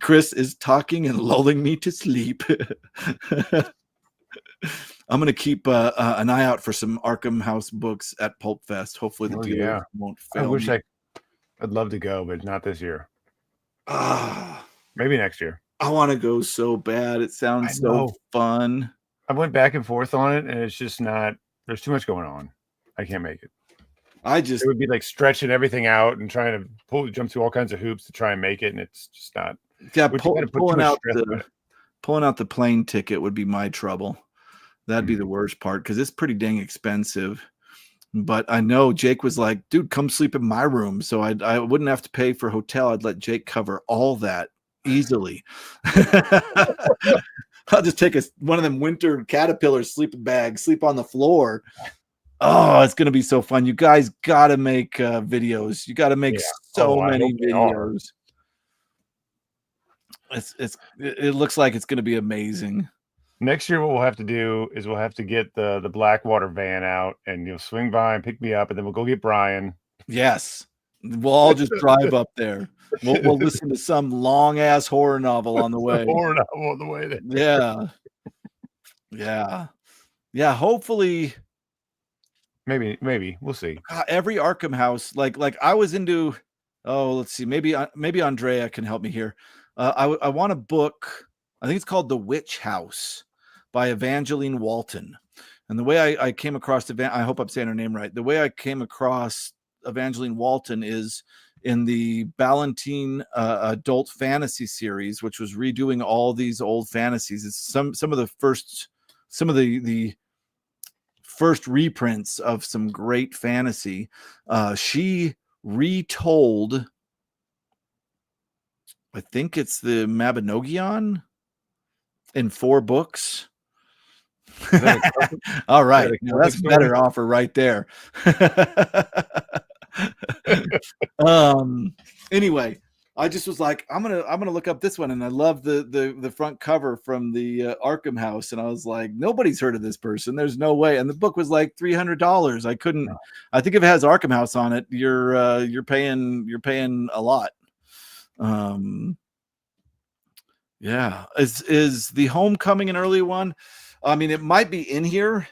Chris is talking and lulling me to sleep. I'm going to keep an eye out for some Arkham House books at Pulp Fest. Hopefully the dealer won't fail. I wish me. I'd love to go, but not this year. Ah, maybe next year. I want to go so bad. It sounds so fun. I went back and forth on it, and it's just not. There's too much going on. I can't make it. It would be like stretching everything out and trying to jump through all kinds of hoops to try and make it, and it's just not. Yeah, pulling out the plane ticket would be my trouble. That'd be the worst part because it's pretty dang expensive. But I know Jake was like, "Dude, come sleep in my room," so I wouldn't have to pay for hotel. I'd let Jake cover all that easily. I'll just take one of them winter caterpillar sleeping bags, sleep on the floor. Oh, it's going to be so fun. You guys got to make videos. You got to make so many videos. It looks like it's going to be amazing. Next year, what we'll have to do is we'll have to get the Blackwater van out, and you'll swing by and pick me up, and then we'll go get Brian. Yes. We'll all just drive up there. We'll listen to some long ass horror novel on the way. Horror novel on the way there. Yeah. Yeah. Hopefully. Maybe we'll see. Every Arkham house, like I was into. Oh, let's see. Maybe Andrea can help me here. I want a book. I think it's called The Witch House by Evangeline Walton. And the way I came across I hope I'm saying her name right. The way I came across Evangeline Walton is in the Ballantine adult fantasy series, which was redoing all these old fantasies. It's some of the first reprints of some great fantasy. She retold, I think it's the Mabinogion in 4 books. All right. That's a better offer right there. Anyway, I just was like, I'm gonna look up this one, and I love the front cover from the Arkham House, and I was like, nobody's heard of this person. There's no way. And the book was like $300. I couldn't. No. I think if it has Arkham House on it, you're paying a lot. Yeah. Is the Homecoming an early one? I mean, it might be in here.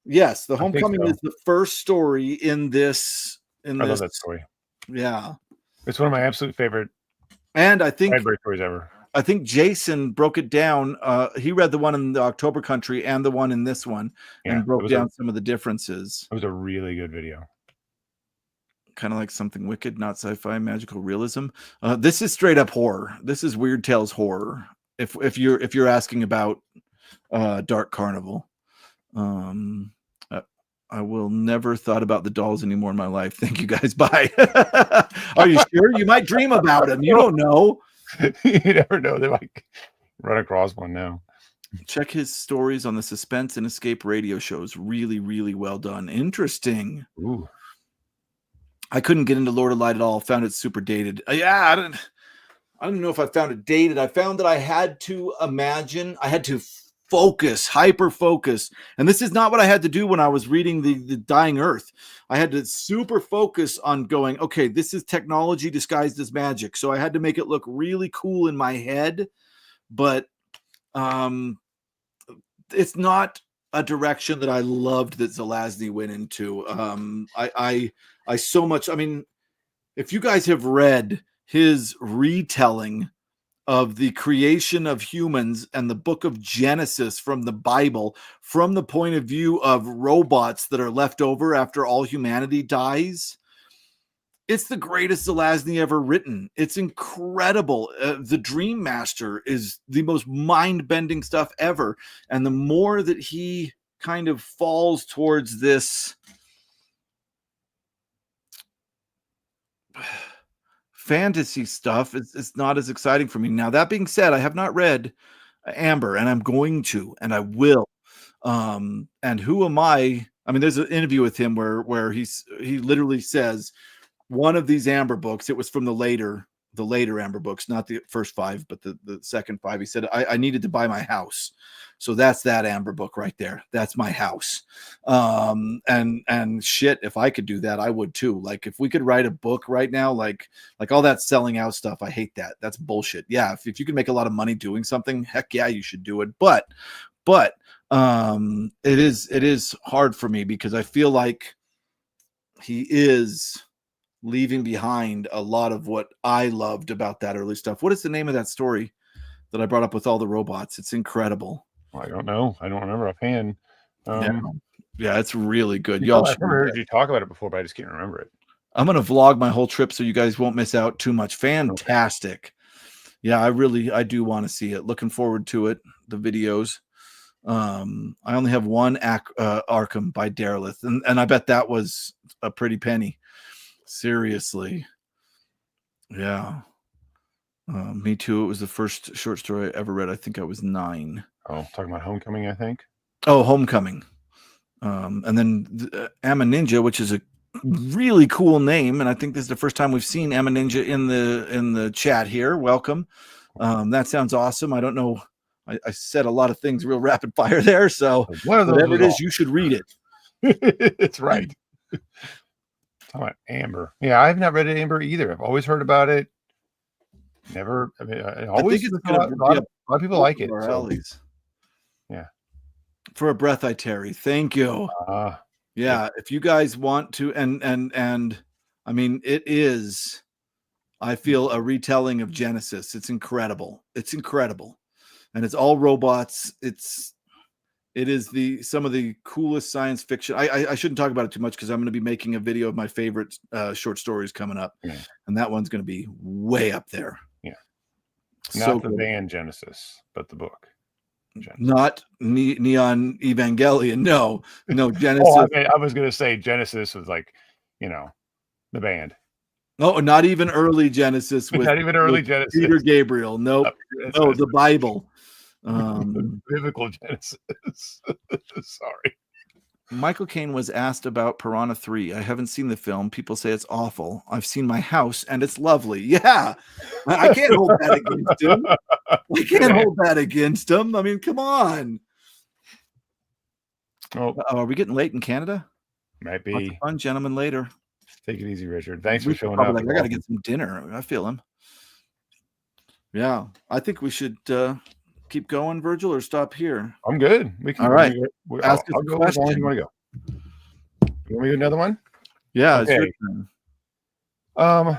Yes, the Homecoming is the first story in this. I love that story. Yeah. It's one of my absolute favorite. And I think stories ever. I think Jason broke it down. He read the one in the October Country and the one in this one, and broke down some of the differences. It was a really good video. Kind of like Something Wicked, not sci-fi, magical realism. This is straight up horror. This is Weird Tales horror. If you're asking about Dark Carnival, I will never thought about the dolls anymore in my life. Thank you guys. Bye. Are you sure? You might dream about them. You don't know. You never know. They might run across one now. Check his stories on the Suspense and Escape radio shows. Really, really well done. Interesting. Ooh. I couldn't get into Lord of Light at all. Found it super dated. I don't know if I found it dated. I found that I had to hyper focus. And this is not what I had to do when I was reading the Dying Earth. I had to super focus on going, okay, this is technology disguised as magic. So I had to make it look really cool in my head, but it's not a direction that I loved that Zelazny went into. I so much, I mean, if you guys have read his retelling of the creation of humans and the book of Genesis from the Bible, from the point of view of robots that are left over after all humanity dies, it's the greatest Zelazny ever written. It's incredible. The Dream Master is the most mind-bending stuff ever. And the more that he kind of falls towards this fantasy stuff is not as exciting for me. Now, that being said, I have not read Amber, and I'm going to, and I will. And who am I? I mean, there's an interview with him where he literally says one of these Amber books. It was from the later Amber books, not the first 5, but the second 5. He said, I needed to buy my house. So that's that Amber book right there. That's my house. And shit, if I could do that, I would too. Like if we could write a book right now, like all that selling out stuff, I hate that. That's bullshit. Yeah. If you can make a lot of money doing something, heck yeah, you should do it. But it is hard for me because I feel like he is leaving behind a lot of what I loved about that early stuff. What is the name of that story that I brought up with all the robots? It's incredible. I don't know. I don't remember offhand. Yeah, it's really good. Y'all, I've never heard you talk about it before, but I just can't remember it. I'm going to vlog my whole trip so you guys won't miss out too much. Fantastic. Okay. Yeah, I do want to see it. Looking forward to it. The videos. I only have one Arkham by Derelith, and I bet that was a pretty penny. Seriously. Yeah. Me too. It was the first short story I ever read. I think I was 9. Oh, talking about Homecoming, I think. Oh, Homecoming. And then Amma Ninja, which is a really cool name, and I think this is the first time we've seen Amma Ninja in the chat here. Welcome. That sounds awesome. I don't know. I said a lot of things real rapid fire there, so whatever it is, you should read it. It's right. Talking about Amber. Yeah, I've not read Amber either. I've always heard about it. Never. I mean, I always think a lot of people like it. So. Yeah. For a breath, I tarry. Thank you. Yeah, if you guys want to, and I mean, it is. I feel a retelling of Genesis. It's incredible. It's incredible, and it's all robots. It is some of the coolest science fiction. I shouldn't talk about it too much because I'm going to be making a video of my favorite short stories coming up, and that one's going to be way up there. Yeah, not the band Genesis, but the book. Genesis. Not Neon Evangelion. No, Genesis. I was going to say Genesis was like, the band. No, not even early Genesis. Not even early Genesis. Peter Gabriel. Nope. No, the Bible. Biblical Genesis. Sorry. Michael Caine was asked about Piranha 3. I haven't seen the film. People say it's awful. I've seen My House and it's lovely. Yeah. I can't hold that against him. I can't hold that against him. I mean, come on. Oh, are we getting late in Canada? Might be. Fun, gentlemen, later. Take it easy, Richard. Thanks for showing up. I got to get some dinner. I feel him. Yeah. I think we should keep going, Virgil, or stop here? I'm good. We can. All right. Ask us a question. You want to go? You want me to do another one? Yeah. Okay. It's your turn.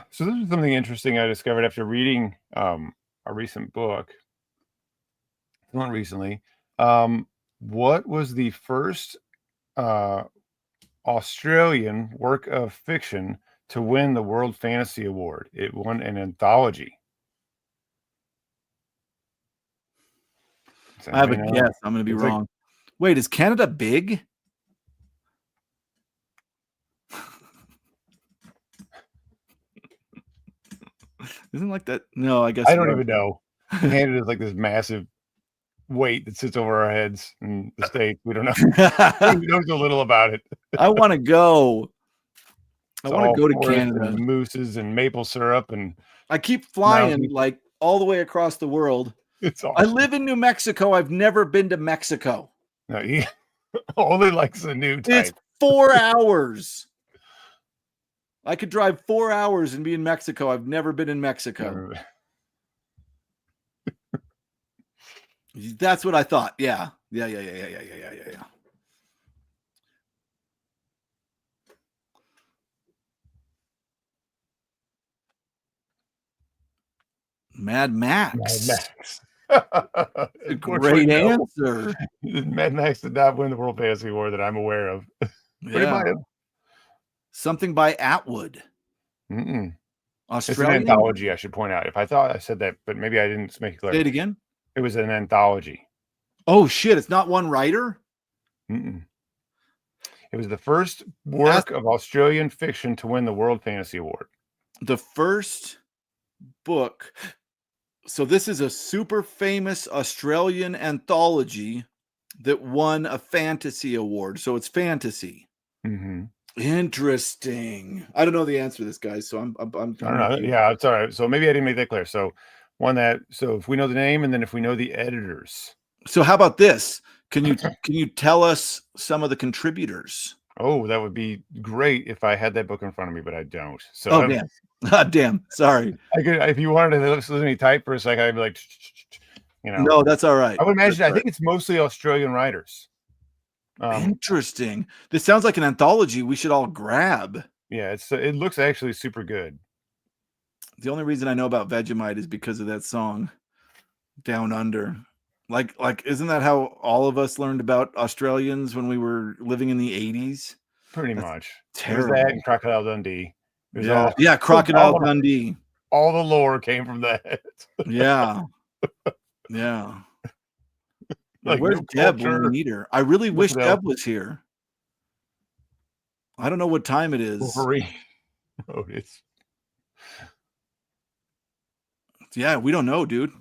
So this is something interesting I discovered after reading a recent book. Not recently. What was the first Australian work of fiction to win the World Fantasy Award? It won an anthology. I have a guess. I'm going to be wrong. Wait, is Canada big? Isn't like that? No, I guess I don't even know. Canada is like this massive weight that sits over our heads in the States. We don't know. He knows a little about it. I want to go. I want to go to Canada. And mooses and maple syrup, and I keep flying like all the way across the world. It's awesome. I live in New Mexico. I've never been to Mexico. No, he only likes the new type. It's 4 hours. I could drive 4 hours and be in Mexico. I've never been in Mexico. That's what I thought. Yeah. Mad Max. A great answer. Mad Max did not win the World Fantasy Award that I'm aware of. Yeah. Something by Atwood. Australian? It's an anthology, I should point out. If I thought I said that, but maybe I didn't make it clear. Say it again. It was an anthology. Oh, shit. It's not one writer? It was the first work of Australian fiction to win the World Fantasy Award. The first book. So this is a super famous Australian anthology that won a fantasy award. So it's fantasy. Mm-hmm. Interesting. I don't know the answer to this, guys. So I'm I don't with know. you. Yeah, it's all right. So maybe I didn't make that clear. So so if we know the name and then if we know the editors. So how about this? Can you tell us some of the contributors? Oh, that would be great if I had that book in front of me, but I don't. So Oh damn. Damn. Sorry. I could, if you wanted to listen to me type for a second, I'd be like, No, that's all right. I would That's imagine. I think it's mostly Australian writers. Interesting. This sounds like an anthology we should all grab. Yeah, it looks actually super good. The only reason I know about Vegemite is because of that song, Down Under. Like, isn't that how all of us learned about Australians when we were living in the 80s? Pretty That's much. terrible. There's that and Crocodile Dundee. Yeah, Crocodile Dundee. All the lore came from that. Yeah. Yeah. Like, where's Deb when we need her? I really wish Deb was here. I don't know what time it is. Wolverine. Oh, yeah, we don't know, dude.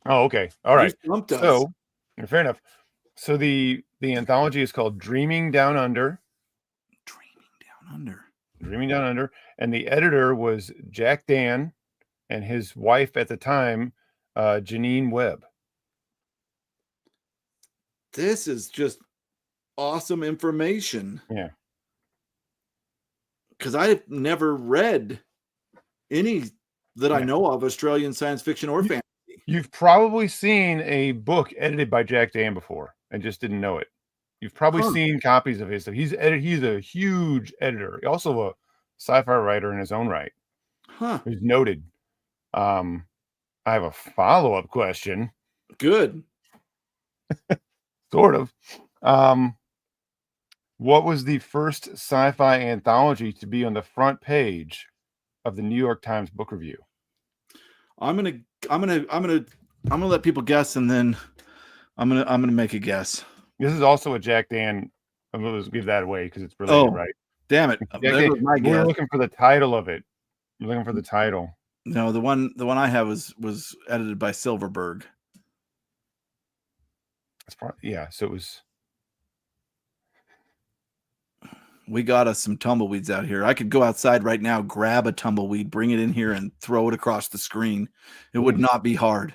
Oh, okay. All right. So, fair enough. So the anthology is called Dreaming Down Under. Dreaming Down Under. And the editor was Jack Dan and his wife at the time, Janine Webb. This is just awesome information. Yeah. Because I've never read any that I know of Australian science fiction or fantasy. You've probably seen a book edited by Jack Dan before and just didn't know it. You've probably seen copies of his stuff. He's a huge editor. Also a sci-fi writer in his own right. Who's noted. I have a follow-up question. Good. Sort of. What was the first sci-fi anthology to be on the front page of the New York Times Book Review? I'm gonna let people guess, and then I'm gonna make a guess. This is also a Jack Dan. I'm gonna give that away because it's related, right? Damn it! We're looking for the title of it. You're looking for the title. No, the one I have was edited by Silverberg. That's probably, yeah. So it was. We got us some tumbleweeds out here. I could go outside right now, grab a tumbleweed, bring it in here, and throw it across the screen. It would not be hard.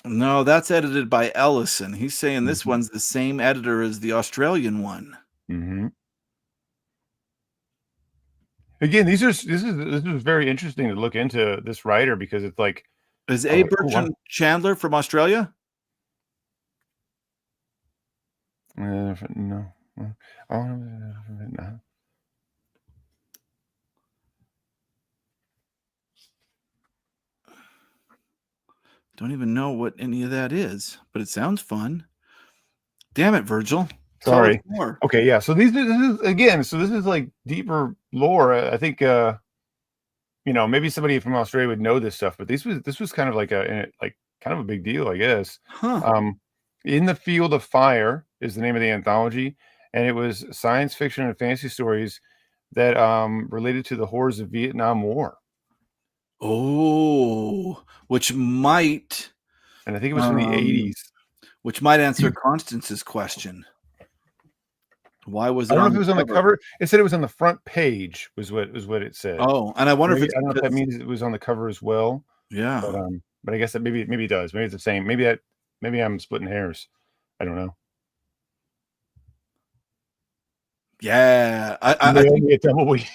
No, that's edited by Ellison. He's saying this one's the same editor as the Australian one. Mm-hmm. Again, this is very interesting to look into this writer because it's like, is A. Bertrand Chandler from Australia? No. Don't even know what any of that is, but it sounds fun. Damn it, Virgil. Sorry. Okay, yeah. So this is like deeper lore. I think maybe somebody from Australia would know this stuff, but this was kind of like kind of a big deal, I guess. In the Field of Fire is the name of the anthology, and it was science fiction and fantasy stories that related to the horrors of Vietnam War. Oh, which might, and I think it was from the 80s, which might answer Constance's question. Why was it? I don't know if it was on the cover. It said it was on the front page. Was what it said. Oh, and I wonder if I don't know if that means it was on the cover as well. Yeah, but I guess that maybe it does. Maybe it's the same. Maybe I'm splitting hairs. I don't know. Yeah, I think a tumbleweed.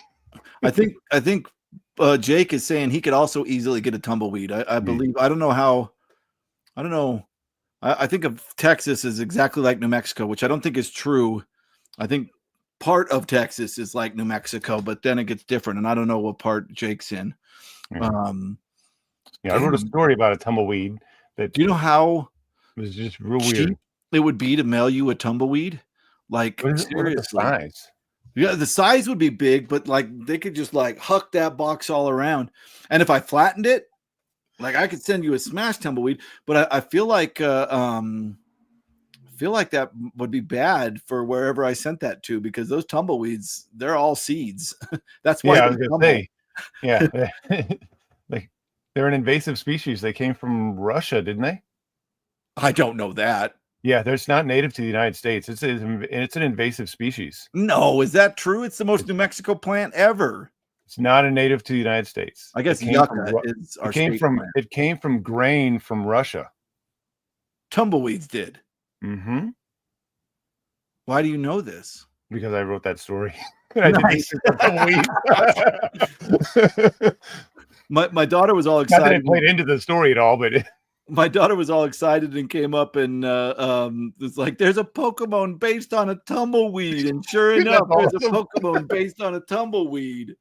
I think Jake is saying he could also easily get a tumbleweed. I believe. I don't know how. I don't know. I think of Texas as exactly like New Mexico, which I don't think is true. I think part of Texas is like New Mexico, but then it gets different, and I don't know what part Jake's in. I wrote a story about a tumbleweed. Do you know how it was just real weird it would be to mail you a tumbleweed? Like, seriously. What is the size? Yeah, the size would be big, but like they could just like huck that box all around. And if I flattened it, like I could send you a smashed tumbleweed. But I feel like feel like that would be bad for wherever I sent that to, because those tumbleweeds, they're all seeds. That's why Yeah, I they was gonna tumble. say, yeah, like they're an invasive species. They came from Russia, didn't they? I don't know that. Yeah, they're not native to the United States. It's an invasive species. No, is that true? It's the most New Mexico plant ever. It's not a native to the United States. I guess It came from yucca is our it came state from plant. it came from grain from Russia. Tumbleweeds did. Mm-hmm. Why do you know this? Because I wrote that story. I did Nice. tumbleweed. My daughter was all Not that excited. it played into the story at all, but My daughter was all excited and came up and was like, "There's a Pokemon based on a tumbleweed," and sure enough, there's a Pokemon based on a tumbleweed.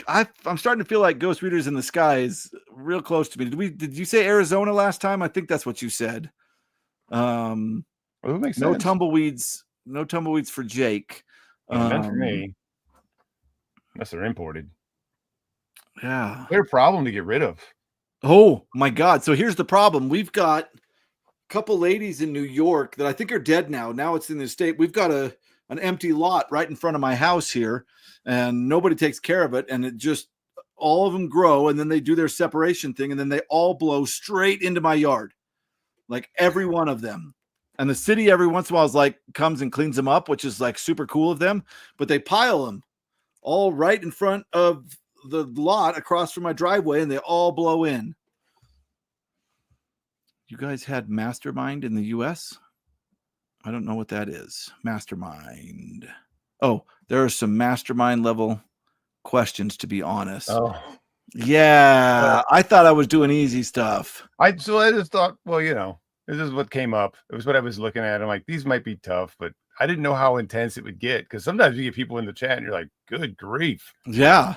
I'm starting to feel like Ghost Readers in the Sky is real close to me. Did you say Arizona last time? I think that's what you said. Well, that makes No sense. tumbleweeds. No tumbleweeds for Jake. None for me, unless they're imported. Yeah. They're a problem to get rid of. Oh my God. So here's the problem. We've got a couple ladies in New York that I think are dead now. Now it's in the state. We've got an empty lot right in front of my house here, and nobody takes care of it. And it just, all of them grow, and then they do their separation thing, and then they all blow straight into my yard. Like every one of them. And the city every once in a while is like, comes and cleans them up, which is like super cool of them, but they pile them all right in front of the lot across from my driveway, and they all blow in. You guys had Mastermind in the US? I don't know what that is. Mastermind. Oh, there are some Mastermind level questions, to be honest. Oh, yeah. I thought I was doing easy stuff. I just thought, well, this is what came up. It was what I was looking at. I'm like, these might be tough, but I didn't know how intense it would get, because sometimes you get people in the chat and you're like, good grief. Yeah.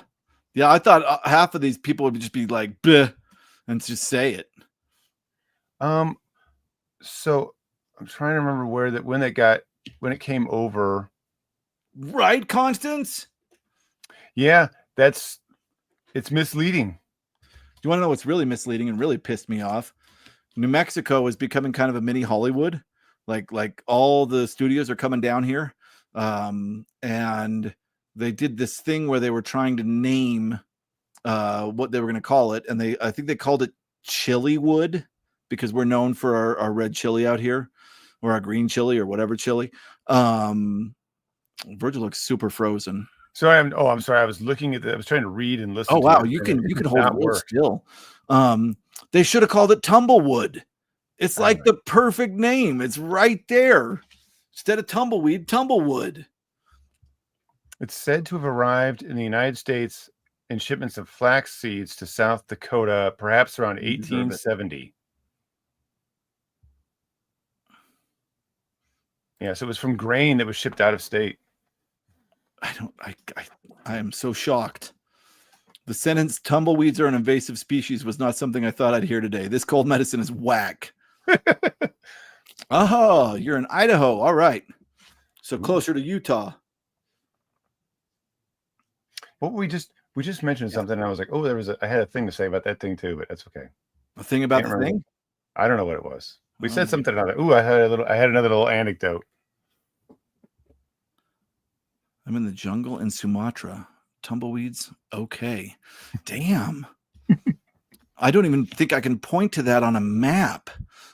Yeah, I thought half of these people would just be like, bleh, and just say it. So I'm trying to remember when it came over. Right, Constance? Yeah, it's misleading. Do you want to know what's really misleading and really pissed me off? New Mexico is becoming kind of a mini Hollywood. Like all the studios are coming down here. And they did this thing where they were trying to name what they were going to call it. And I think they called it Chiliwood, because we're known for our red chili out here, or our green chili, or whatever chili. Virgil looks super frozen. Sorry, I'm sorry. I was looking at I was trying to read and listen. Oh, wow. You can hold real still. They should have called it Tumblewood. It's like the perfect name. It's right there. Instead of tumbleweed, Tumblewood. It's said to have arrived in the United States in shipments of flax seeds to South Dakota, perhaps around 1870. Yeah, so it was from grain that was shipped out of state. I am so shocked. The sentence, tumbleweeds are an invasive species, was not something I thought I'd hear today. This cold medicine is whack. Oh, you're in Idaho. All right. So closer to Utah. Well, we just mentioned something, and I was like, oh, I had a thing to say about that thing too, but that's okay. A thing about the thing? I don't know what it was. We said something about it. Ooh, I had another little anecdote. I'm in the jungle in Sumatra. Tumbleweeds. Okay. Damn. I don't even think I can point to that on a map.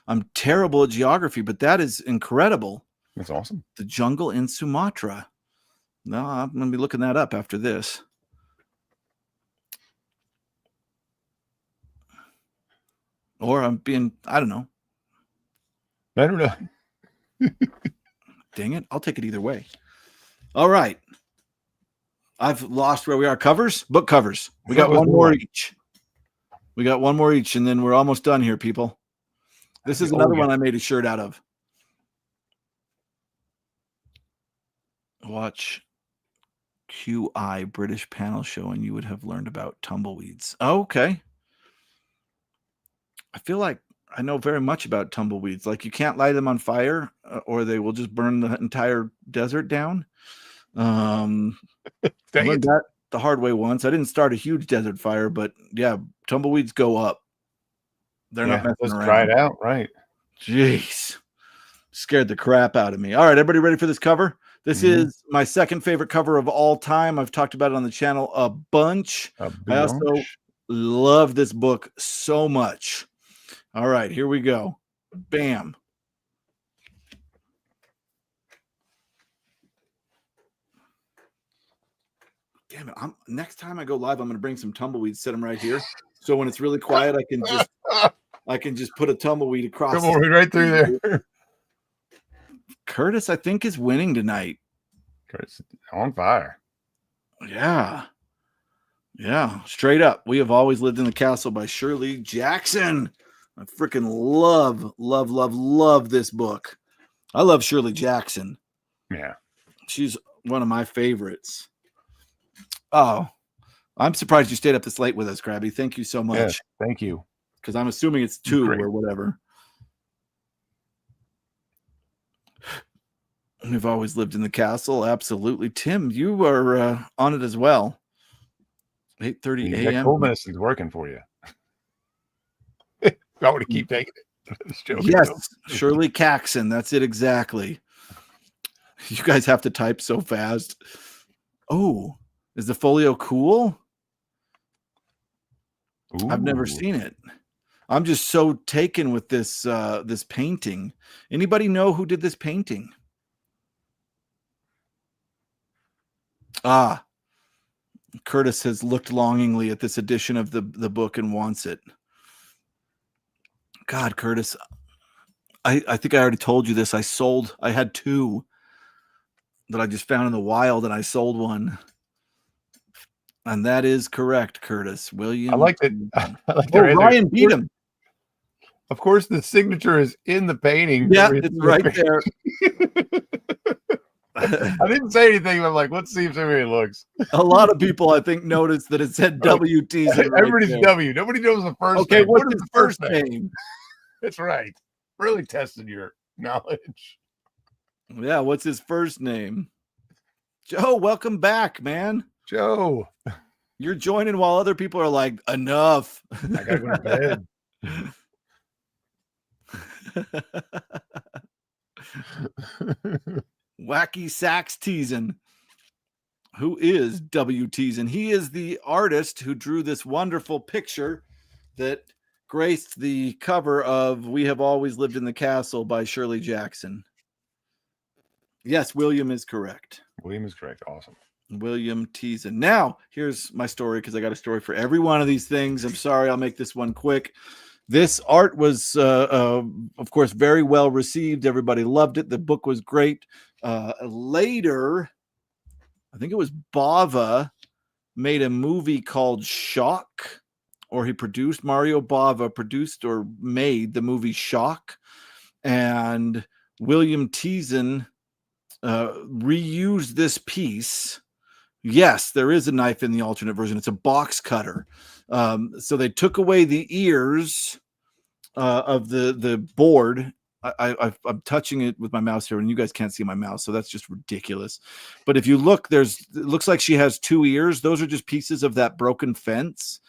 I'm terrible at geography, but that is incredible. That's awesome. The jungle in Sumatra. No, I'm going to be looking that up after this. Or I don't know. I don't know. Dang it. I'll take it either way. All right. I've lost where we are. Covers? Book covers. We got one more each. We got one more each, and then we're almost done here, people. This is another one I made a shirt out of. Watch QI British panel show, and you would have learned about tumbleweeds. Oh, okay. I feel like I know very much about tumbleweeds. Like, you can't light them on fire, or they will just burn the entire desert down. I learned that the hard way once. I didn't start a huge desert fire, but yeah, tumbleweeds go up. They're not messing around. Let's try it out, right? Jeez. Scared the crap out of me. All right, everybody ready for this cover? This is my second favorite cover of all time. I've talked about it on the channel a bunch. I also love this book so much. All right, here we go. Bam. Damn it. Next time I go live, I'm going to bring some tumbleweeds, set them right here. So when it's really quiet, I can just put a tumbleweed across. Tumbleweed right through there. Curtis, I think, is winning tonight. Curtis on fire. Yeah. Yeah. Straight up. We Have Always Lived in the Castle by Shirley Jackson. I freaking love this book. I love Shirley Jackson. Yeah. She's one of my favorites. Oh, I'm surprised you stayed up this late with us, Krabby. Thank you so much. Yes, thank you. Because I'm assuming it's 2 or whatever. We've always lived in the castle. Absolutely. Tim, you are on it as well. 8:30 a.m. Cold medicine's working for you. I want to keep taking it. Yes, Shirley Jackson. That's it exactly. You guys have to type so fast. Oh, is the folio cool? Ooh. I've never seen it. I'm just so taken with this this painting. Anybody know who did this painting? Ah, Curtis has looked longingly at this edition of the book and wants it. God, Curtis, I think I already told you this. I had 2 that I just found in the wild, and I sold one. And that is correct, Curtis. William. I like it. Ryan beat him. Of course, the signature is in the painting. Yeah, it's right there. I didn't say anything. I'm like, let's see if somebody looks. A lot of people, I think, noticed that it said WTs. Everybody's right W. Nobody knows the first name. Okay, what's his first name? That's right. Really tested your knowledge. Yeah, what's his first name? Joe, welcome back, man. Joe. You're joining while other people are like, enough. I gotta go to bed. Wacky Sax Teasin. Who is W. Teasin? He is the artist who drew this wonderful picture that graced the cover of We Have Always Lived in the Castle by Shirley Jackson. Yes, William is correct. William is correct. Awesome. William Teasin. Now, here's my story, because I got a story for every one of these things. I'm sorry, I'll make this one quick. This art was, of course, very well received. Everybody loved it. The book was great. Later, I think it was Bava made a movie called Shock, or he produced, Mario Bava produced or made the movie Shock. And William Teasin reused this piece. Yes, there is a knife in the alternate version. It's a box cutter. So they took away the ears of the board. I'm touching it with my mouse here, and you guys can't see my mouse, so that's just ridiculous. But if you look, it looks like she has 2 ears. Those are just pieces of that broken fence.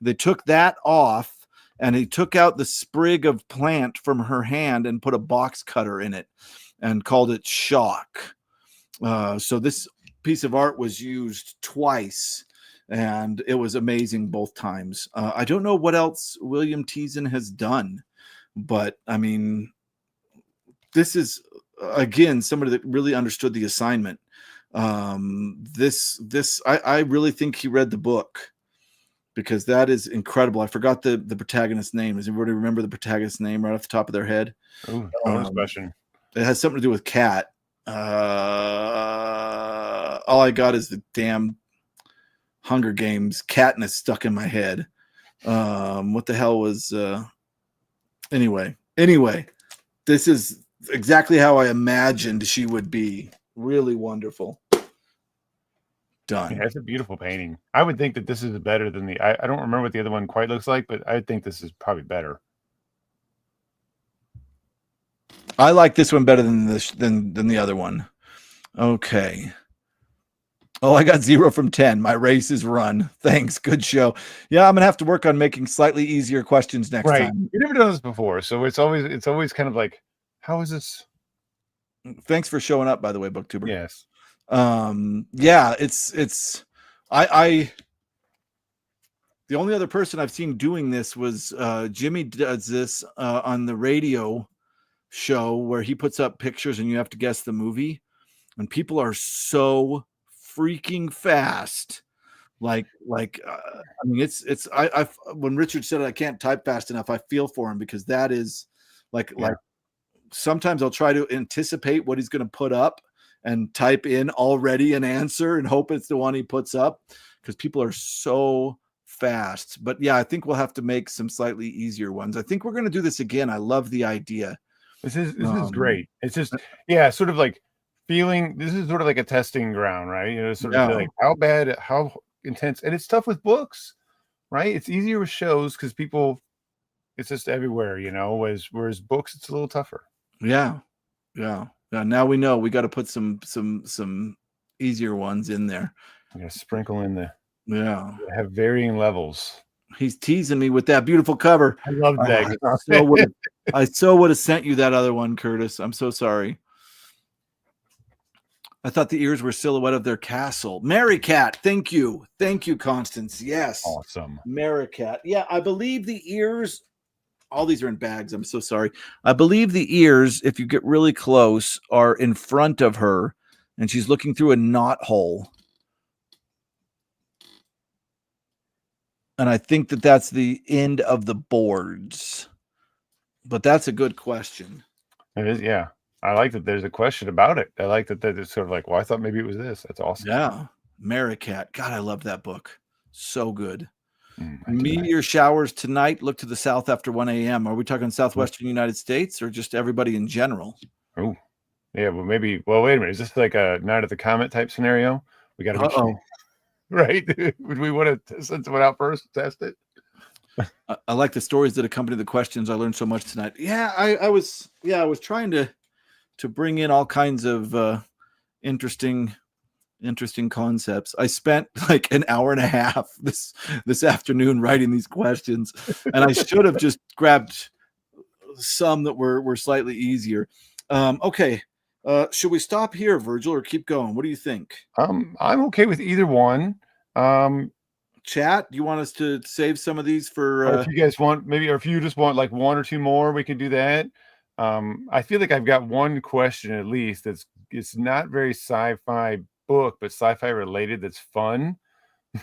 They took that off, and he took out the sprig of plant from her hand and put a box cutter in it and called it Shock. So this piece of art was used twice, and it was amazing both times. I don't know what else William Teasin has done, but I mean, this is again somebody that really understood the assignment. I really think he read the book, because that is incredible. I forgot the protagonist's name. Does everybody remember the protagonist's name right off the top of their head? Oh, bonus question. It has something to do with cat. All I got is the damn Hunger Games Katniss stuck in my head. What the hell was anyway, this is exactly how I imagined she would be. Really wonderful. Done. Yeah, it's a beautiful painting. I would think that this is better than I don't remember what the other one quite looks like, but I think this is probably better. I like this one better than the other one. Okay. Oh, I got 0 from 10. My race is run. Thanks. Good show. Yeah, I'm gonna have to work on making slightly easier questions next Right. time. We never done this before, so it's always kind of like, how is this? Thanks for showing up, by the way, Booktuber. Yes. Yeah, I the only other person I've seen doing this was Jimmy does this on the radio show where he puts up pictures and you have to guess the movie, and people are so freaking fast. I mean, I when Richard said I can't type fast enough, I feel for him, because that is like sometimes I'll try to anticipate what he's going to put up and type in already an answer and hope it's the one he puts up, because people are so fast. But yeah, I think we'll have to make some slightly easier ones. I think we're going to do this again. I love the idea. This is great. It's just, sort of like feeling, this is sort of like a testing ground, right? You know, sort of feel like how bad, how intense, and it's tough with books, right? It's easier with shows because people, it's just everywhere, you know, whereas books, it's a little tougher. Yeah. Now we know we got to put some easier ones in there. I'm gonna sprinkle in have varying levels. He's teasing me with that beautiful cover. I love that. I so would have sent you that other one, Curtis. I'm so sorry. I thought the ears were silhouette of their castle. Maricat, thank you, Constance. Yes, awesome. Maricat. Yeah, I believe the ears. All these are in bags. I'm so sorry. I believe the ears, if you get really close, are in front of her, and she's looking through a knot hole. And I think that that's the end of the boards. But that's a good question. It is, yeah. I like that there's a question about it. I like that it's sort of like, well, I thought maybe it was this. That's awesome. Yeah. Maricat. God, I love that book. So good. Meteor showers tonight. Look to the south after 1 a.m. Are we talking southwestern United States or just everybody in general? Oh, yeah. Well, maybe. Well, wait a minute. Is this like a Night at the Comet type scenario? We got to be right. Would we want to send someone out first to test it? I like the stories that accompany the questions. I learned so much tonight. Yeah, I was trying to bring in all kinds of interesting concepts. I spent like an hour and a half this afternoon writing these questions, and I should have just grabbed some that were slightly easier. Okay. Should we stop here, Virgil, or keep going? What do you think? I'm okay with either one. Chat, do you want us to save some of these for if you guys want, maybe, or if you just want like one or two more, we can do that. I feel like I've got one question at least it's not very sci-fi book, but sci-fi related that's fun. The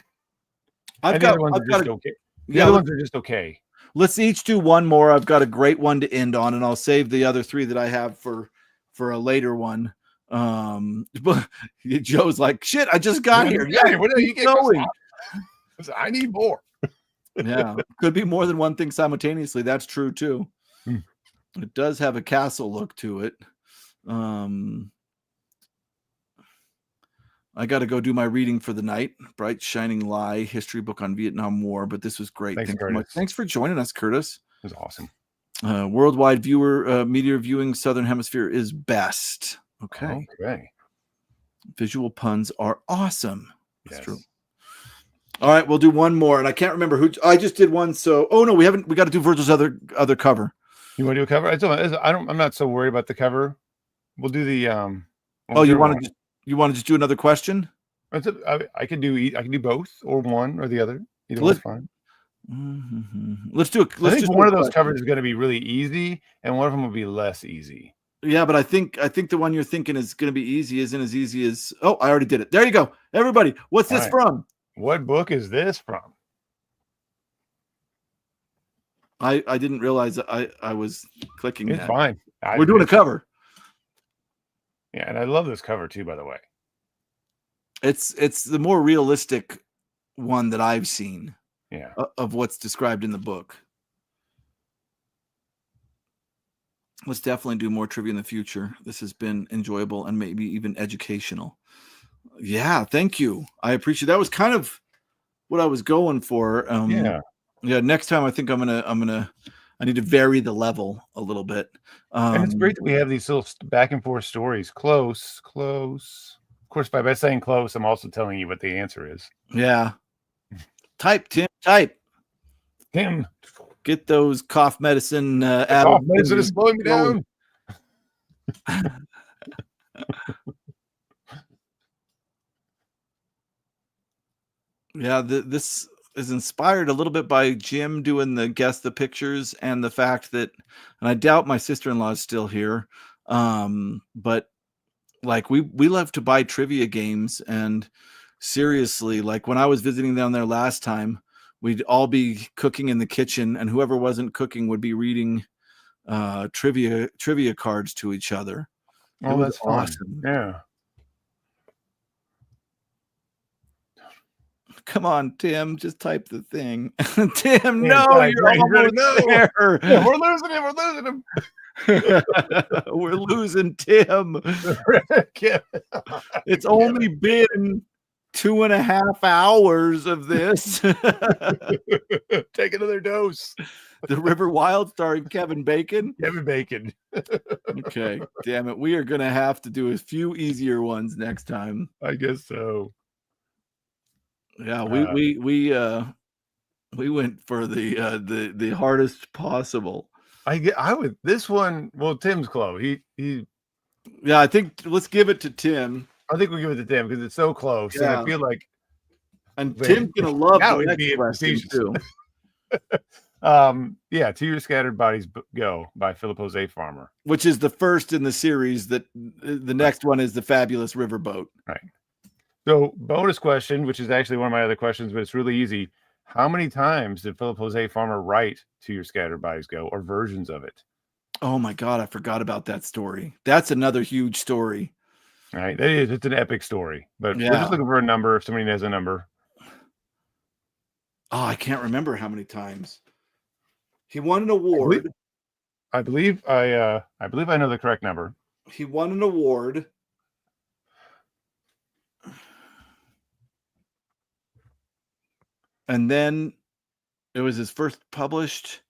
other ones are just okay. Let's each do one more. I've got a great one to end on, and I'll save the other three that I have for a later one. But Joe's like, shit, I just got here. Yeah, what are you going? I need more. Yeah, could be more than one thing simultaneously. That's true too. It does have a castle look to it. I got to go do my reading for the night. Bright Shining Lie, history book on Vietnam War. But this was great. Thanks for joining us, Curtis. It was awesome. Worldwide meteor viewing Southern Hemisphere is best. Okay. Visual puns are awesome. That's true. All right, we'll do one more, and I can't remember who. I just did one. So, oh no, we haven't. We got to do Virgil's other cover. You want to do a cover? I'm not so worried about the cover. We'll do the. You want to just do another question? I can do both, or one or the other. Either one's fine. Let's do it. I think one of those covers is going to be really easy, and one of them will be less easy. Yeah, but I think the one you're thinking is going to be easy isn't as easy as. Oh, I already did it. There you go, everybody. What's this from? What book is this from? I didn't realize I was clicking. It's fine. We're doing a cover. Yeah, and I love this cover too, by the way. It's the more realistic one that I've seen. Yeah. Of what's described in the book. Let's definitely do more trivia in the future. This has been enjoyable and maybe even educational. Yeah, thank you. I appreciate that. Was kind of what I was going for. Yeah. Next time, I think I need to vary the level a little bit. And it's great that we have these little back and forth stories. Close. Of course, by saying close, I'm also telling you what the answer is. Yeah. Type, Tim. Type. Tim, get those cough medicine. cough medicine is slowing me down. Yeah, this is inspired a little bit by Jim doing the guess the pictures and the fact that, and I doubt my sister-in-law is still here, but like we love to buy trivia games, and seriously, like when I was visiting down there last time, we'd all be cooking in the kitchen, and whoever wasn't cooking would be reading trivia cards to each other. Oh, it was that's fun. awesome. Yeah. Come on, Tim, just type the thing. Tim, Yeah, no, you're almost there. Yeah, we're losing him. We're losing him. We're losing Tim. It's only been 2.5 hours of this. Take another dose. The River Wild starring Kevin Bacon. Kevin Bacon. Okay, damn it. We are going to have to do a few easier ones next time. I guess so. Yeah, we went for the hardest possible. I would this one. Well, Tim's close. He. Yeah, I think let's give it to Tim. I think we'll give it to Tim because it's so close. Yeah. And I feel like, and Tim's gonna love the next question too. Yeah, To Your Scattered Bodies Go by Philip Jose Farmer, which is the first in the series. That the next one is The Fabulous Riverboat. Right. So, bonus question, which is actually one of my other questions, but it's really easy. How many times did Philip Jose Farmer write To Your Scattered Bodies Go, or versions of it? Oh my God, I forgot about that story. That's another huge story. All right, that is. It's an epic story, but we're just looking for a number. If somebody has a number. Oh, I can't remember how many times. He won an award. I believe I know the correct number. He won an award. And then it was his first published.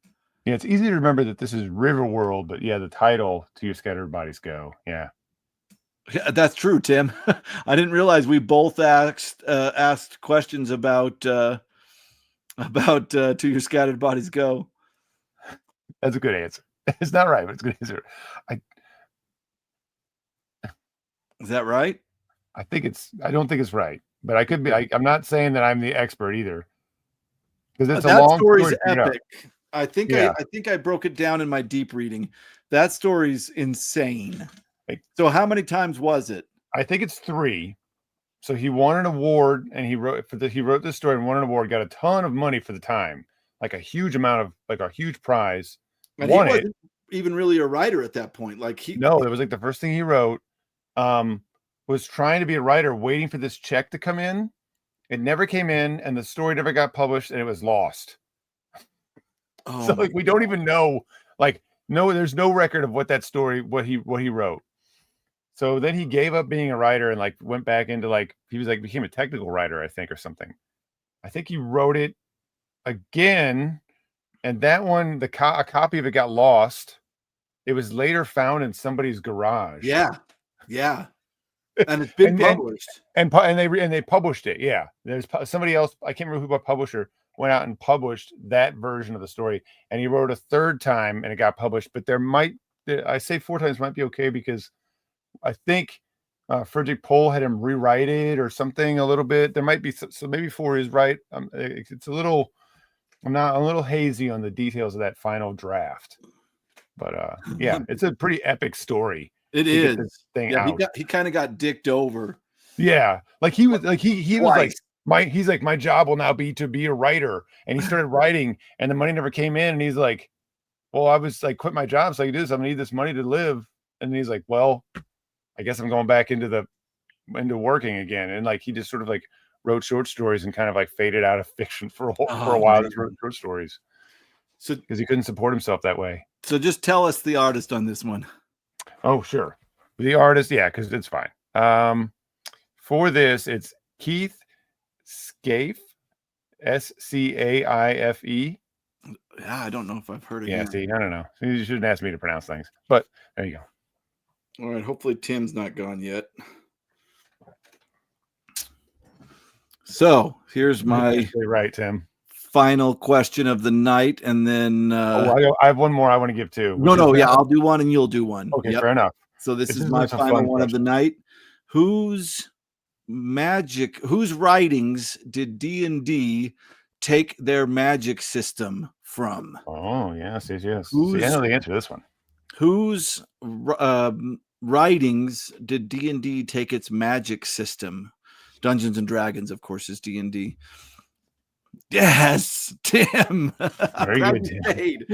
Yeah, it's easy to remember that this is Riverworld, but yeah, the title To Your Scattered Bodies Go. Yeah. Yeah, that's true, Tim. I didn't realize we both asked questions about To Your Scattered Bodies Go. That's a good answer. It's not right, but it's a good answer. Is that right? I don't think it's right, but I could be. I'm not saying that I'm the expert either. Because it's a long story's epic. I think I broke it down in my deep reading. That story's insane. So how many times was it? I think it's 3. So he won an award, and he wrote this story and won an award, got a ton of money for the time, like a huge amount of, like a huge prize. And he wasn't even really a writer at that point. No, it was like the first thing he wrote. Was trying to be a writer, waiting for this check to come in. It never came in, and the story never got published, and it was lost. Oh, so we don't even know. There's no record of what that story, what he wrote. So then he gave up being a writer and went back into became a technical writer, I think, or something. I think he wrote it again, and that one, a copy of it got lost. It was later found in somebody's garage. Yeah. And it's been published. And they published it. Yeah. There's somebody else, I can't remember who, but publisher went out and published that version of the story. And he wrote a third time and it got published. But I say 4 times might be okay because I think Frederick Pohl had him rewrite it or something a little bit. There might be, so maybe 4 is right. It's a little hazy on the details of that final draft. But yeah, it's a pretty epic story. It is. He kind of got dicked over. Yeah, he was my job will now be to be a writer, and he started writing, and the money never came in, and he's like, well, I was quit my job, so I can do this. I'm gonna need this money to live, and he's like, well, I guess I'm going back into working again, and he just sort of wrote short stories and kind of faded out of fiction for a while. Just wrote short stories, so because he couldn't support himself that way. So just tell us the artist on this one. Oh, sure. The artist, yeah, because it's fine. For this, it's Keith Scaife, Scaife. Yeah, I don't know if I've heard it. Yeah, see, I don't know. You shouldn't ask me to pronounce things, but there you go. All right, hopefully Tim's not gone yet. So here's You're my actually right, Tim. final question of the night, and then I have one more I want to give too. no, yeah, I'll do one and you'll do one. Okay, Yep. fair enough. So this This is is my just a final fun one of the question. night. Whose writings did D&D take their magic system from? Oh, yes. See, I Whose know the answer to this one. whose writings did D&D take its magic system? Dungeons and Dragons, of course, is D&D. Yes, Tim. Very good, Tim. Paid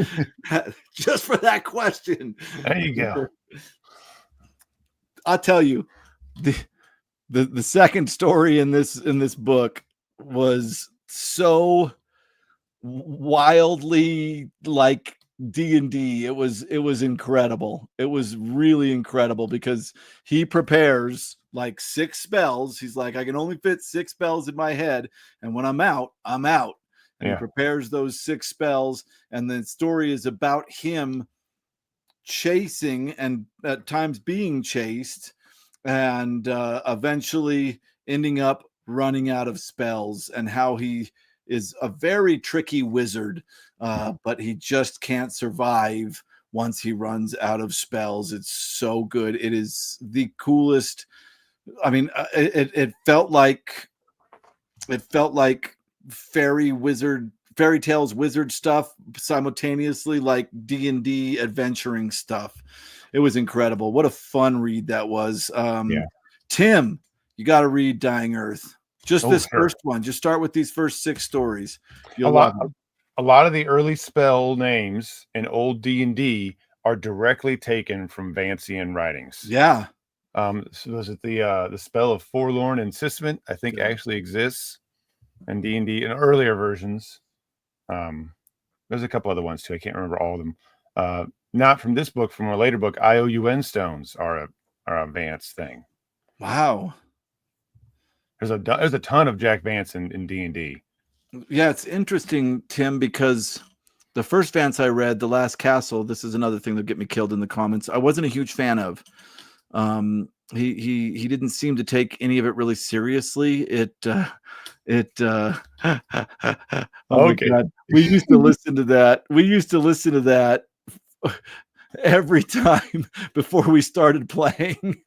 just for that question. There you go. I'll tell you, the second story in this book was so wildly like D&D. It was incredible. It was really incredible because he prepares like 6 spells. He's like, I can only fit 6 spells in my head, and when I'm out, I'm out. And he prepares those 6 spells, and the story is about him chasing and at times being chased, and eventually ending up running out of spells, and how he is a very tricky wizard, but he just can't survive once he runs out of spells. It's so good. It is the coolest. I mean, it felt like fairy tales wizard stuff simultaneously, like D&D adventuring stuff. It was incredible. What a fun read that was. Tim, you got to read Dying Earth. Just first one. Just start with these first 6 stories. You'll love it. A lot of the early spell names in old D&D are directly taken from Vancian writings. Yeah. So was it the spell of Forlorn Insistment? I think actually exists in D&D in earlier versions. There's a couple other ones too. I can't remember all of them. Not from this book, from a later book. IOUN stones are a Vance thing. Wow. There's a ton of Jack Vance in D&D. Yeah, it's interesting, Tim, because the first Vance I read, The Last Castle, this is another thing that'll get me killed in the comments, I wasn't a huge fan of. He didn't seem to take any of it really seriously. Oh my God. We used to listen to that every time before we started playing.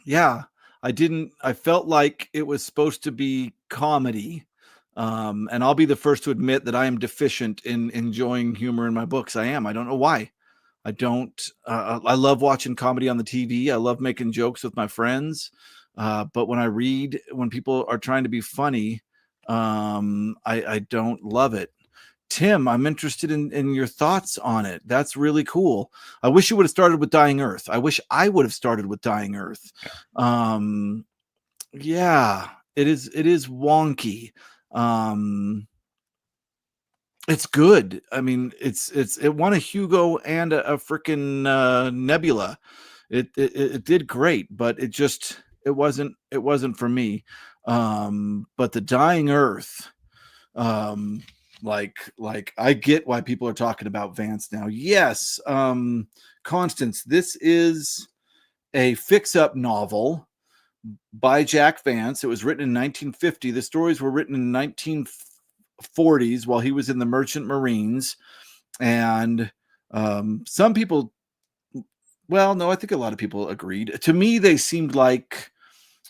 Yeah, I felt like it was supposed to be comedy. And I'll be the first to admit that I am deficient in enjoying humor in my books. I am. I don't know why. I don't. I love watching comedy on the TV. I love making jokes with my friends. But when I read, when people are trying to be funny, I don't love it. Tim, I'm interested in your thoughts on it. That's really cool. I wish you would have started with Dying Earth. I wish I would have started with Dying Earth. Yeah, it is wonky. It's good. I mean, it won a Hugo and a freaking Nebula. It did great, but it wasn't for me. But the Dying Earth, like I get why people are talking about Vance now. Yes, Constance, this is a fix-up novel by Jack Vance. It was written in 1950. The stories were written in 1940s while he was in the Merchant Marines. And some people, well, no, I think a lot of people agreed. To me, they seemed like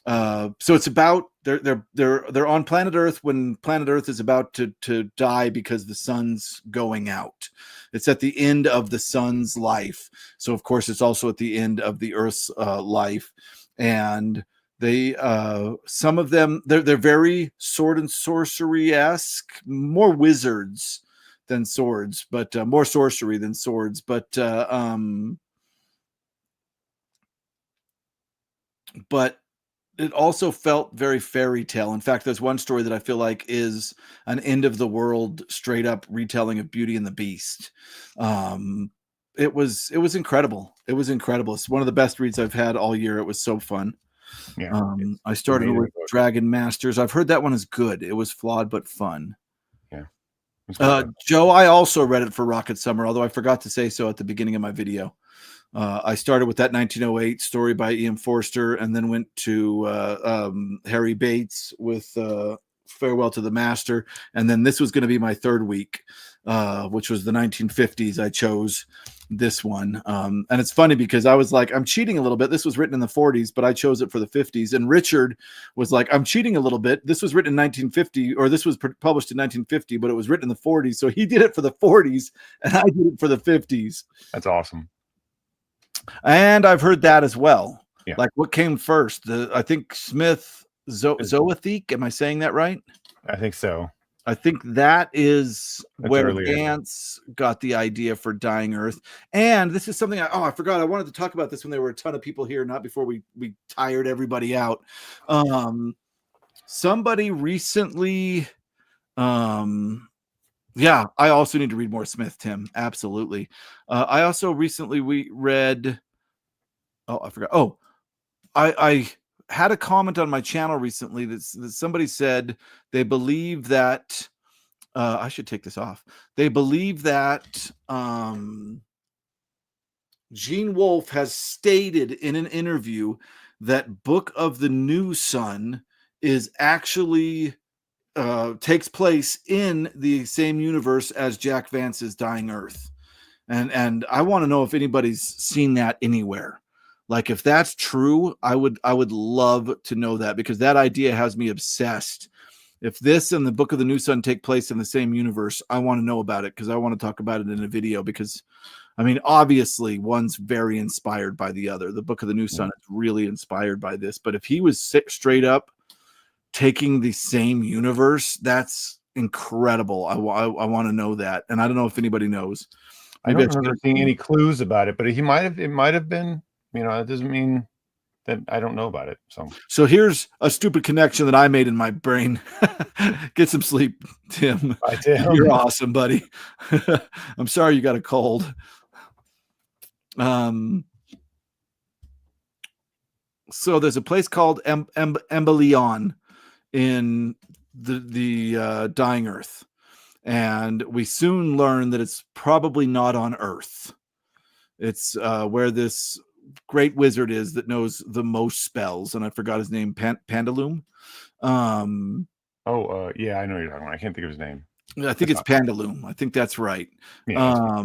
so it's about they're on planet Earth when planet Earth is about to die because the sun's going out. It's at the end of the sun's life. So of course it's also at the end of the Earth's life. And they some of them they're very sword and sorcery-esque, more wizards than swords, but more sorcery than swords. But it also felt very fairy tale. In fact, there's one story that I feel like is an end of the world, straight up retelling of Beauty and the Beast. It was incredible. It was incredible. It's one of the best reads I've had all year. It was so fun. Yeah, I started with Dragon Masters. I've heard that one is good. It was flawed but fun. Yeah. Joe, I also read it for Rocket Summer, although I forgot to say so at the beginning of my video. I started with that 1908 story by E.M. Forster, and then went to Harry Bates with Farewell to the Master. And then this was going to be my third week, which was the 1950s. I chose this one. And it's funny because I was like, I'm cheating a little bit. This was written in the 40s, but I chose it for the 50s. And Richard was like, I'm cheating a little bit. This was written in 1950, or this was published in 1950, but it was written in the 40s. So he did it for the 40s, and I did it for the 50s. That's awesome. And I've heard that as well. Yeah. Like, what came first? I think Smith Zoethique. Am I saying that right? I think so. I think that's where earlier. Vance got the idea for Dying Earth. And this is something I forgot. I wanted to talk about this when there were a ton of people here, not before we tired everybody out. Somebody recently, yeah, I also need to read more Smith, Tim. Absolutely. I also recently read. Oh, I forgot. Oh, I had a comment on my channel recently that somebody said they believe that I should take this off. They believe that Gene Wolfe has stated in an interview that Book of the New Sun is actually takes place in the same universe as Jack Vance's Dying Earth. And I want to know if anybody's seen that anywhere. Like, if that's true, I would love to know that, because that idea has me obsessed. If this and the Book of the New Sun take place in the same universe, I want to know about it, because I want to talk about it in a video. Because, I mean, obviously one's very inspired by the other. The Book of the New Sun is really inspired by this. But if he was straight up taking the same universe, that's incredible. I want to know that, and I don't know if anybody knows. Maybe I don't remember seeing any clues about it, but it might have been. You know, that doesn't mean that I don't know about it. So here's a stupid connection that I made in my brain. Get some sleep, Tim. Bye, Tim. You're awesome, buddy. I'm sorry you got a cold. So there's a place called Embellion in the Dying Earth, and we soon learn that it's probably not on Earth. It's where this great wizard is that knows the most spells, and I forgot his name. Pandaloom. Yeah, I know what you're talking about. I can't think of his name. I think it's Pandaloom. I think that's right. Yeah,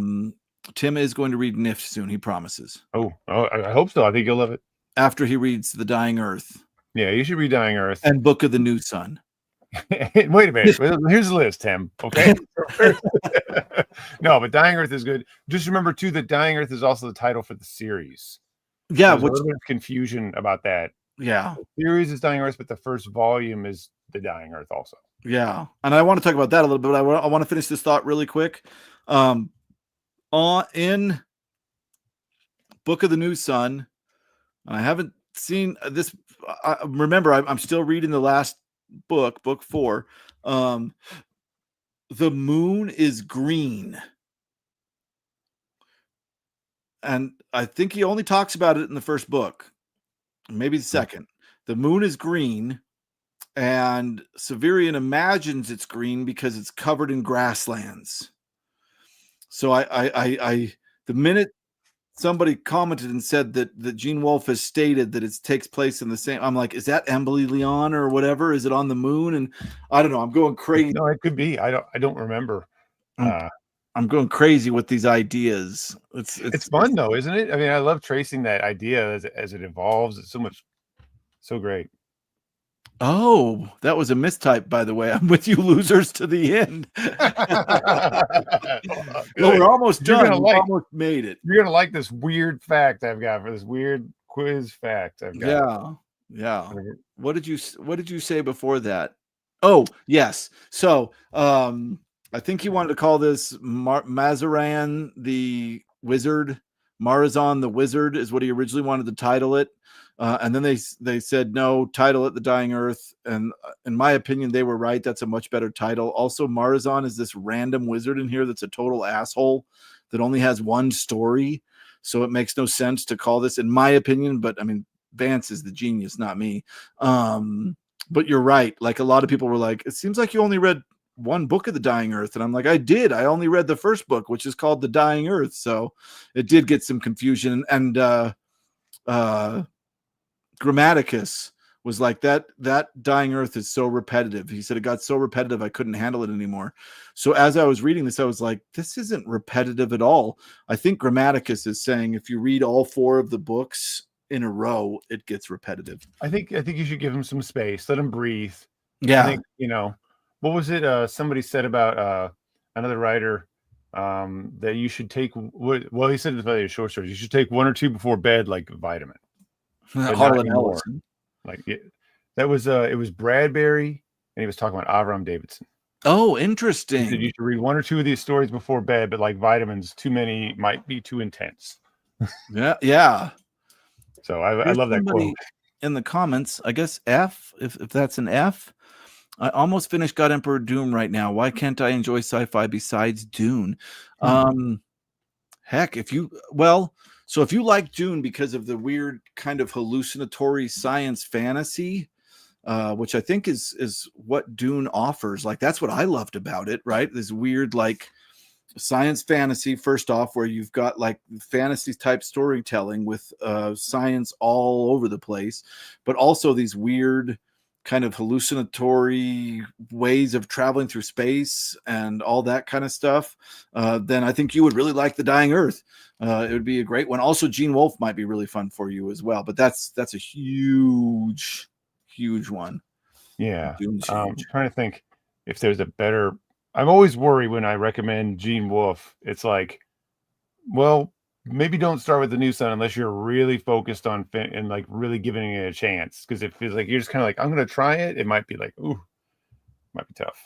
Tim is going to read Nift soon. He promises. Oh, I hope so. I think you'll love it. After he reads The Dying Earth. Yeah, you should read Dying Earth and Book of the New Sun. Wait a minute. Here's the list, Tim. Okay. No, but Dying Earth is good. Just remember too that Dying Earth is also the title for the series. Yeah, there's a little bit of confusion about that. Yeah, the series is Dying Earth, but the first volume is The Dying Earth also. Yeah, and I want to talk about that a little bit. But I want to finish this thought really quick. In Book of the New Sun, I haven't seen this. Remember, I'm still reading the last book, book 4. The moon is green. And I think he only talks about it in the first book, maybe the second. The moon is green, and Severian imagines it's green because it's covered in grasslands. So the minute somebody commented and said that Gene Wolfe has stated that it takes place in the same, I'm like, is that Embellion or whatever? Is it on the moon? And I don't know. I'm going crazy. No, it could be. I don't remember. I'm going crazy with these ideas. It's fun though, isn't it? I mean, I love tracing that idea as it evolves. It's so great. Oh, that was a mistype, by the way. I'm with you losers to the end. Well, we're almost done. We almost made it. You're gonna like this weird fact I've got for this weird quiz fact I've got. Yeah. What did you say before that? Oh, yes. So I think he wanted to call this Mazaran the Wizard. Marazan the Wizard is what he originally wanted to title it. And then they said, no, title it The Dying Earth. And in my opinion, they were right. That's a much better title. Also, Marazan is this random wizard in here that's a total asshole that only has one story. So it makes no sense to call this, in my opinion. But I mean, Vance is the genius, not me. But you're right. Like, a lot of people were like, it seems like you only read one book of The Dying Earth. And I'm like, I did. I only read the first book, which is called The Dying Earth. So it did get some confusion. And Grammaticus was like, that Dying Earth is so repetitive. He said it got so repetitive I couldn't handle it anymore. So as I was reading this, I was like, this isn't repetitive at all. I think Grammaticus is saying if you read all 4 of the books in a row, it gets repetitive. I think you should give him some space, let him breathe. Yeah. I think, what was it? Somebody said about another writer that you should take. Well, he said about short stories. You should take 1 or 2 before bed, like a vitamin. Harlan Ellison. Like it was Bradbury, and he was talking about Avram Davidson. Oh, interesting. He said you should read 1 or 2 of these stories before bed, but like vitamins, too many might be too intense. Yeah. So I love that quote. In the comments, I guess F, if that's an F. I almost finished God Emperor Doom right now. Why can't I enjoy sci-fi besides Dune? Heck, if you like Dune because of the weird kind of hallucinatory science fantasy, which I think is what Dune offers. Like that's what I loved about it, right? This weird like science fantasy, first off, where you've got like fantasy type storytelling with science all over the place, but also these weird kind of hallucinatory ways of traveling through space and all that kind of stuff, then I think you would really like The Dying Earth. It would be a great one. Also, Gene Wolfe might be really fun for you as well, but that's a huge one. Yeah. I'm trying to think if there's a better. I'm always worried when I recommend Gene Wolfe. It's like, well, maybe don't start with The New Sun unless you're really focused on and like really giving it a chance. Because it feels like you're just kind of like, I'm going to try it. It might be like, ooh, might be tough.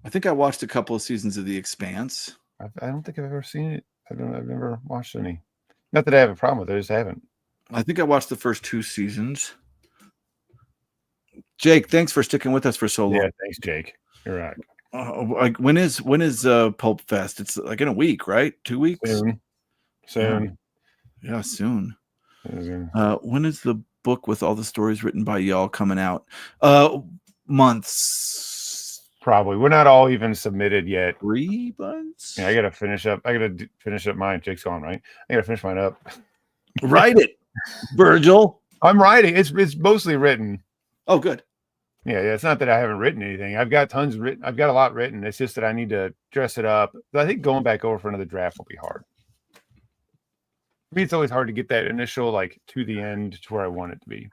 I think I watched a couple of seasons of The Expanse. I don't think I've ever seen it. I've never watched any. Not that I have a problem with it. I just haven't. I think I watched the first 2 seasons. Jake, thanks for sticking with us for so long. Yeah, thanks, Jake. You're right. Like when is Pulp Fest? It's like in a week, right? 2 weeks? Soon. Yeah, soon. When is the book with all the stories written by y'all coming out? Months. Probably. We're not all even submitted yet. 3 months. Yeah, I gotta finish up mine. Jake's on, right? I gotta finish mine up. Write it, Virgil. I'm writing. It's mostly written. Oh, good. Yeah. It's not that I haven't written anything. I've got tons written. I've got a lot written. It's just that I need to dress it up. But I think going back over for another draft will be hard. For me, it's always hard to get that initial like to the end to where I want it to be.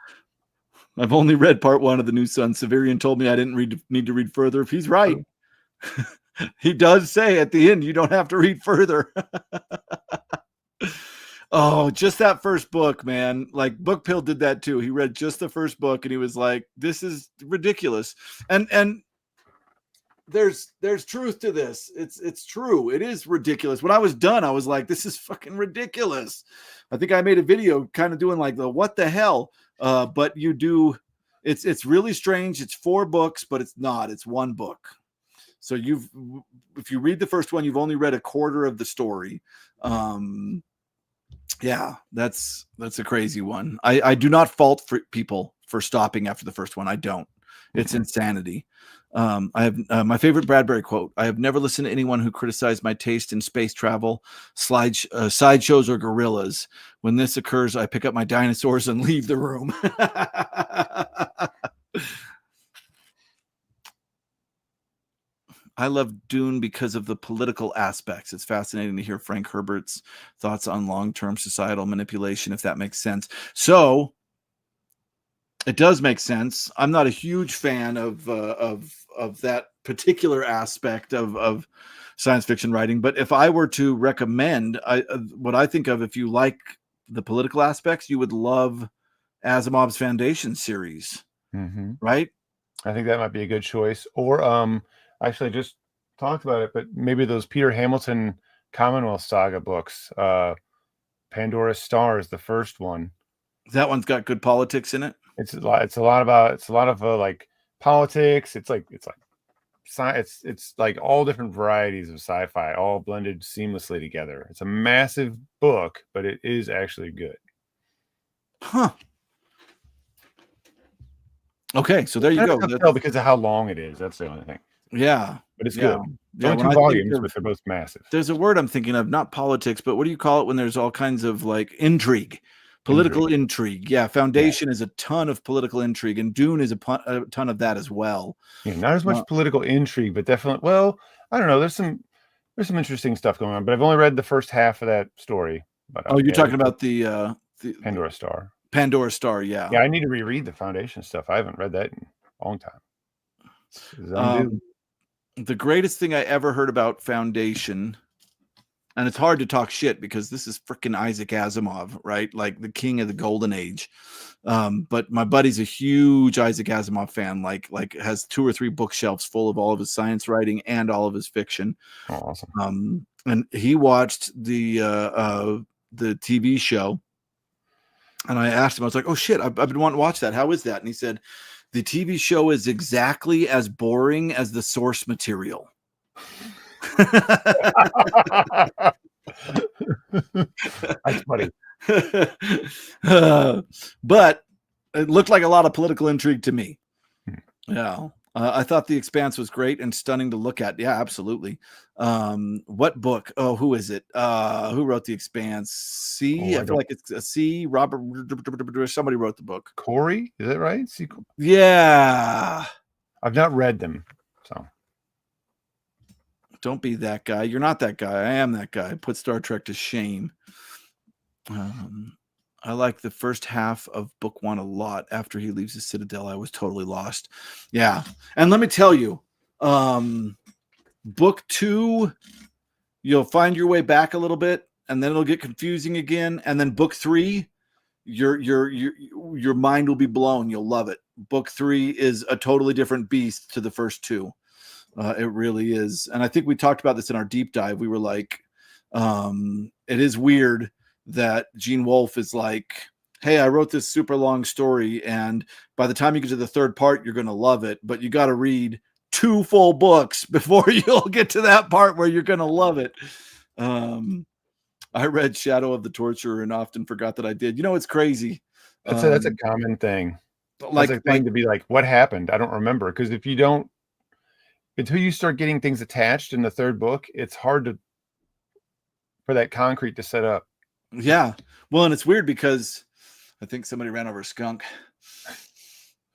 I've only read part 1 of The New Sun. Severian told me I didn't need to read further. If he's right, he does say at the end you don't have to read further. Oh, just that first book, man. Like Book Pill did that too. He read just the first book and he was like, this is ridiculous. And there's truth to this. It's true. It is ridiculous. When I was done, I was like, this is fucking ridiculous. I think I made a video kind of doing like the what the hell. But you do it's really strange. It's 4 books, but it's not. It's 1 book. So if you read the first one, you've only read a quarter of the story. Yeah, that's a crazy one. I do not fault for people for stopping after the first one. I don't. It's insanity. I have my favorite Bradbury quote. I have never listened to anyone who criticized my taste in space travel, sideshows, or gorillas. When this occurs, I pick up my dinosaurs and leave the room. I love Dune because of the political aspects. It's fascinating to hear Frank Herbert's thoughts on long-term societal manipulation, if that makes sense. So it does make sense. I'm not a huge fan of that particular aspect of science fiction writing, but if I were to recommend, what I think of, if you like the political aspects, you would love Asimov's Foundation series, right? I think that might be a good choice. Or actually, I just talked about it, but maybe those Peter Hamilton Commonwealth Saga books. Pandora's Stars, the first one. That one's got good politics in it. It's a lot of like politics. It's like science. It's like all different varieties of sci-fi, all blended seamlessly together. It's a massive book, but it is actually good. Huh. Okay, so there you I go. can't tell because of how long it is. That's the only thing. Yeah, But it's yeah, good. It's yeah. only When 2 I think volumes, of, but they're both massive. there's a word I'm thinking of, not politics, but what do you call it when there's all kinds of like intrigue, political intrigue? Yeah, Foundation is a ton of political intrigue, and Dune is a ton of that as well. Yeah, not as much political intrigue, but definitely. Well, I don't know. There's some interesting stuff going on, but I've only read the first half of that story. But Oh, you're yeah, talking about the Pandora Star. Pandora Star, yeah. Yeah, I need to reread the Foundation stuff. I haven't read that in a long time. It's undue. The greatest thing I ever heard about Foundation, and it's hard to talk shit because this is freaking Isaac Asimov, right? Like the king of the golden age. But my buddy's a huge Isaac Asimov fan, like has 2 or 3 bookshelves full of all of his science writing and all of his fiction. Oh, awesome. And he watched the TV show, and I asked him, I was like, oh shit, I've been wanting to watch that. How is that? And he said, the TV show is exactly as boring as the source material. That's funny. But it looked like a lot of political intrigue to me. Yeah. I thought The Expanse was great and stunning to look at. Yeah, absolutely. What book? Oh, who is it? Who wrote The Expanse? I feel like it's a C. Robert. Somebody wrote the book. Corey, is that right? Yeah. I've not read them, so don't be that guy. You're not that guy. I am that guy. Put Star Trek to shame. I like the first half of book 1 a lot. After he leaves the Citadel, I was totally lost. Yeah. And let me tell you, book 2, you'll find your way back a little bit, and then it'll get confusing again. And then book 3, your mind will be blown. You'll love it. Book 3 is a totally different beast to the first 2. It really is. And I think we talked about this in our deep dive. We were like, it is weird that Gene Wolfe is like, hey, I wrote this super long story, and by the time you get to the 3rd part, you're going to love it, but you got to read 2 full books before you'll get to that part where you're going to love it. I read Shadow of the Torturer and often forgot that I did. You know, it's crazy. That's a common thing. Like a thing to be like, what happened? I don't remember. Because if you don't, until you start getting things attached in the 3rd book, it's hard for that concrete to set up. Yeah. Well, and it's weird because I think somebody ran over a skunk.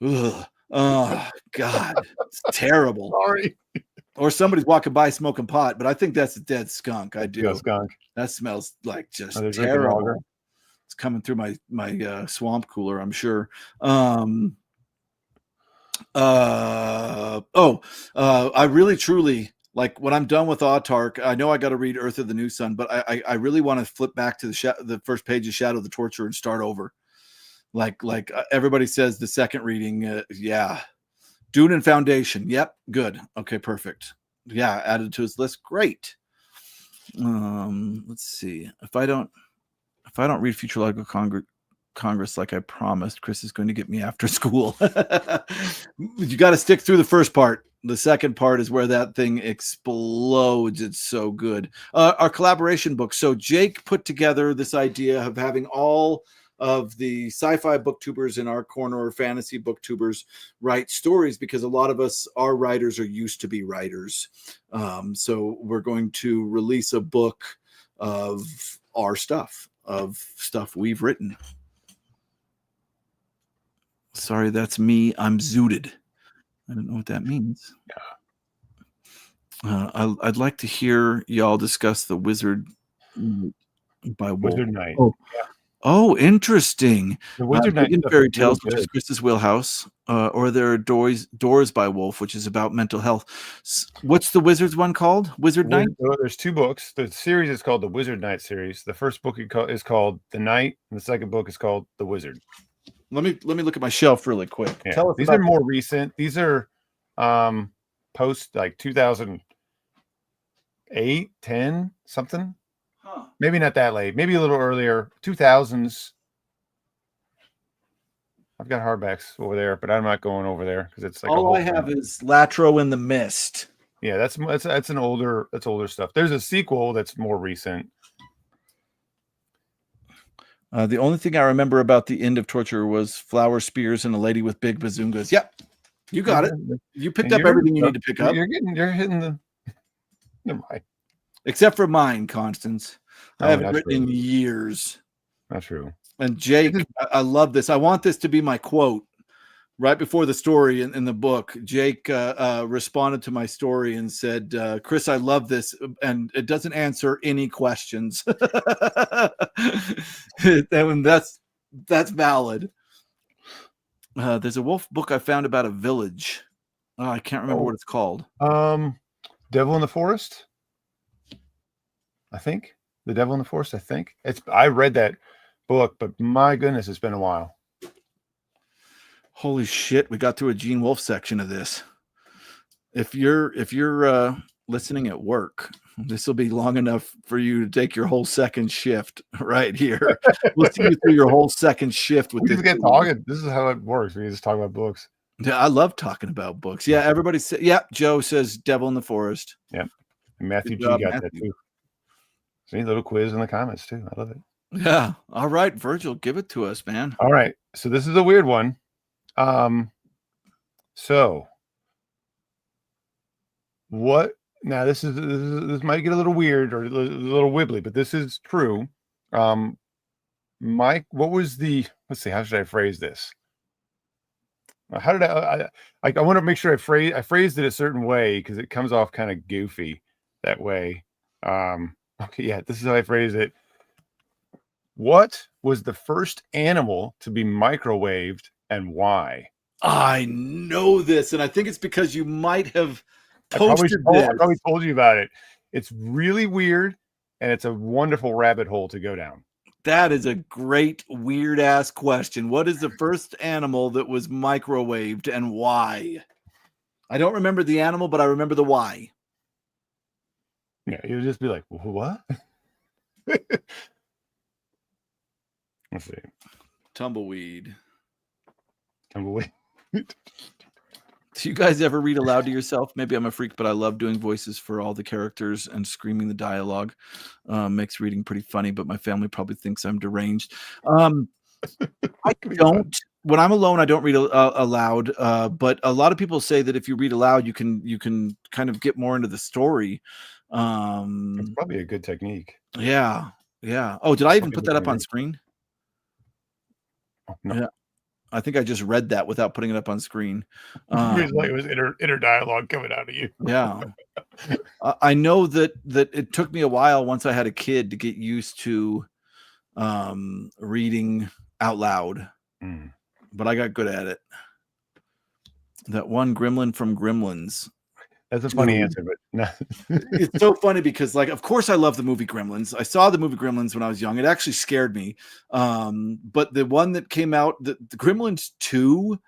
Ugh. Oh, God. It's terrible. Sorry. Or somebody's walking by smoking pot, but I think that's a dead skunk. I do. Yeah, skunk. That smells like just terrible. It's coming through my swamp cooler, I'm sure. I really truly, like, when I'm done with Autark, I know I got to read Earth of the New Sun, but I really want to flip back to the first page of Shadow of the Torturer and start over. Like everybody says, the second reading, yeah. Dune and Foundation, yep, good, okay, perfect. Yeah, added to his list, great. Let's see. If I don't read Futurological Congress like I promised, Chris is going to get me after school. You got to stick through the first part. The second part is where that thing explodes. It's so good. Our collaboration book. So Jake put together this idea of having all of the sci-fi booktubers in our corner, or fantasy booktubers, write stories, because a lot of us, our writers, are used to be writers. So we're going to release a book of our stuff, of stuff we've written. Sorry, that's me. I'm zooted. I don't know what that means. I'd like to hear y'all discuss the Wizard by Wolf. Wizard Knight. Oh, interesting. The Wizard Knight in fairy tales, which is Chris's wheelhouse, or there are Doors by Wolf, which is about mental health. What's the Wizard's one called? Wizard Knight? There's 2 books. The series is called the Wizard Knight series. The first book is called The Knight, and the second book is called The Wizard. Let me look at my shelf really quick. Yeah. Tell us. These are more recent. These are post like 2008, 10, something. Huh. Maybe not that late. Maybe a little earlier. 2000s. I've got hardbacks over there, but I'm not going over there because it's like all I have is Latro in the Mist. Yeah, that's older stuff. There's a sequel that's more recent. The only thing I remember about the end of Torture was flower spears and a lady with big bazungas. Yep, you got it. You picked up everything you need to pick up. You're hitting the. Never mind. Except for mine, Constance. I Oh, haven't not written true. in years. Not true. And Jake, I love this. I want this to be my quote right before the story in the book. Jake responded to my story and said, Chris, I love this. And it doesn't answer any questions. And that's valid. There's a wolf book I found about a village. I can't remember what it's called. Devil in the Forest. I think The Devil in the Forest. I think I read that book, but my goodness, it's been a while. Holy shit, we got through a Gene Wolfe section of this. If you're listening at work, this will be long enough for you to take your whole second shift right here. We'll see you through your whole second shift with We this. just get talking. This is how it works. We just talk about books. Yeah, I love talking about books. Yeah, everybody says, yeah, Joe says Devil in the Forest. Yeah. And Matthew G job, got Matthew. that too. See, little quiz in the comments too. I love it. Yeah. All right, Virgil, give it to us, man. All right. So this is a weird one. So what now this might get a little weird or a little wibbly, but this is true. Mike, what was the let's see, how should I phrase this? How did I want to make sure I phrased it a certain way because it comes off kind of goofy that way. Okay, yeah, this is how I phrased it. What was the first animal to be microwaved and why? I know this, and I think it's because you might have I posted this. probably told you about it. It's really weird, and it's a wonderful rabbit hole to go down. That is a great weird ass question. What is the first animal that was microwaved and why? I don't remember the animal, but I remember the why. Yeah, you'll just be like, what? Let's see. Tumbleweed. Tumbleweed. Do you guys ever read aloud to yourself? Maybe I'm a freak, but I love doing voices for all the characters and screaming the dialogue. Makes reading pretty funny, but my family probably thinks I'm deranged. I don't. When I'm alone, I don't read aloud. But a lot of people say that if you read aloud, you can kind of get more into the story. It's probably a good technique. Yeah. Oh, did I even put that up on screen? Oh, no. Yeah. I think I just read that without putting it up on screen. It was inner dialogue coming out of you. Yeah. I know that it took me a while once I had a kid to get used to reading out loud, but I got good at it. That one gremlin from Gremlins. That's a funny answer, but no. It's so funny because, like, of course I love the movie Gremlins. I saw the movie Gremlins when I was young. It actually scared me. But the one that came out, the Gremlins 2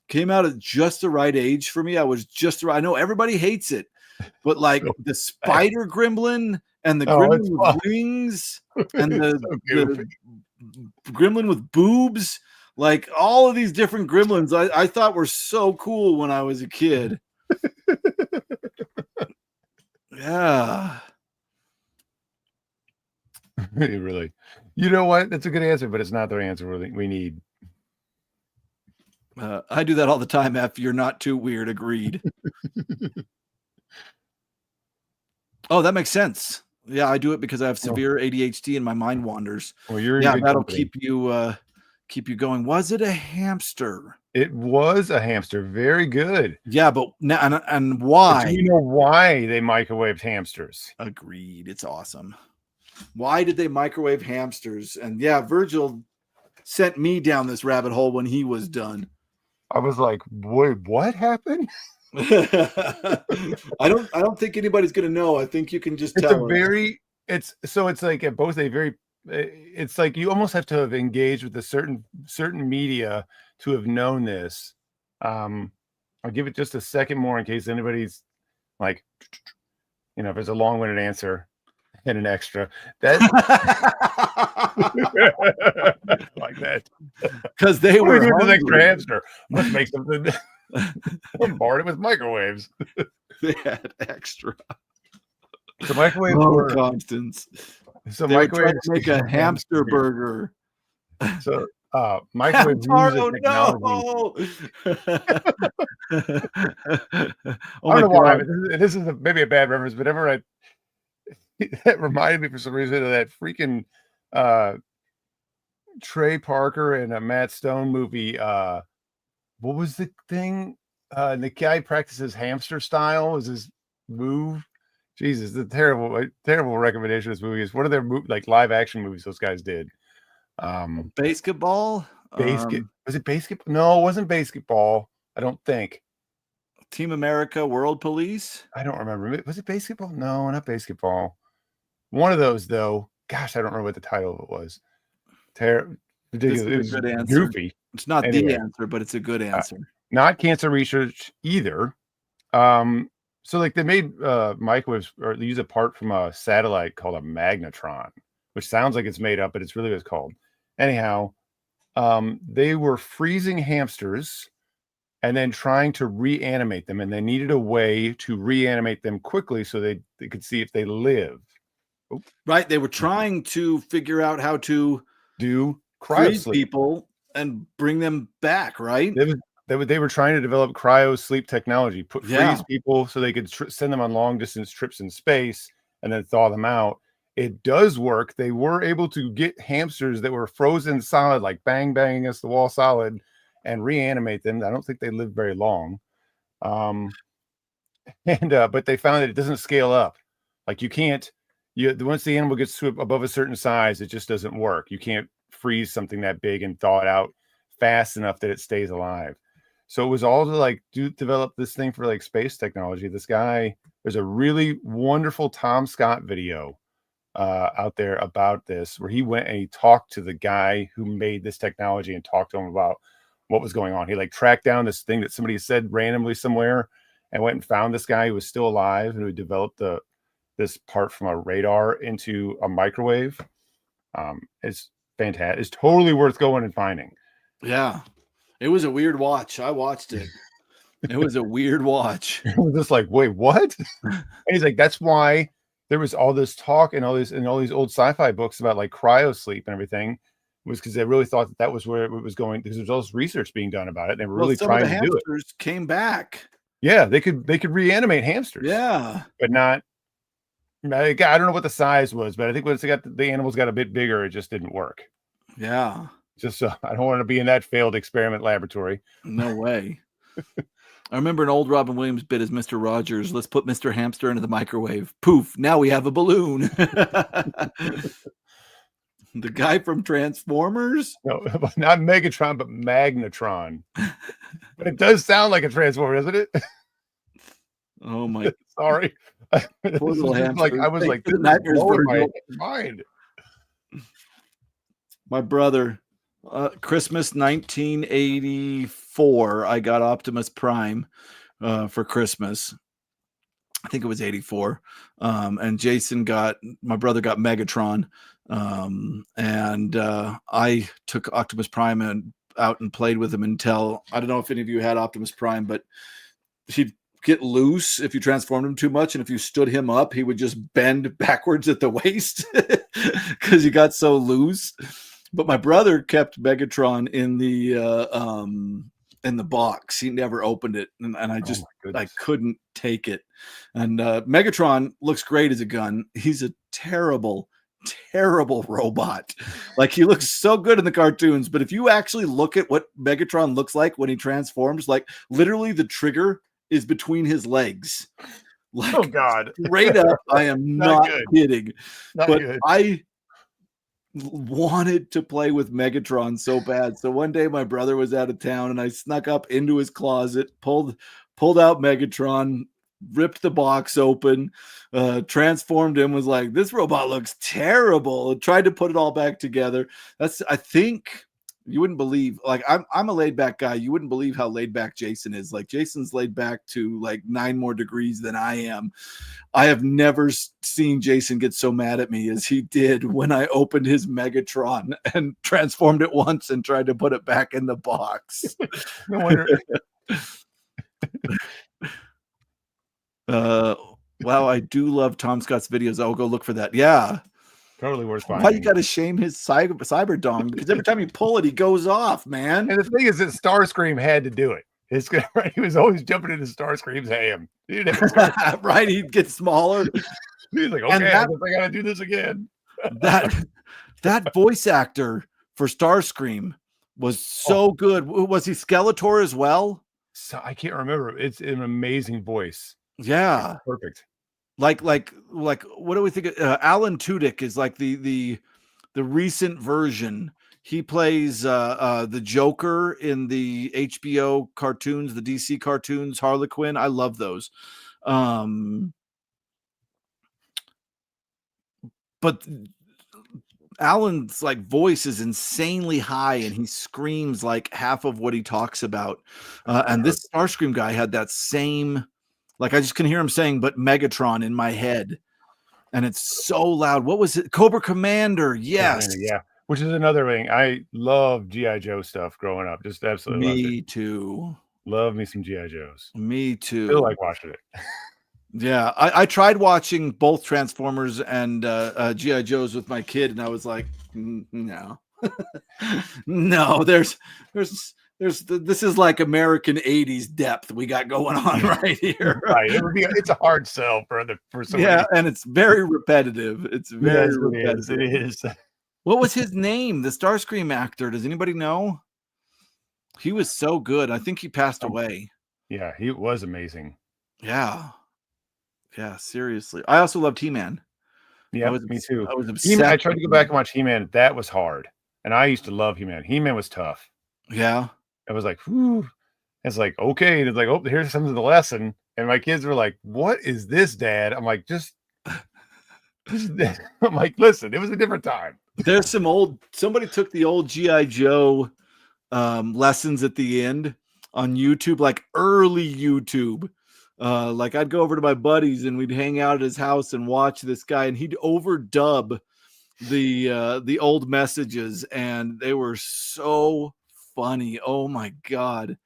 came out at just the right age for me. I was just right. I know everybody hates it, but like the spider gremlin and the gremlin with wings and the gremlin with boobs, like all of these different gremlins I thought were so cool when I was a kid. Yeah. Really. You know what? That's a good answer, but it's not the answer we need. I do that all the time. If you're not too weird, agreed. Oh, that makes sense. Yeah, I do it because I have severe ADHD and my mind wanders. Well, you're that'll keep you going. Was it a hamster? It was a hamster. Very good. Yeah, but now and why? But do you know why they microwaved hamsters? Agreed. It's awesome. Why did they microwave hamsters? And yeah, Virgil sent me down this rabbit hole when he was done. I was like, "Wait, what happened?" I don't think anybody's gonna know. I think you can just tell. It's like you almost have to have engaged with a certain media to have known this. I'll give it just a second more in case anybody's like, if it's a long-winded answer and an extra that like that, because they were an extra hamster. Let's make something. Bombard it with microwaves. They had extra. So microwaves Constance. So they microwaves make a hamster burger. So microwave music Hamtaro, technology. no. Oh I don't my know why, god. but this is maybe a bad reference. But whenever I that reminded me for some reason of that freaking uh Trey Parker and a Matt Stone movie. What was the thing? The guy practices hamster style was his move. Jesus, the terrible recommendation of this movie is one of their like live action movies those guys did. Basketball. Was it basketball? No, it wasn't basketball. I don't think. Team America, World Police. I don't remember. Was it basketball? No, not basketball. One of those though. Gosh, I don't remember what the title of it was. This Ridiculous. is It a was good answer. goofy. It's not the Anyway, answer, but it's a good answer. not cancer research either. So like they made microwaves, or they use a part from a satellite called a magnetron, which sounds like it's made up, but it's really what it's called. Anyhow, they were freezing hamsters and then trying to reanimate them, and they needed a way to reanimate them quickly so they could see if they lived. Right. They were trying to figure out how to Do freeze cryosleep. people and bring them back, right? They were trying to develop cryo sleep technology, freeze people so they could send them on long distance trips in space and then thaw them out. It does work. They were able to get hamsters that were frozen solid, like bang against the wall solid, and reanimate them. I don't think they lived very long. But they found that it doesn't scale up. Like you can't, once the animal gets to above a certain size, it just doesn't work. You can't freeze something that big and thaw it out fast enough that it stays alive. So it was all to like develop this thing for like space technology. This guy, there's a really wonderful Tom Scott video out there about this, where he went and he talked to the guy who made this technology and talked to him about what was going on. He like tracked down this thing that somebody said randomly somewhere and went and found this guy who was still alive and who developed this part from a radar into a microwave. It's fantastic. It's totally worth going and finding. Yeah. It was a weird watch. I watched it. It was a weird watch. It was just like, wait, what? And he's like, that's why there was all this talk and all these old sci-fi books about like cryo sleep and everything, was because they really thought that was where it was going, because there's all this research being done about it. And they were really trying to do it. Hamsters came back. Yeah, they could reanimate hamsters. Yeah, but not. I don't know what the size was, but I think once the animals got a bit bigger, it just didn't work. Yeah. Just I don't want to be in that failed experiment laboratory. No way. I remember an old Robin Williams bit as Mr. Rogers. Let's put Mr. Hamster into the microwave. Poof. Now we have a balloon. The guy from Transformers? No, not Megatron, but Magnetron. But it does sound like a Transformer, doesn't it? Oh my. Sorry. Poor little hamster. Like I was like, this is blowing my mind. My brother, Christmas 1984, I got Optimus Prime for Christmas. I think it was 84. And my brother got Megatron. And I took Optimus Prime out and played with him until, I don't know if any of you had Optimus Prime, but he'd get loose if you transformed him too much, and if you stood him up, he would just bend backwards at the waist because he got so loose. But my brother kept Megatron in the box. He never opened it, and I just I couldn't take it. And Megatron looks great as a gun. He's a terrible robot. Like, he looks so good in the cartoons, but if you actually look at what Megatron looks like when he transforms, like literally the trigger is between his legs. Like, oh God, straight up, I am not kidding. But good. I wanted to play with Megatron so bad. So one day my brother was out of town and I snuck up into his closet, pulled out Megatron, ripped the box open, transformed him, was like, this robot looks terrible. Tried to put it all back together. I think you wouldn't believe, like, I'm a laid back guy. You wouldn't believe how laid back Jason is. Like, Jason's laid back to like 9 more degrees than I am. I have never seen Jason get so mad at me as he did when I opened his Megatron and transformed it once and tried to put it back in the box. No wonder. Wow, I do love Tom Scott's videos. I'll go look for that. Yeah. Totally worth Why you finding. got to shame his cyber dong? Because every time you pull it, he goes off, man. And the thing is that Starscream had to do it. It's good. Right? He was always jumping into Starscream's ham. He didn't have a choice. Right? He'd get smaller. He's like, And okay, I guess I got to do this again. that voice actor for Starscream was so good. Was he Skeletor as well? So I can't remember. It's an amazing voice. Yeah, it's perfect. Like what do we think? Alan Tudyk is like the recent version. He plays the Joker in the HBO cartoons, the DC cartoons, Harley Quinn. I love those. But Alan's like voice is insanely high, and he screams like half of what he talks about. And this Starscream guy had that same, like I just can hear him saying, but Megatron in my head, and it's so loud. What was it? Cobra Commander. Yes. Yeah. Which is another thing. I love G.I. Joe stuff growing up. Just absolutely loved it. Me too. Love me some G.I. Joes. Me too. Still like watching it. Yeah, I tried watching both Transformers and G.I. Joes with my kid, and I was like, no, no. This is like American '80s depth we got going on right here. Right, it's a hard sell for somebody. Yeah, and it's very repetitive. It's very repetitive. It is. What was his name? The Starscream actor. Does anybody know? He was so good. I think he passed away. Yeah, he was amazing. Yeah. Yeah, seriously. I also loved He-Man. Yeah, me too. I was obsessed. I tried to go back and watch He-Man. That was hard. And I used to love He-Man. He-Man was tough. Yeah. I was like, whew. It's like, okay. And it's like, oh, here's some of the lesson. And my kids were like, what is this, Dad? I'm like, I'm like, listen, it was a different time. There's somebody took the old G.I. Joe lessons at the end on YouTube, like early YouTube. Like I'd go over to my buddies and we'd hang out at his house and watch this guy, and he'd overdub the old messages, and they were so funny. Oh my God.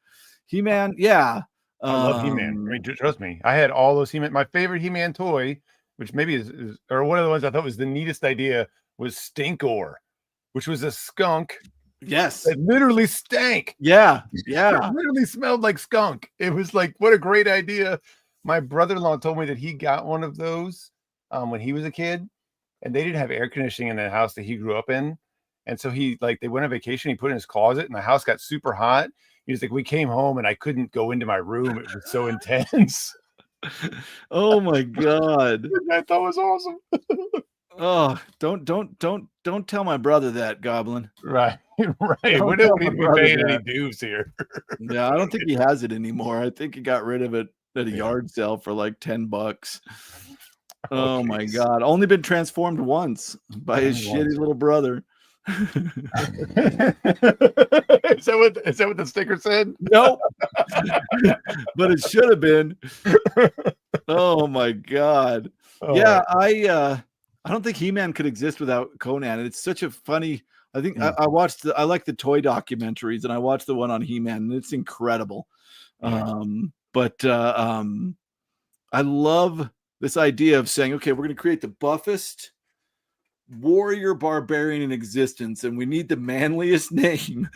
He-Man. Yeah. I love He-Man. I mean, trust me. I had all those He-Man. My favorite He-Man toy, which maybe is or one of the ones I thought was the neatest idea, was Stinkor, which was a skunk. Yes. It literally stank. Yeah. Yeah. It literally smelled like skunk. It was like, what a great idea. My brother-in-law told me that he got one of those when he was a kid, and they didn't have air conditioning in the house that he grew up in. And so they went on vacation. He put it in his closet, and the house got super hot. He was like, we came home and I couldn't go into my room. It was so intense. Oh my God. I thought it was awesome. Oh, don't tell my brother that, Goblin. Right. We don't need to be paying any dues here. Yeah, I don't think he has it anymore. I think he got rid of it at a yard sale for like $10. Oh my God. Only been transformed once by his shitty little brother. Is that what the sticker said? Nope. But it should have been. Oh my God. Yeah, I don't think He-Man could exist without Conan. It's such a funny. I think I like the toy documentaries, and I watched the one on He-Man, and it's incredible. I love this idea of saying, okay, we're going to create the buffest warrior barbarian in existence, and we need the manliest name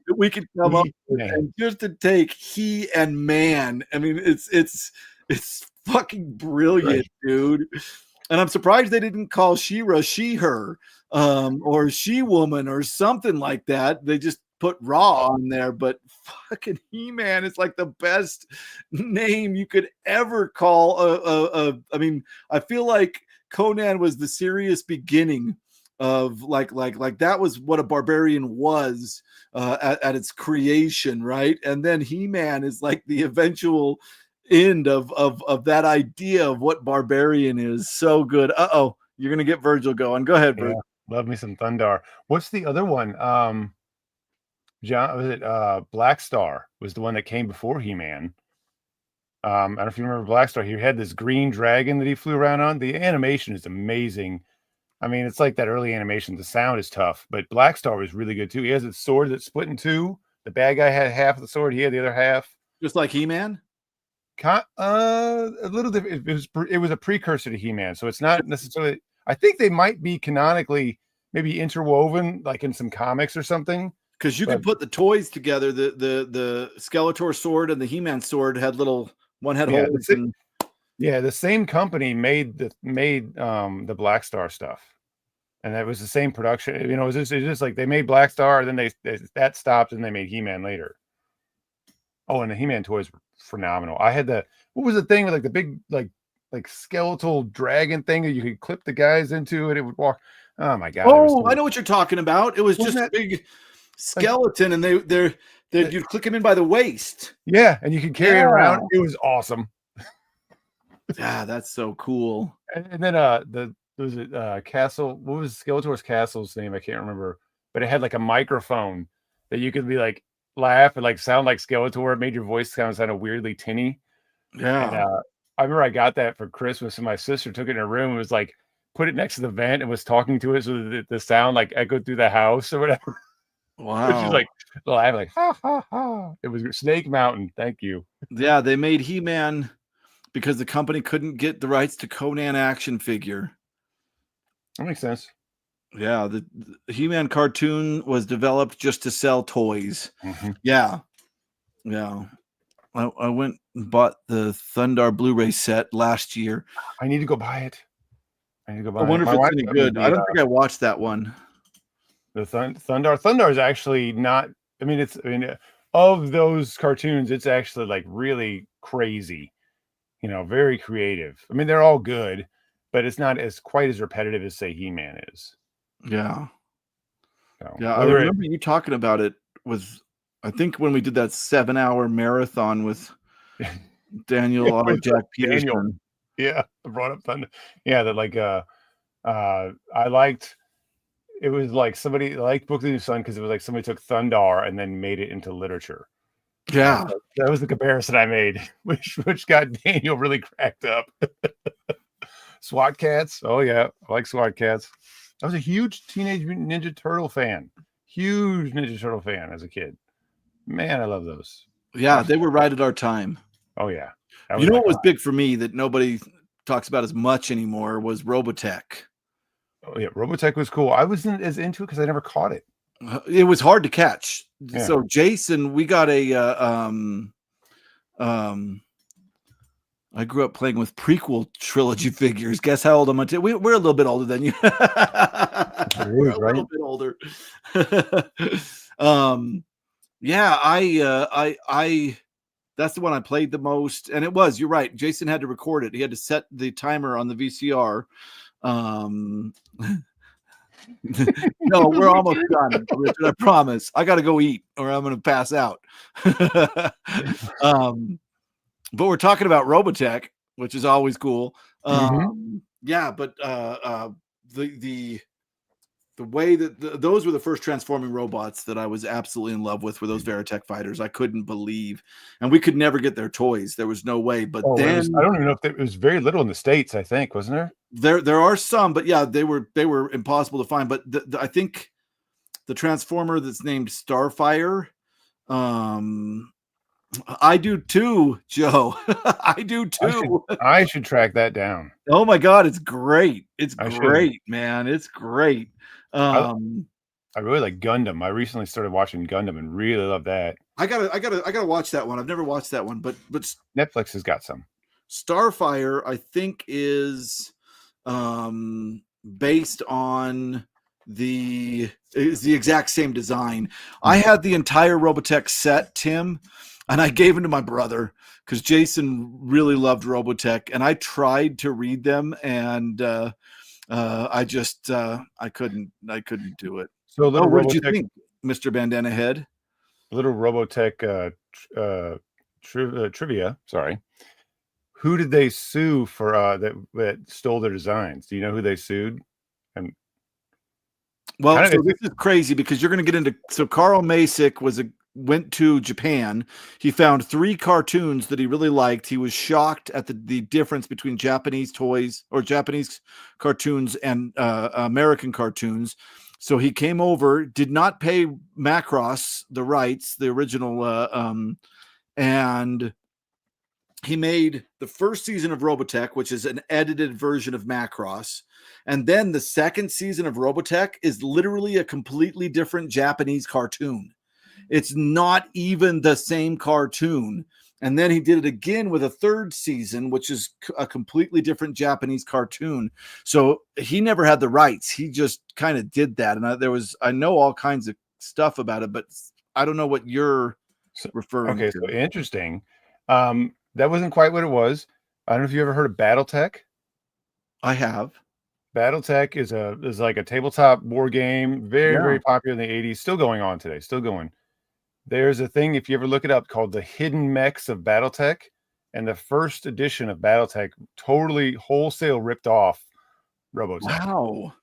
that we can come up with, and just to take he and man. I mean, it's fucking brilliant, dude. And I'm surprised they didn't call She-Ra she-her, or she-woman or something like that. They just put Ra on there, but fucking He-Man is like the best name you could ever call I mean, I feel like Conan was the serious beginning of like that was what a barbarian was at its creation, right? And then He-Man is like the eventual end of that idea of what barbarian is. So good. You're gonna get Virgil going. Go ahead, Virgil. Yeah, love me some Thundar. What's the other one? John, was it Black Star was the one that came before He-Man. I don't know if you remember Black Star. He had this green dragon that he flew around on. The animation is amazing. I mean, it's like that early animation. The sound is tough, but Black Star was really good too. He has a sword that's split in two. The bad guy had half of the sword. He had the other half. Just like He-Man? A little different. It was a precursor to He-Man, so it's not necessarily. I think they might be canonically maybe interwoven, like in some comics or something. Because you could put the toys together. The Skeletor sword and the He-Man sword had little one-head holes. The same company made the Black Star stuff, and that was the same production. You know, it's just like they made Black Star, and then that stopped, and they made He-Man later. Oh, and the He-Man toys were phenomenal. I had what was the thing with like the big like skeletal dragon thing that you could clip the guys into, and it would walk. Oh my god! Oh, I know what you're talking about. It was just a big skeleton, and you'd click him in by the waist. Yeah, and you could carry it around. It was awesome. Yeah, that's so cool. And then was it Castle? What was Skeletor's castle's name? I can't remember, but it had like a microphone that you could be like laugh and like sound like Skeletor. It made your voice sound weirdly tinny. Yeah. And I remember I got that for Christmas, and my sister took it in her room and was like, put it next to the vent and was talking to it so that the sound like echoed through the house or whatever. Wow. She's like laughing like ha ha ha. It was Snake Mountain. Thank you. Yeah, they made He-Man because the company couldn't get the rights to Conan action figure. That makes sense. Yeah, the He-Man cartoon was developed just to sell toys. Mm-hmm. Yeah. I went and bought the Thundar Blu-ray set last year. I need to go buy it. I wonder if it's any good. I don't think I watched that one. The Thundar is actually not. Of those cartoons, it's actually like really crazy. You know, very creative. I mean, they're all good, but it's not quite as repetitive as say He-Man is. Yeah. So, yeah, I remember you talking about it I think when we did that 7-hour marathon with Daniel Jack Peterson. Daniel. Yeah, I brought up Thunder. Yeah, that like I liked. It was like somebody liked Book of the New Sun because it was like somebody took Thundar and then made it into literature. Yeah, that was the comparison I made, which got Daniel really cracked up. SWAT Cats. Oh yeah, I like SWAT Cats. I was a huge Teenage Mutant Ninja Turtle fan. Huge Ninja Turtle fan as a kid. Man, I love those. Yeah, they were right at our time. Oh yeah. You know what was big for me that nobody talks about as much anymore was Robotech. Oh yeah, Robotech was cool. I wasn't as into it because I never caught it. It was hard to catch. Yeah. So Jason, we got I grew up playing with prequel trilogy figures. Guess how old I'm on? We're a little bit older than you. We're a little bit older. Yeah, I that's the one I played the most, and you're right. Jason had to record it. He had to set the timer on the VCR. No, we're almost done, Richard, I promise. I gotta go eat or I'm gonna pass out. But we're talking about Robotech, which is always cool. Yeah, but the way that those were the first transforming robots that I was absolutely in love with, were those Veritech fighters. I couldn't believe, and we could never get their toys. There was no way. But then I don't even know if it was very little in the States. I think, wasn't there? There are some, but yeah, they were impossible to find. But I think the Transformer that's named Starfire. I do too, Joe. I do too. I should track that down. Oh my God, it's great. It's great, man. It's great. I really like Gundam. I recently started watching Gundam and really love that. I gotta watch that one. I've never watched that one, but Netflix has got some. Starfire, I think, is based on the exact same design. I had the entire Robotech set, Tim, and I gave them to my brother because Jason really loved Robotech, and I tried to read them, and I couldn't do it. So what did you think, Mr. Bandana Head? Little Robotech trivia. Sorry. Who did they sue for that stole their designs? Do you know who they sued? And well, so this is crazy because you're going to get into. So Carl Masick went to Japan. He found 3 cartoons that he really liked. He was shocked at the difference between Japanese toys or Japanese cartoons and American cartoons. So he came over, did not pay Macross the rights, the original, and he made the first season of Robotech, which is an edited version of Macross. And then the second season of Robotech is literally a completely different Japanese cartoon. It's not even the same cartoon. And then he did it again with a third season, which is a completely different Japanese cartoon. So he never had the rights. He just kind of did that. And I know all kinds of stuff about it, but I don't know what you're referring to. Okay, so interesting. That wasn't quite what it was. I don't know if you ever heard of BattleTech. I have. BattleTech is like a tabletop board game, very, Yeah. very popular in the 80s, still going on today, still going. There's a thing, if you ever look it up, called the Hidden Mechs of BattleTech. And the first edition of BattleTech totally wholesale ripped off Robotech. Wow.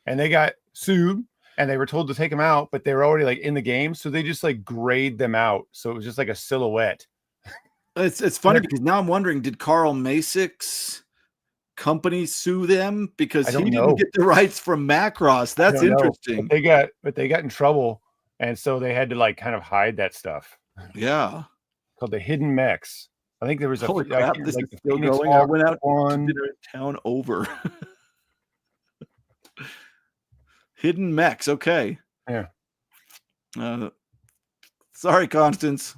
And they got sued and they were told to take them out, but they were already like in the game. So they just like grayed them out. So it was just like a silhouette. It's funny because now I'm wondering, did Carl Masik's company sue them because he didn't get the rights from Macross? That's interesting. But they got in trouble, and so they had to like kind of hide that stuff. Yeah, called the Hidden Mechs. I think there was holy crap, this is still going. I went out to dinner in town over. Hidden Mechs. Okay. Yeah. Sorry, Constance.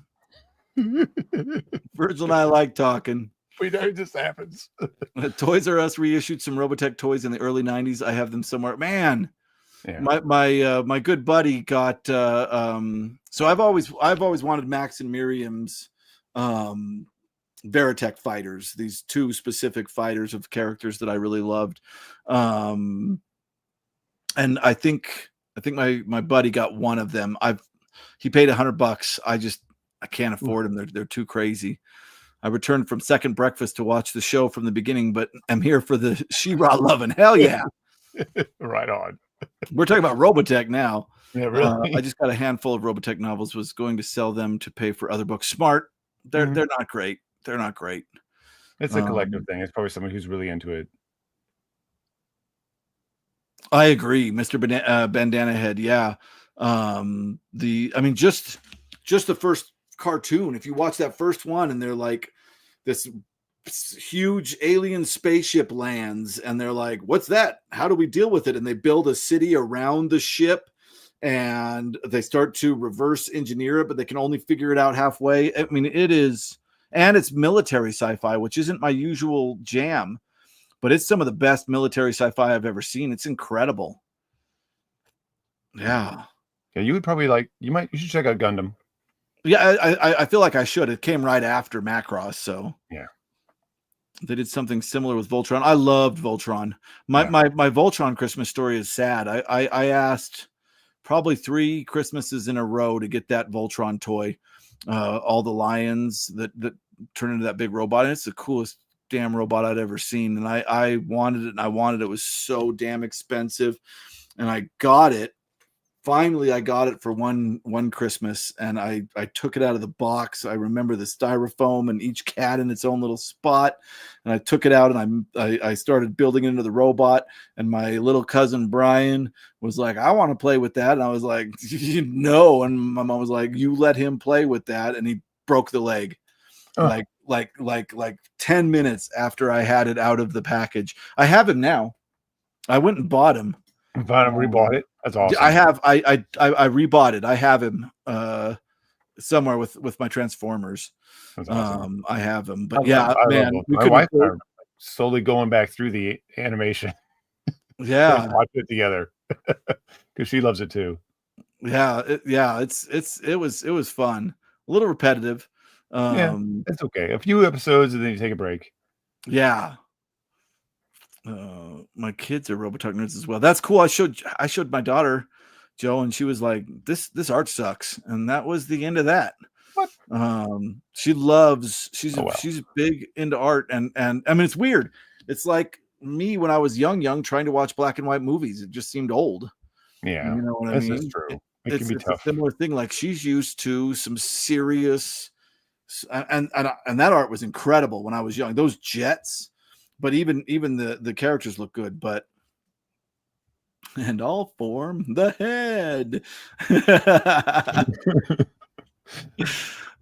Virgil and I like talking. We know it just happens. Toys R Us reissued some Robotech toys in the early 90s. I have them somewhere. Man, yeah. My good buddy got so I've always wanted Max and Miriam's Veritech fighters, these two specific fighters of characters that I really loved. And I think my buddy got one of them. He paid $100. I can't afford them. They're too crazy. I returned from second breakfast to watch the show from the beginning, but I'm here for the She-Ra loving. Hell yeah. Right on. We're talking about Robotech now. Yeah, really. I just got a handful of Robotech novels, was going to sell them to pay for other books. Smart. They're not great. They're not great. It's a collective thing. It's probably someone who's really into it. I agree, Mr. Bandana Head. Yeah. Just the first cartoon, if you watch that first one and they're like this huge alien spaceship lands and they're like, what's that? How do we deal with it? And they build a city around the ship and they start to reverse engineer it, but they can only figure it out halfway. I mean, it is, and it's military sci-fi, which isn't my usual jam, but it's some of the best military sci-fi I've ever seen. It's incredible. Yeah. Yeah, you would probably you should check out Gundam. Yeah, I feel like I should. It came right after Macross, so yeah. They did something similar with Voltron. I loved Voltron. My Voltron Christmas story is sad. I asked probably 3 Christmases in a row to get that Voltron toy. All the lions that turn into that big robot. And it's the coolest damn robot I'd ever seen. And I wanted it, and it was so damn expensive. And I got it. Finally, I got it for one Christmas, and I took it out of the box. I remember the styrofoam and each cat in its own little spot. And I took it out, and I started building into the robot. And my little cousin Brian was like, "I want to play with that." And I was like, "No." And my mom was like, "You let him play with that." And he broke the leg, like 10 minutes after I had it out of the package. I have him now. I went and bought him. Rebought it. That's awesome. I rebought it. I have him somewhere with my Transformers. That's awesome. I have him, but my wife and I are slowly going back through the animation. Yeah, watch it together because she loves it too. Yeah, it was fun. A little repetitive. It's okay. A few episodes and then you take a break. Yeah. My kids are Robotech nerds as well. That's cool. I showed my daughter Joe, and she was like, this art sucks, and that was the end of that. What? She's big into art, and I mean, it's weird. It's like me when I was young trying to watch black and white movies. It just seemed old. Yeah, you know what I mean? This is true. It can be tough. A similar thing. Like, she's used to some serious, and that art was incredible when I was young. Those jets. But even the characters look good, but and all form the head.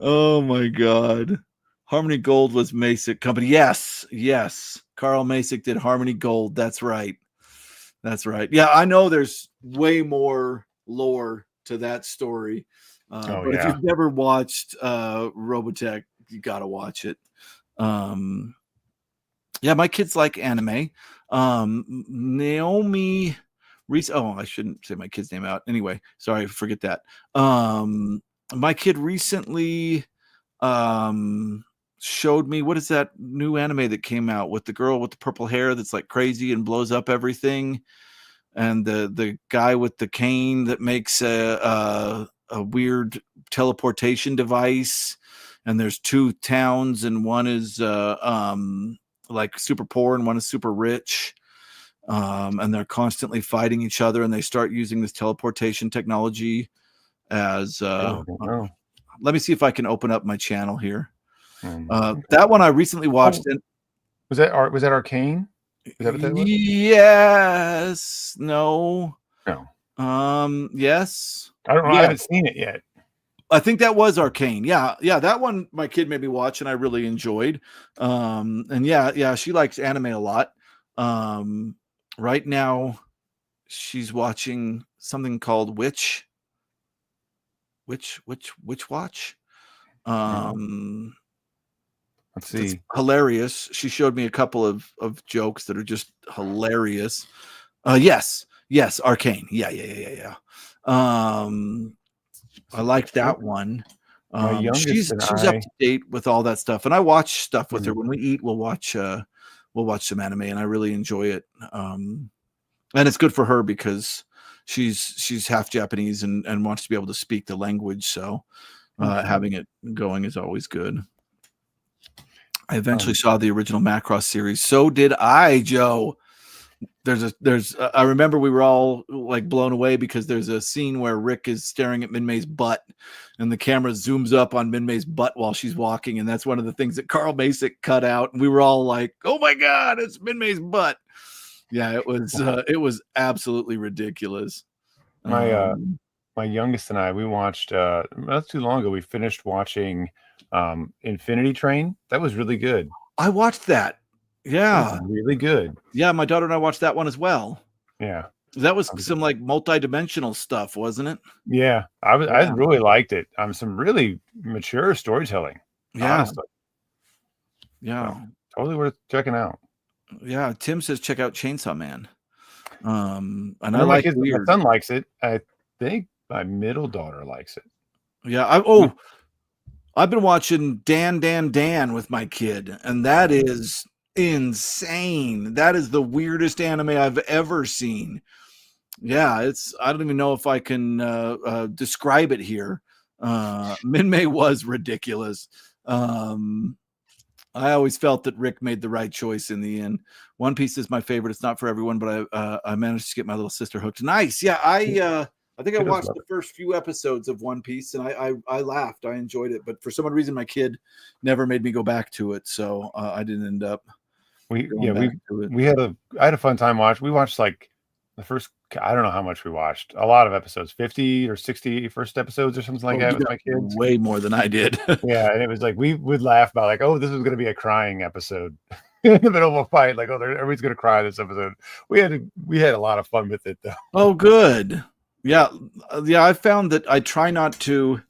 Oh my God. Harmony Gold was Masick Company. Yes, yes. Carl Masick did Harmony Gold. That's right. That's right. Yeah, I know there's way more lore to that story. But if yeah. you've never watched Robotech, you got to watch it. Yeah, my kids like anime. Naomi I shouldn't say my kid's name out. Anyway, sorry, forget that. My kid recently showed me, what is that new anime that came out with the girl with the purple hair that's like crazy and blows up everything, and the guy with the cane that makes a weird teleportation device, and there's two towns, and one is like super poor and one is super rich, and they're constantly fighting each other, and they start using this teleportation technology as let me see if I can open up my channel here. Okay. That one I recently watched. Was that Arcane? Is that what that was? Yes. No. Yes. I don't know. Yeah. I haven't seen it yet. I think that was Arcane. Yeah. That one my kid made me watch and I really enjoyed. And yeah, she likes anime a lot. Right now she's watching something called Witch Watch. Let's see. It's hilarious. She showed me a couple of jokes that are just hilarious. Yes, Arcane. Yeah. I liked that one. My youngest she's and up to date with all that stuff, and I watch stuff with her. When we eat, we'll watch some anime, and I really enjoy it. And it's good for her because she's half Japanese and wants to be able to speak the language. So having it going is always good. I eventually saw the original Macross series. So did I, Joe. I remember we were all like blown away because there's a scene where Rick is staring at Minmay's butt and the camera zooms up on Minmay's butt while she's walking. And that's one of the things that Carl Masick cut out. And we were all like, oh my God, it's Minmay's butt. Yeah, it was absolutely ridiculous. My youngest and I, we watched not too long ago, we finished watching Infinity Train. That was really good. I watched that. Yeah. Really good. Yeah, my daughter and I watched that one as well. Yeah. That was some like multi-dimensional stuff, wasn't it? Yeah. I really liked it. Some really mature storytelling. Yeah. Honestly. Yeah. So, totally worth checking out. Yeah. Tim says check out Chainsaw Man. And I like it. My son likes it. I think my middle daughter likes it. Yeah. I've been watching Dan with my kid, and that is insane. That is the weirdest anime I've ever seen. Yeah, I don't even know if I can describe it here. Minmay was ridiculous. I always felt that Rick made the right choice in the end. One Piece is my favorite. It's not for everyone, but I managed to get my little sister hooked. Nice. Yeah, I think I watched the first few episodes of One Piece and I laughed. I enjoyed it, but for some reason my kid never made me go back to it, so I didn't end up. I had a fun time watching. We watched like the first, I don't know how much we watched. A lot of episodes, 50 or 60 first episodes or something like that with my kids. Way more than I did. Yeah, and it was like we would laugh about like, oh, this is going to be a crying episode in the middle of a fight. Like, oh, everybody's going to cry this episode. We had a lot of fun with it though. Oh, good. Yeah. I found that I try not to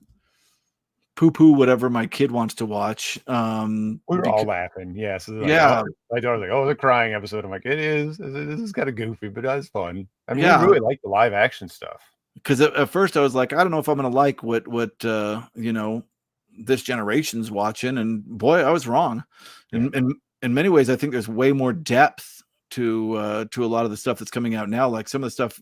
poo-poo whatever my kid wants to watch. We were all laughing. Yeah. So like, yeah. My daughter's like, oh, the crying episode. I'm like, it is. This is kind of goofy, but it's fun. I mean, we really like the live action stuff. Because at first I was like, I don't know if I'm going to like what this generation's watching, and boy, I was wrong. In many ways, I think there's way more depth to a lot of the stuff that's coming out now. Like some of the stuff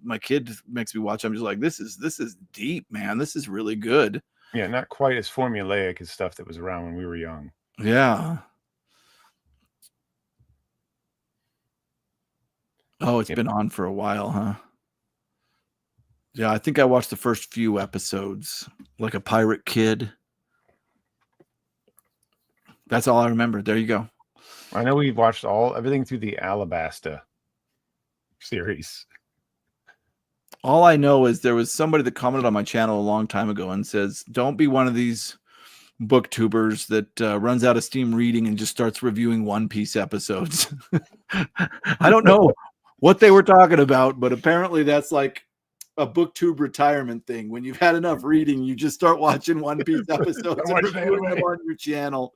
my kid makes me watch, I'm just like, this is deep, man. This is really good. Yeah, not quite as formulaic as stuff that was around when we were young. Yeah. Oh, it's been on for a while, huh? Yeah, I think I watched the first few episodes, like a pirate kid. That's all I remember. There you go. I know we watched everything through the Alabasta series. All I know is there was somebody that commented on my channel a long time ago and says, don't be one of these booktubers that runs out of steam reading and just starts reviewing One Piece episodes. I don't know what they were talking about, but apparently that's like a booktube retirement thing. When you've had enough reading, you just start watching One Piece episodes and reviewing them on your channel.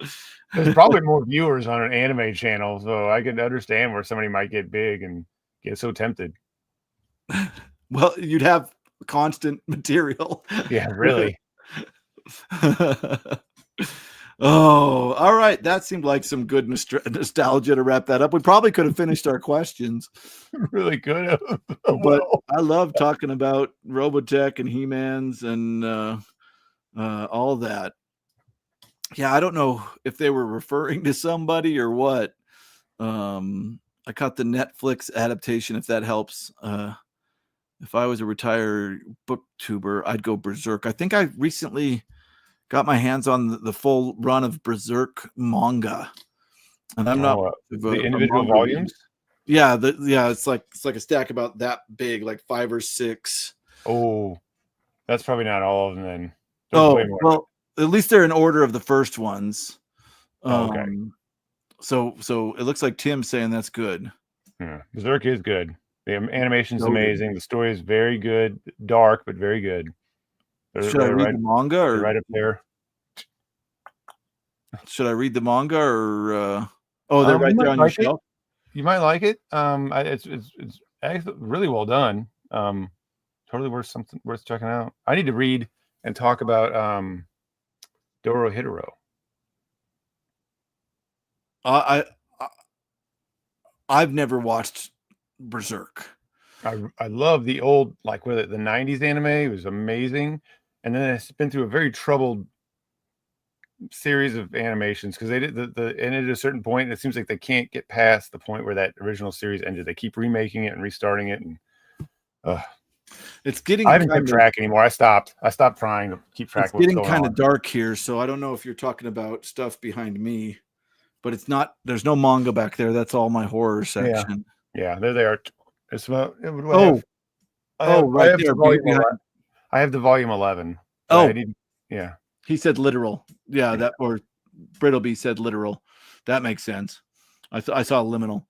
There's probably more viewers on an anime channel, so I can understand where somebody might get big and get so tempted. Well, you'd have constant material. Yeah, really. Oh, all right. That seemed like some good nostalgia to wrap that up. We probably could have finished our questions. Really good. But I love talking about Robotech and He-Mans and all that. Yeah, I don't know if they were referring to somebody or what. I caught the Netflix adaptation, if that helps. If I was a retired booktuber, I'd go Berserk. I think I recently got my hands on the full run of Berserk manga, and I'm not the individual volumes. Yeah, it's like a stack about that big, like 5 or 6. Oh, that's probably not all of them then. There's well, at least they're in order of the first ones. Okay. So it looks like Tim's saying that's good. Berserk is good. The animation's amazing. The story is very good. Dark, but very good. Should I read the manga or right up there? Should I read the manga or? They're right there on your shelf. You might like it. It's actually really well done. Totally worth checking out. I need to read and talk about Dorohedoro. I've never watched Berserk. I love the old, like with it, the 90s anime. It was amazing. And then it's been through a very troubled series of animations because they did ended at a certain point, and it seems like they can't get past the point where that original series ended. They keep remaking it and restarting it, and it's getting. I haven't kept track anymore. I stopped trying to keep track. It's getting kind of dark here, so I don't know if you're talking about stuff behind me, but it's not. There's no manga back there. That's all my horror section. Yeah, there they are. It's about. Right there. I have the volume 11. Yeah. He said literal. Yeah, that or Brittleby said literal. That makes sense. I saw Liminal.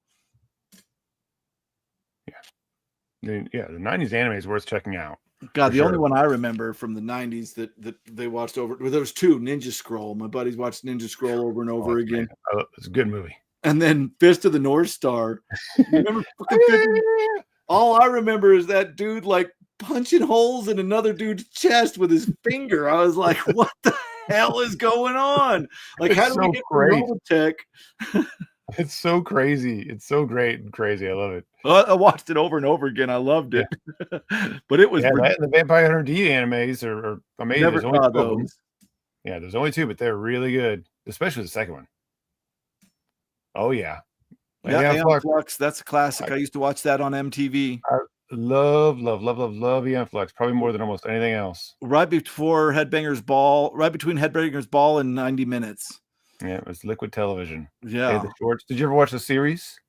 Yeah. The 90s anime is worth checking out. God, the only one I remember from the 90s that they watched over. Well, there was 2, Ninja Scroll. My buddies watched Ninja Scroll over and over again. It's a good movie. And then Fist of the North Star. Remember all I remember is that dude like punching holes in another dude's chest with his finger. I was like, what the hell is going on? Like, how do we get Robotech? It's so crazy. It's so great and crazy. I love it. I watched it over and over again. I loved it. But it was the Vampire Hunter D animes are amazing. Never saw those. Yeah, there's only 2, but they're really good, especially the second one. Oh yeah. Aeon Flux. That's a classic. I used to watch that on MTV. I love Aeon Flux, probably more than almost anything else. Right before Headbangers Ball, right between Headbangers Ball and 90 Minutes. Yeah, it was Liquid Television. Yeah. The shorts. Did you ever watch the series?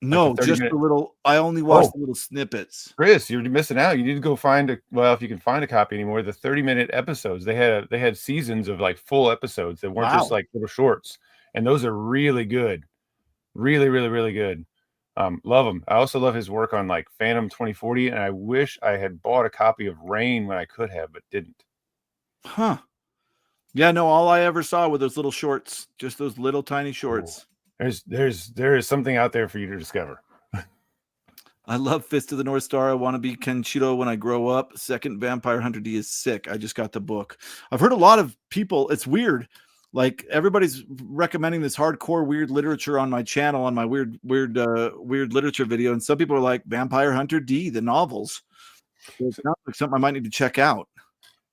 No, just a little. I only watched little snippets. Chris, you're missing out. You need to go find if you can find a copy anymore, the 30-minute episodes. They had seasons of like full episodes that weren't just like little shorts, and those are really good. Really, really, really good. Love him. I also love his work on like Phantom 2040, and I wish I had bought a copy of Rain when I could have, but didn't. Huh. Yeah, no, all I ever saw were those little shorts, just those little tiny shorts. There is something out there for you to discover. I love Fist of the North Star. I want to be Kenshiro when I grow up. Second Vampire Hunter D is sick. I just got the book. I've heard a lot of people. It's weird. Like everybody's recommending this hardcore weird literature on my channel, on my weird literature video. And some people are like Vampire Hunter D, the novels. So it sounds like something I might need to check out.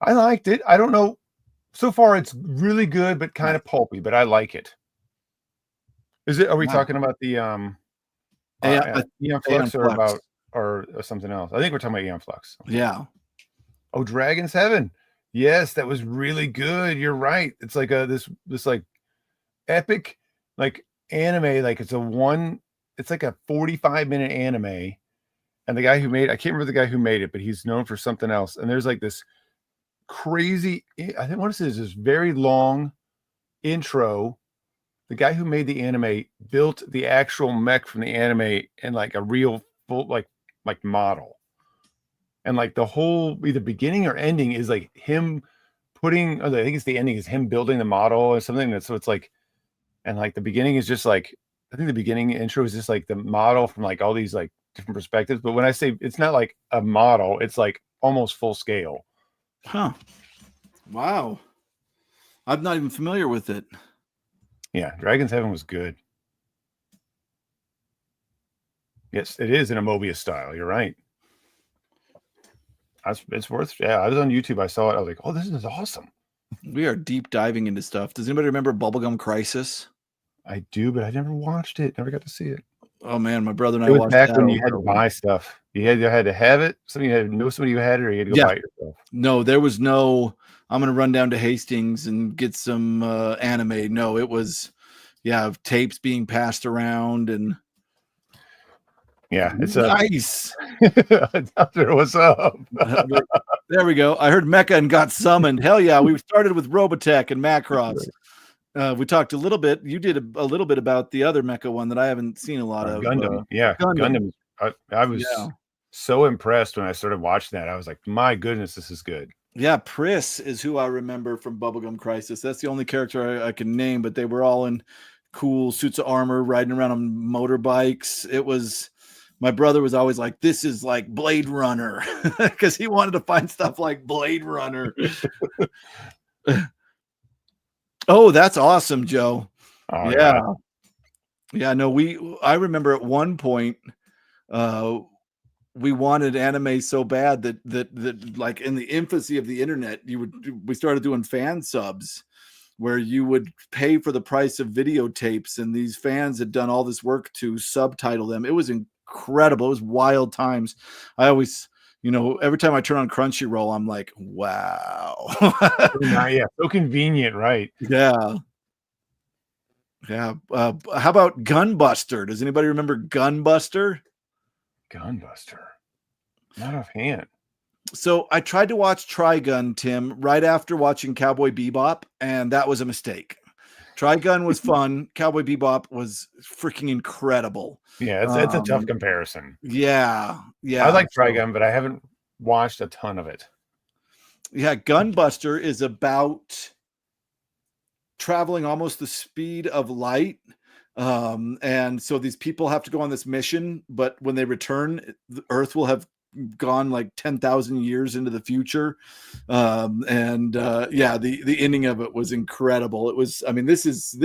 I liked it. I don't know. So far, it's really good, but kind of pulpy, but I like it. Are we talking about the Aeon Flux or something else? I think we're talking about Aeon Flux. Yeah. Oh, Dragon's Heaven. Yes, that was really good. You're right. It's like this like epic like anime. Like it's like a 45-minute anime. And the guy who made I can't remember the guy who made it, but he's known for something else. And there's like this crazy, I think what it is very long intro, the guy who made the anime built the actual mech from the anime in like a real full like model. And like the whole either beginning or ending is like him putting, I think it's the ending is him building the model or something. So it's like, and like the beginning is just like, I think the beginning intro is just like the model from like all these like different perspectives. But when I say it's not like a model, it's like almost full scale. Huh. Wow. I'm not even familiar with it. Yeah. Dragon's Heaven was good. Yes, it is in a Mobius style. You're right. It's worth, yeah. I was on YouTube. I saw it. I was like, oh, this is awesome. We are deep diving into stuff. Does anybody remember Bubblegum Crisis? I do, but I never watched it. Never got to see it. Oh man, my brother and It I was watched back that when you had over. to buy stuff. You had to have it. Somebody had to know somebody who had it, or you had to go buy it yourself. No, there was no, I'm going to run down to Hastings and get some anime. No, it was, tapes being passed around and. Yeah, it's nice. What's up? There we go. I heard Mecha and got summoned. Hell yeah. We started with Robotech and Macross. We talked a little bit. You did a little bit about the other Mecha one that I haven't seen a lot of. Gundam. Gundam. I was so impressed when I started watching that. I was like, my goodness, this is good. Yeah, Pris is who I remember from Bubblegum Crisis. That's the only character I can name, but they were all in cool suits of armor, riding around on motorbikes. It was, my brother was always like, this is like Blade Runner, because he wanted to find stuff like Blade Runner. Oh, that's awesome, Joe. Oh, yeah. Yeah, no, I remember at one point, we wanted anime so bad that like in the infancy of the internet, we started doing fan subs where you would pay for the price of videotapes, and these fans had done all this work to subtitle them. It was incredible. It was wild times. I always, every time I turn on Crunchyroll, I'm like, wow. Yeah, so convenient, right? Yeah. Yeah. How about Gunbuster? Does anybody remember Gunbuster? Gunbuster. Not offhand. So I tried to watch Trigun, Tim, right after watching Cowboy Bebop, and that was a mistake. Trigun was fun. Cowboy Bebop was freaking incredible. Yeah, it's a tough comparison. Yeah. I like Trigun, but I haven't watched a ton of it. Yeah, Gunbuster is about traveling almost the speed of light. And so these people have to go on this mission, but when they return, the Earth will have gone like 10,000 years into the future. The ending of it was incredible. It was, I mean, this is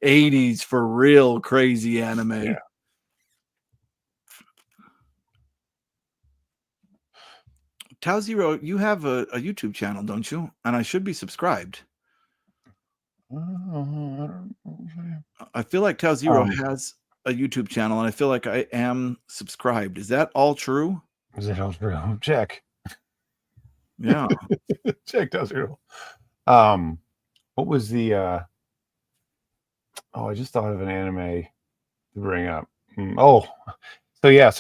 80s for real crazy anime. Yeah. Tau Zero, you have a YouTube channel, don't you? And I should be subscribed. I feel like Tau Zero has a YouTube channel, and I feel like I am subscribed. Is that all true? Is it all true? Check. Yeah. Check Tau Zero. What was the I just thought of an anime to bring up. So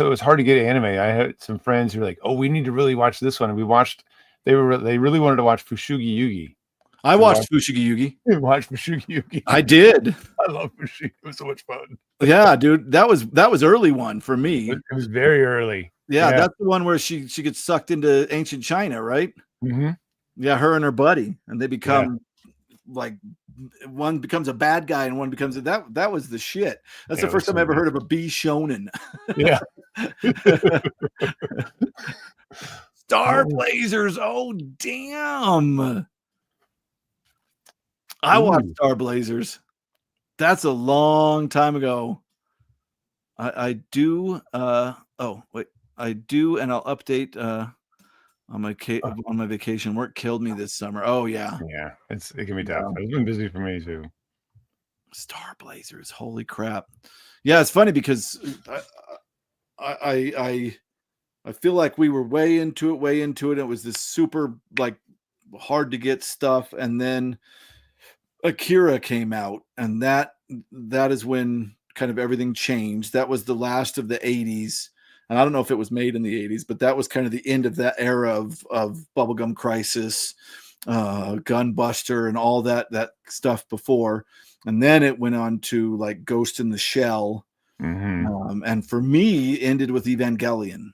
it was hard to get anime. I had some friends who were like, "Oh, we need to really watch this one," and we watched. They really wanted to watch Fushigi Yugi. I watched Fushigi Yugi. You watched Fushigi Yugi? I did. I love Fushigi. It was so much fun. Yeah, dude, that was early one for me. It was very early. Yeah, that's the one where she gets sucked into ancient China, right? Mm-hmm. Yeah, her and her buddy, and they become like, one becomes a bad guy and one becomes that was the shit. That's the first time I ever heard of a B shonen. Yeah. Star Blazers. Oh damn. I watched Star Blazers. That's a long time ago. I do I do, and I'll update on my vacation. Work killed me this summer. Oh yeah. Yeah, it can be tough. It's been busy for me too. Star Blazers, holy crap. Yeah, it's funny because I feel like we were way into it. It was this super like hard to get stuff, and then Akira came out, and that is when kind of everything changed. That was the last of the 80s. And I don't know if it was made in the 80s, but that was kind of the end of that era of Bubblegum Crisis. Gunbuster and all that stuff before, and then it went on to like Ghost in the Shell, and for me ended with Evangelion.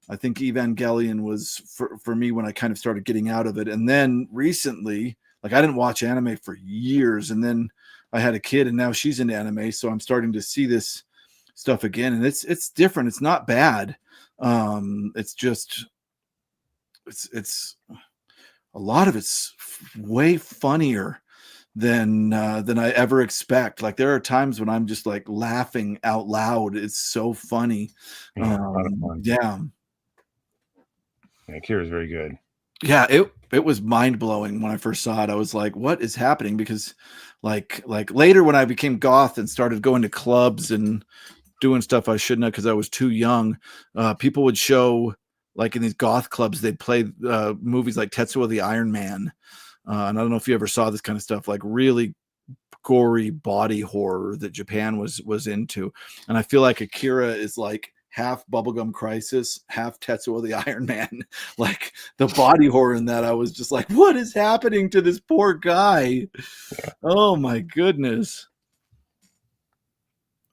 I think Evangelion was for me when I kind of started getting out of it, and then recently, like I didn't watch anime for years, and then I had a kid, and now she's into anime, so I'm starting to see this stuff again, and it's different. It's not bad. It's just it's a lot of it's way funnier than I ever expect. Like there are times when I'm just like laughing out loud. It's so funny. Yeah, a lot of fun. Yeah. Yeah, Kira's very good. Yeah, it was mind blowing when I first saw it. I was like, "What is happening?" Because, like later when I became goth and started going to clubs and doing stuff I shouldn't have because I was too young, people would show like in these goth clubs they'd play movies like Tetsuo the Iron Man, and I don't know if you ever saw this kind of stuff, like really gory body horror that Japan was into, and I feel like Akira is like half Bubblegum Crisis, half Tetsuo the Iron Man. Like the body horror in that, I was just like, what is happening to this poor guy? Oh my goodness.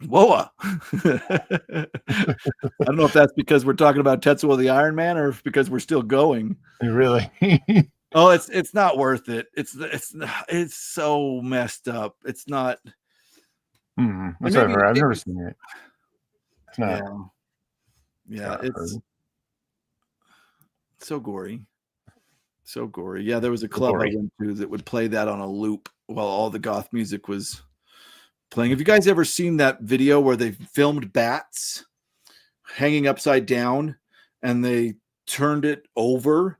Whoa. I don't know if that's because we're talking about Tetsuo the Iron Man or if because we're still going. Really? Oh, it's not worth it. It's so messed up. It's not. That's what I've never seen it. It's not. Yeah, it's so gory. So gory. Yeah, there was a club I went to that would play that on a loop while all the goth music was playing. Have you guys ever seen that video where they filmed bats hanging upside down and they turned it over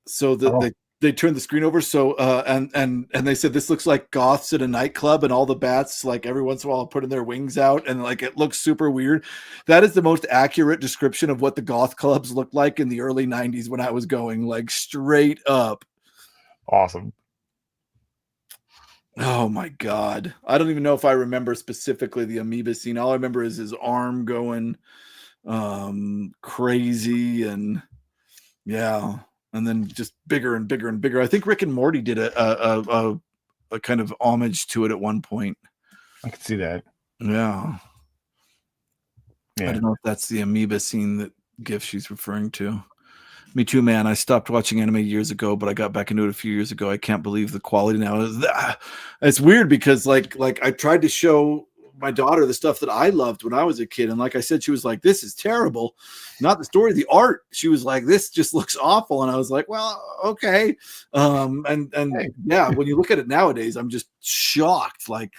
so that they turned the screen over so and they said this looks like goths at a nightclub, and all the bats like every once in a while putting their wings out and like it looks super weird. That is the most accurate description of what the goth clubs looked like in the early 90s when I was going, like straight up. Awesome. Oh my god, I don't even know if I remember specifically the amoeba scene. All I remember is his arm going crazy, and yeah, and then just bigger and bigger and bigger. I think Rick and Morty did a kind of homage to it at one point. I can see that. Yeah. I don't know if that's the amoeba scene that GIF she's referring to. Me too, man. I stopped watching anime years ago, but I got back into it a few years ago. I can't believe the quality now. It's weird because like I tried to show my daughter the stuff that I loved when I was a kid, and like I said, she was like, "This is terrible." Not the story, the art. She was like, "This just looks awful," and I was like, "Well, okay." Yeah, when you look at it nowadays, I'm just shocked. Like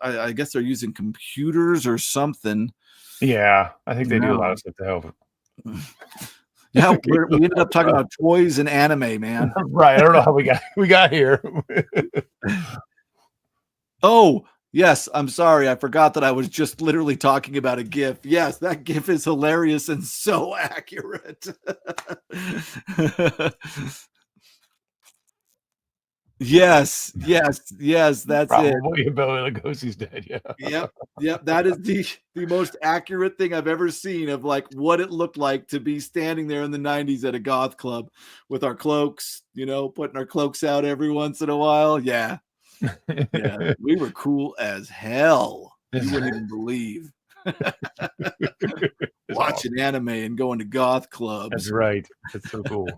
I guess they're using computers or something. Yeah, I think they do a lot of stuff to help. Yeah, we ended up talking about toys and anime, man. Right. I don't know how we got here. Oh, yes. I'm sorry. I forgot that I was just literally talking about a GIF. Yes, that GIF is hilarious and so accurate. Yes, that's Probably it. Billy Lugosi's dead. Yeah. Yep. That is the most accurate thing I've ever seen of like what it looked like to be standing there in the 90s at a goth club with our cloaks, putting our cloaks out every once in a while. Yeah. Yeah. We were cool as hell. You wouldn't even believe. Watching anime and going to goth clubs. That's right. That's so cool.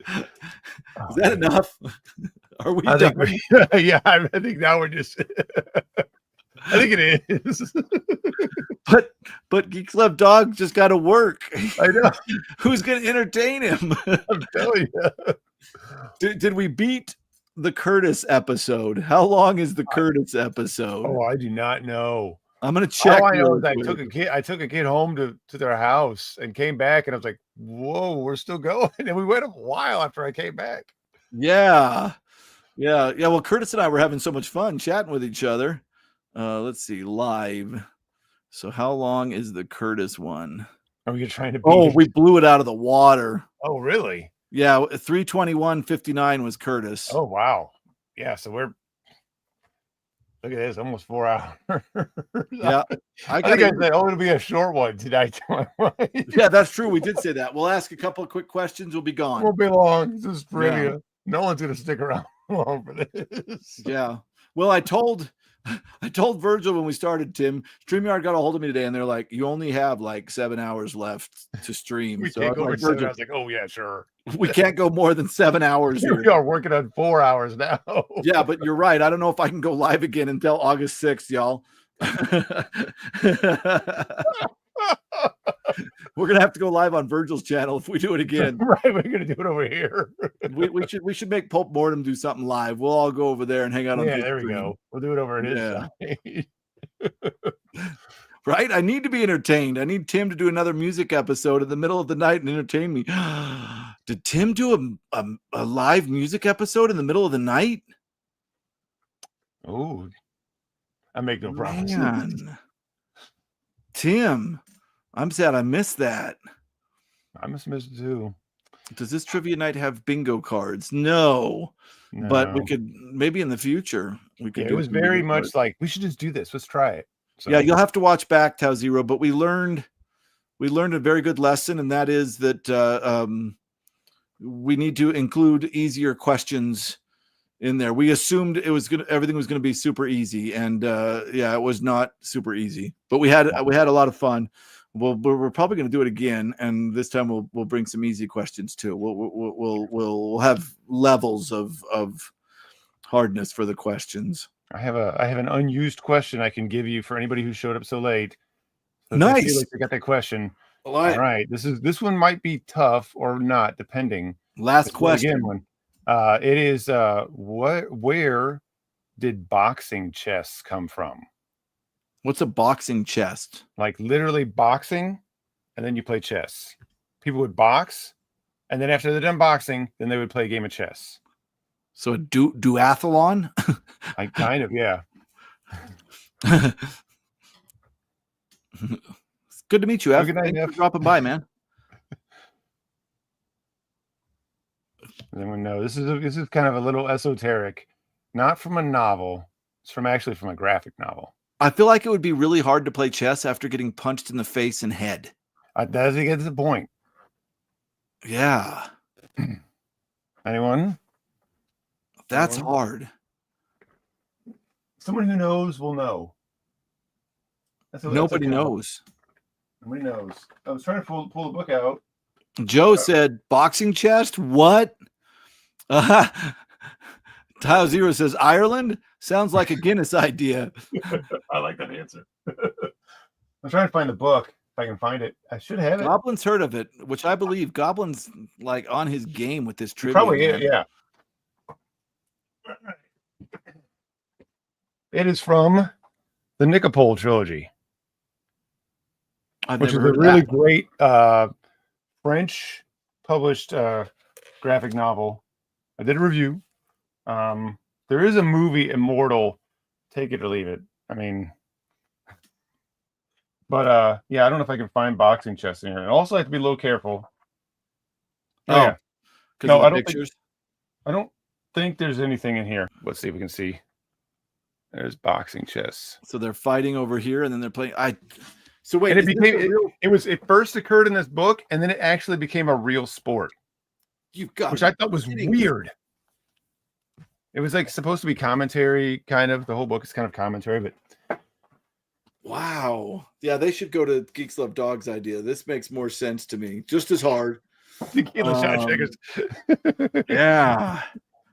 Is that enough? Are we? I think now we're just. I think it is. But Geek Club Dog just got to work. I know. Who's going to entertain him? I'm telling you. Did we beat the Curtis episode? How long is the Curtis episode? Oh, I do not know. I'm gonna check. I know I took a kid home to their house and came back, and I was like, "Whoa, we're still going!" And we went a while after I came back. Yeah. Well, Curtis and I were having so much fun chatting with each other. Let's see, live. So, how long is the Curtis one? Are we trying to? We blew it out of the water. Oh, really? Yeah, 3:21:59 was Curtis. Oh, wow. Yeah, so we're Look at this, almost 4 hours. Yeah, I think I said, "Oh, it'll be a short one tonight." Yeah, that's true. We did say that. We'll ask a couple of quick questions. We'll be It gone. won't be long. This is trivia. Yeah. No one's gonna stick around long for this. Yeah. Well, I told Virgil when we started, Tim, StreamYard got a hold of me today and they're like, you only have like 7 hours left to stream. We So can't I'm go over like, 7 Virgil, hours. Like, oh yeah, sure. we can't go more than 7 hours Here here. we are working on 4 hours now. Yeah, but you're right. I don't know if I can go live again until August 6th, y'all. We're gonna have to go live on Virgil's channel if we do it again. Right, we're gonna do it over here. we should make Pope Mortem do something live. We'll all go over there and hang out on his there we stream. go. We'll do it over at his side. Right? I need to be entertained. I need Tim to do another music episode in the middle of the night and entertain me. Did Tim do a live music episode in the middle of the night? Oh, I make no promises. Man. Tim, I'm sad I missed that. I must miss it too. Does this trivia night have bingo cards? No. But we could maybe in the future. We could. It was very much like we should just do this. Let's try it. So. Yeah, you'll have to watch back Tau Zero, but we learned a very good lesson, and that is that we need to include easier questions in there. We assumed everything was gonna be super easy, and yeah, it was not super easy. But we had a lot of fun. We're probably going to do it again, and this time we'll bring some easy questions too. We'll have levels of hardness for the questions. I have an unused question I can give you for anybody who showed up so late. So nice. I feel like I got that question. All right. This one might be tough or not, depending. Last question. It is where did boxing chess come from? What's a boxing chess? Like literally boxing, and then you play chess. People would box, and then after they're done boxing, then they would play a game of chess. So a duathlon? I kind of, yeah. It's good to meet you, F. Thanks for dropping by, man. Then we know this is kind of a little esoteric, not from a novel. It's actually from a graphic novel. I feel like it would be really hard to play chess after getting punched in the face and head. That doesn't get to the point. Yeah. Anyone? That's hard. Someone who knows will know. Nobody knows. Nobody knows. I was trying to pull the book out. Joe said, boxing chest? What? Tile Zero says, Ireland? Sounds like a Guinness idea. I like that answer. I'm trying to find the book. If I can find it. I should have it. Goblin's heard of it, which I believe Goblin's like on his game with this trivia. Probably, yeah. It is from the Nicopole trilogy, which is a really great French published graphic novel. I did a review. There is a movie, Immortal. Take it or leave it. I mean, but yeah, I don't know if I can find boxing chess in here. And also, I have to be a little careful. Yeah. No, I don't think there's anything in here. Let's see if we can see. There's boxing chess. So they're fighting over here, and then they're playing. So wait, and it first occurred in this book, and then it actually became a real sport. Which I thought was weird. It was like supposed to be commentary, kind of. The whole book is kind of commentary, but wow. Yeah, they should go to Geeks Love Dogs idea. This makes more sense to me. Just as hard. Yeah.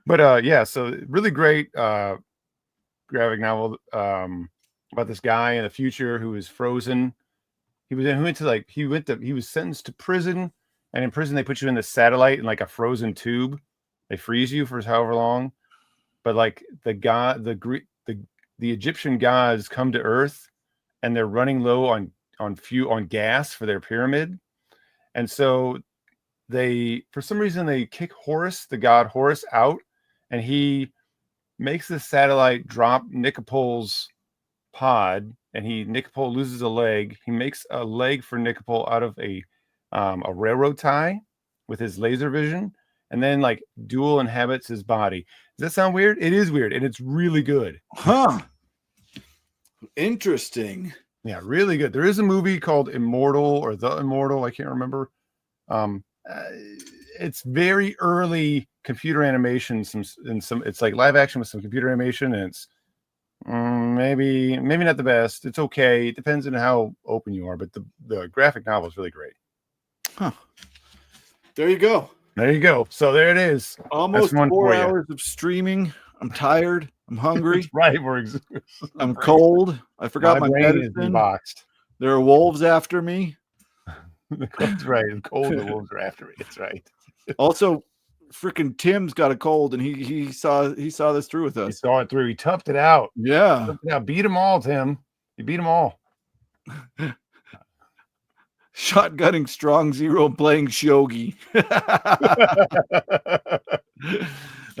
But yeah, so really great graphic novel about this guy in the future who was frozen. He was sentenced to prison, and in prison they put you in the satellite in like a frozen tube. They freeze you for however long. But like the Egyptian gods come to Earth, and they're running low on gas for their pyramid, and so for some reason they kick Horus, the god Horus, out, and he makes the satellite drop Nicopole's pod, and Nicopole loses a leg. He makes a leg for Nicopole out of a railroad tie with his laser vision, and then like dual inhabits his body. Does that sound weird? It is weird, and it's really good. Huh. Interesting. Yeah, really good. There is a movie called Immortal or The Immortal. I can't remember. Um, uh, it's very early computer animation. It's like live action with some computer animation, and it's maybe not the best. It's okay. It depends on how open you are, but the graphic novel is really great. Huh. There you go. There you go. So there it is. Almost 4 hours of streaming. I'm tired. I'm hungry. That's right. I'm cold. I forgot my brain is medicine. boxed. There are wolves after me. That's right. The cold, the wolves are after me. That's right. Also, freaking Tim's got a cold, and he saw this through with us. He saw it through. He toughed it out. Yeah. Beat them all, Tim. You beat them all. Shotgunning strong zero, playing shogi.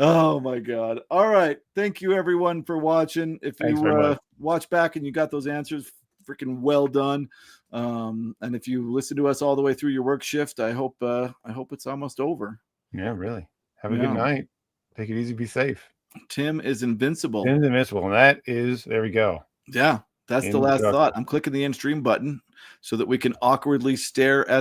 Oh my god. All right, thank you everyone for watching. If you watch back and you got those answers, freaking well done. And if you listen to us all the way through your work shift, I hope it's almost over. Yeah, really. Have a good night. Take it easy, be safe. Tim is invincible. Tim's invincible, and that is, there we go. Yeah, that's the last thought. I'm clicking the end stream button so that we can awkwardly stare at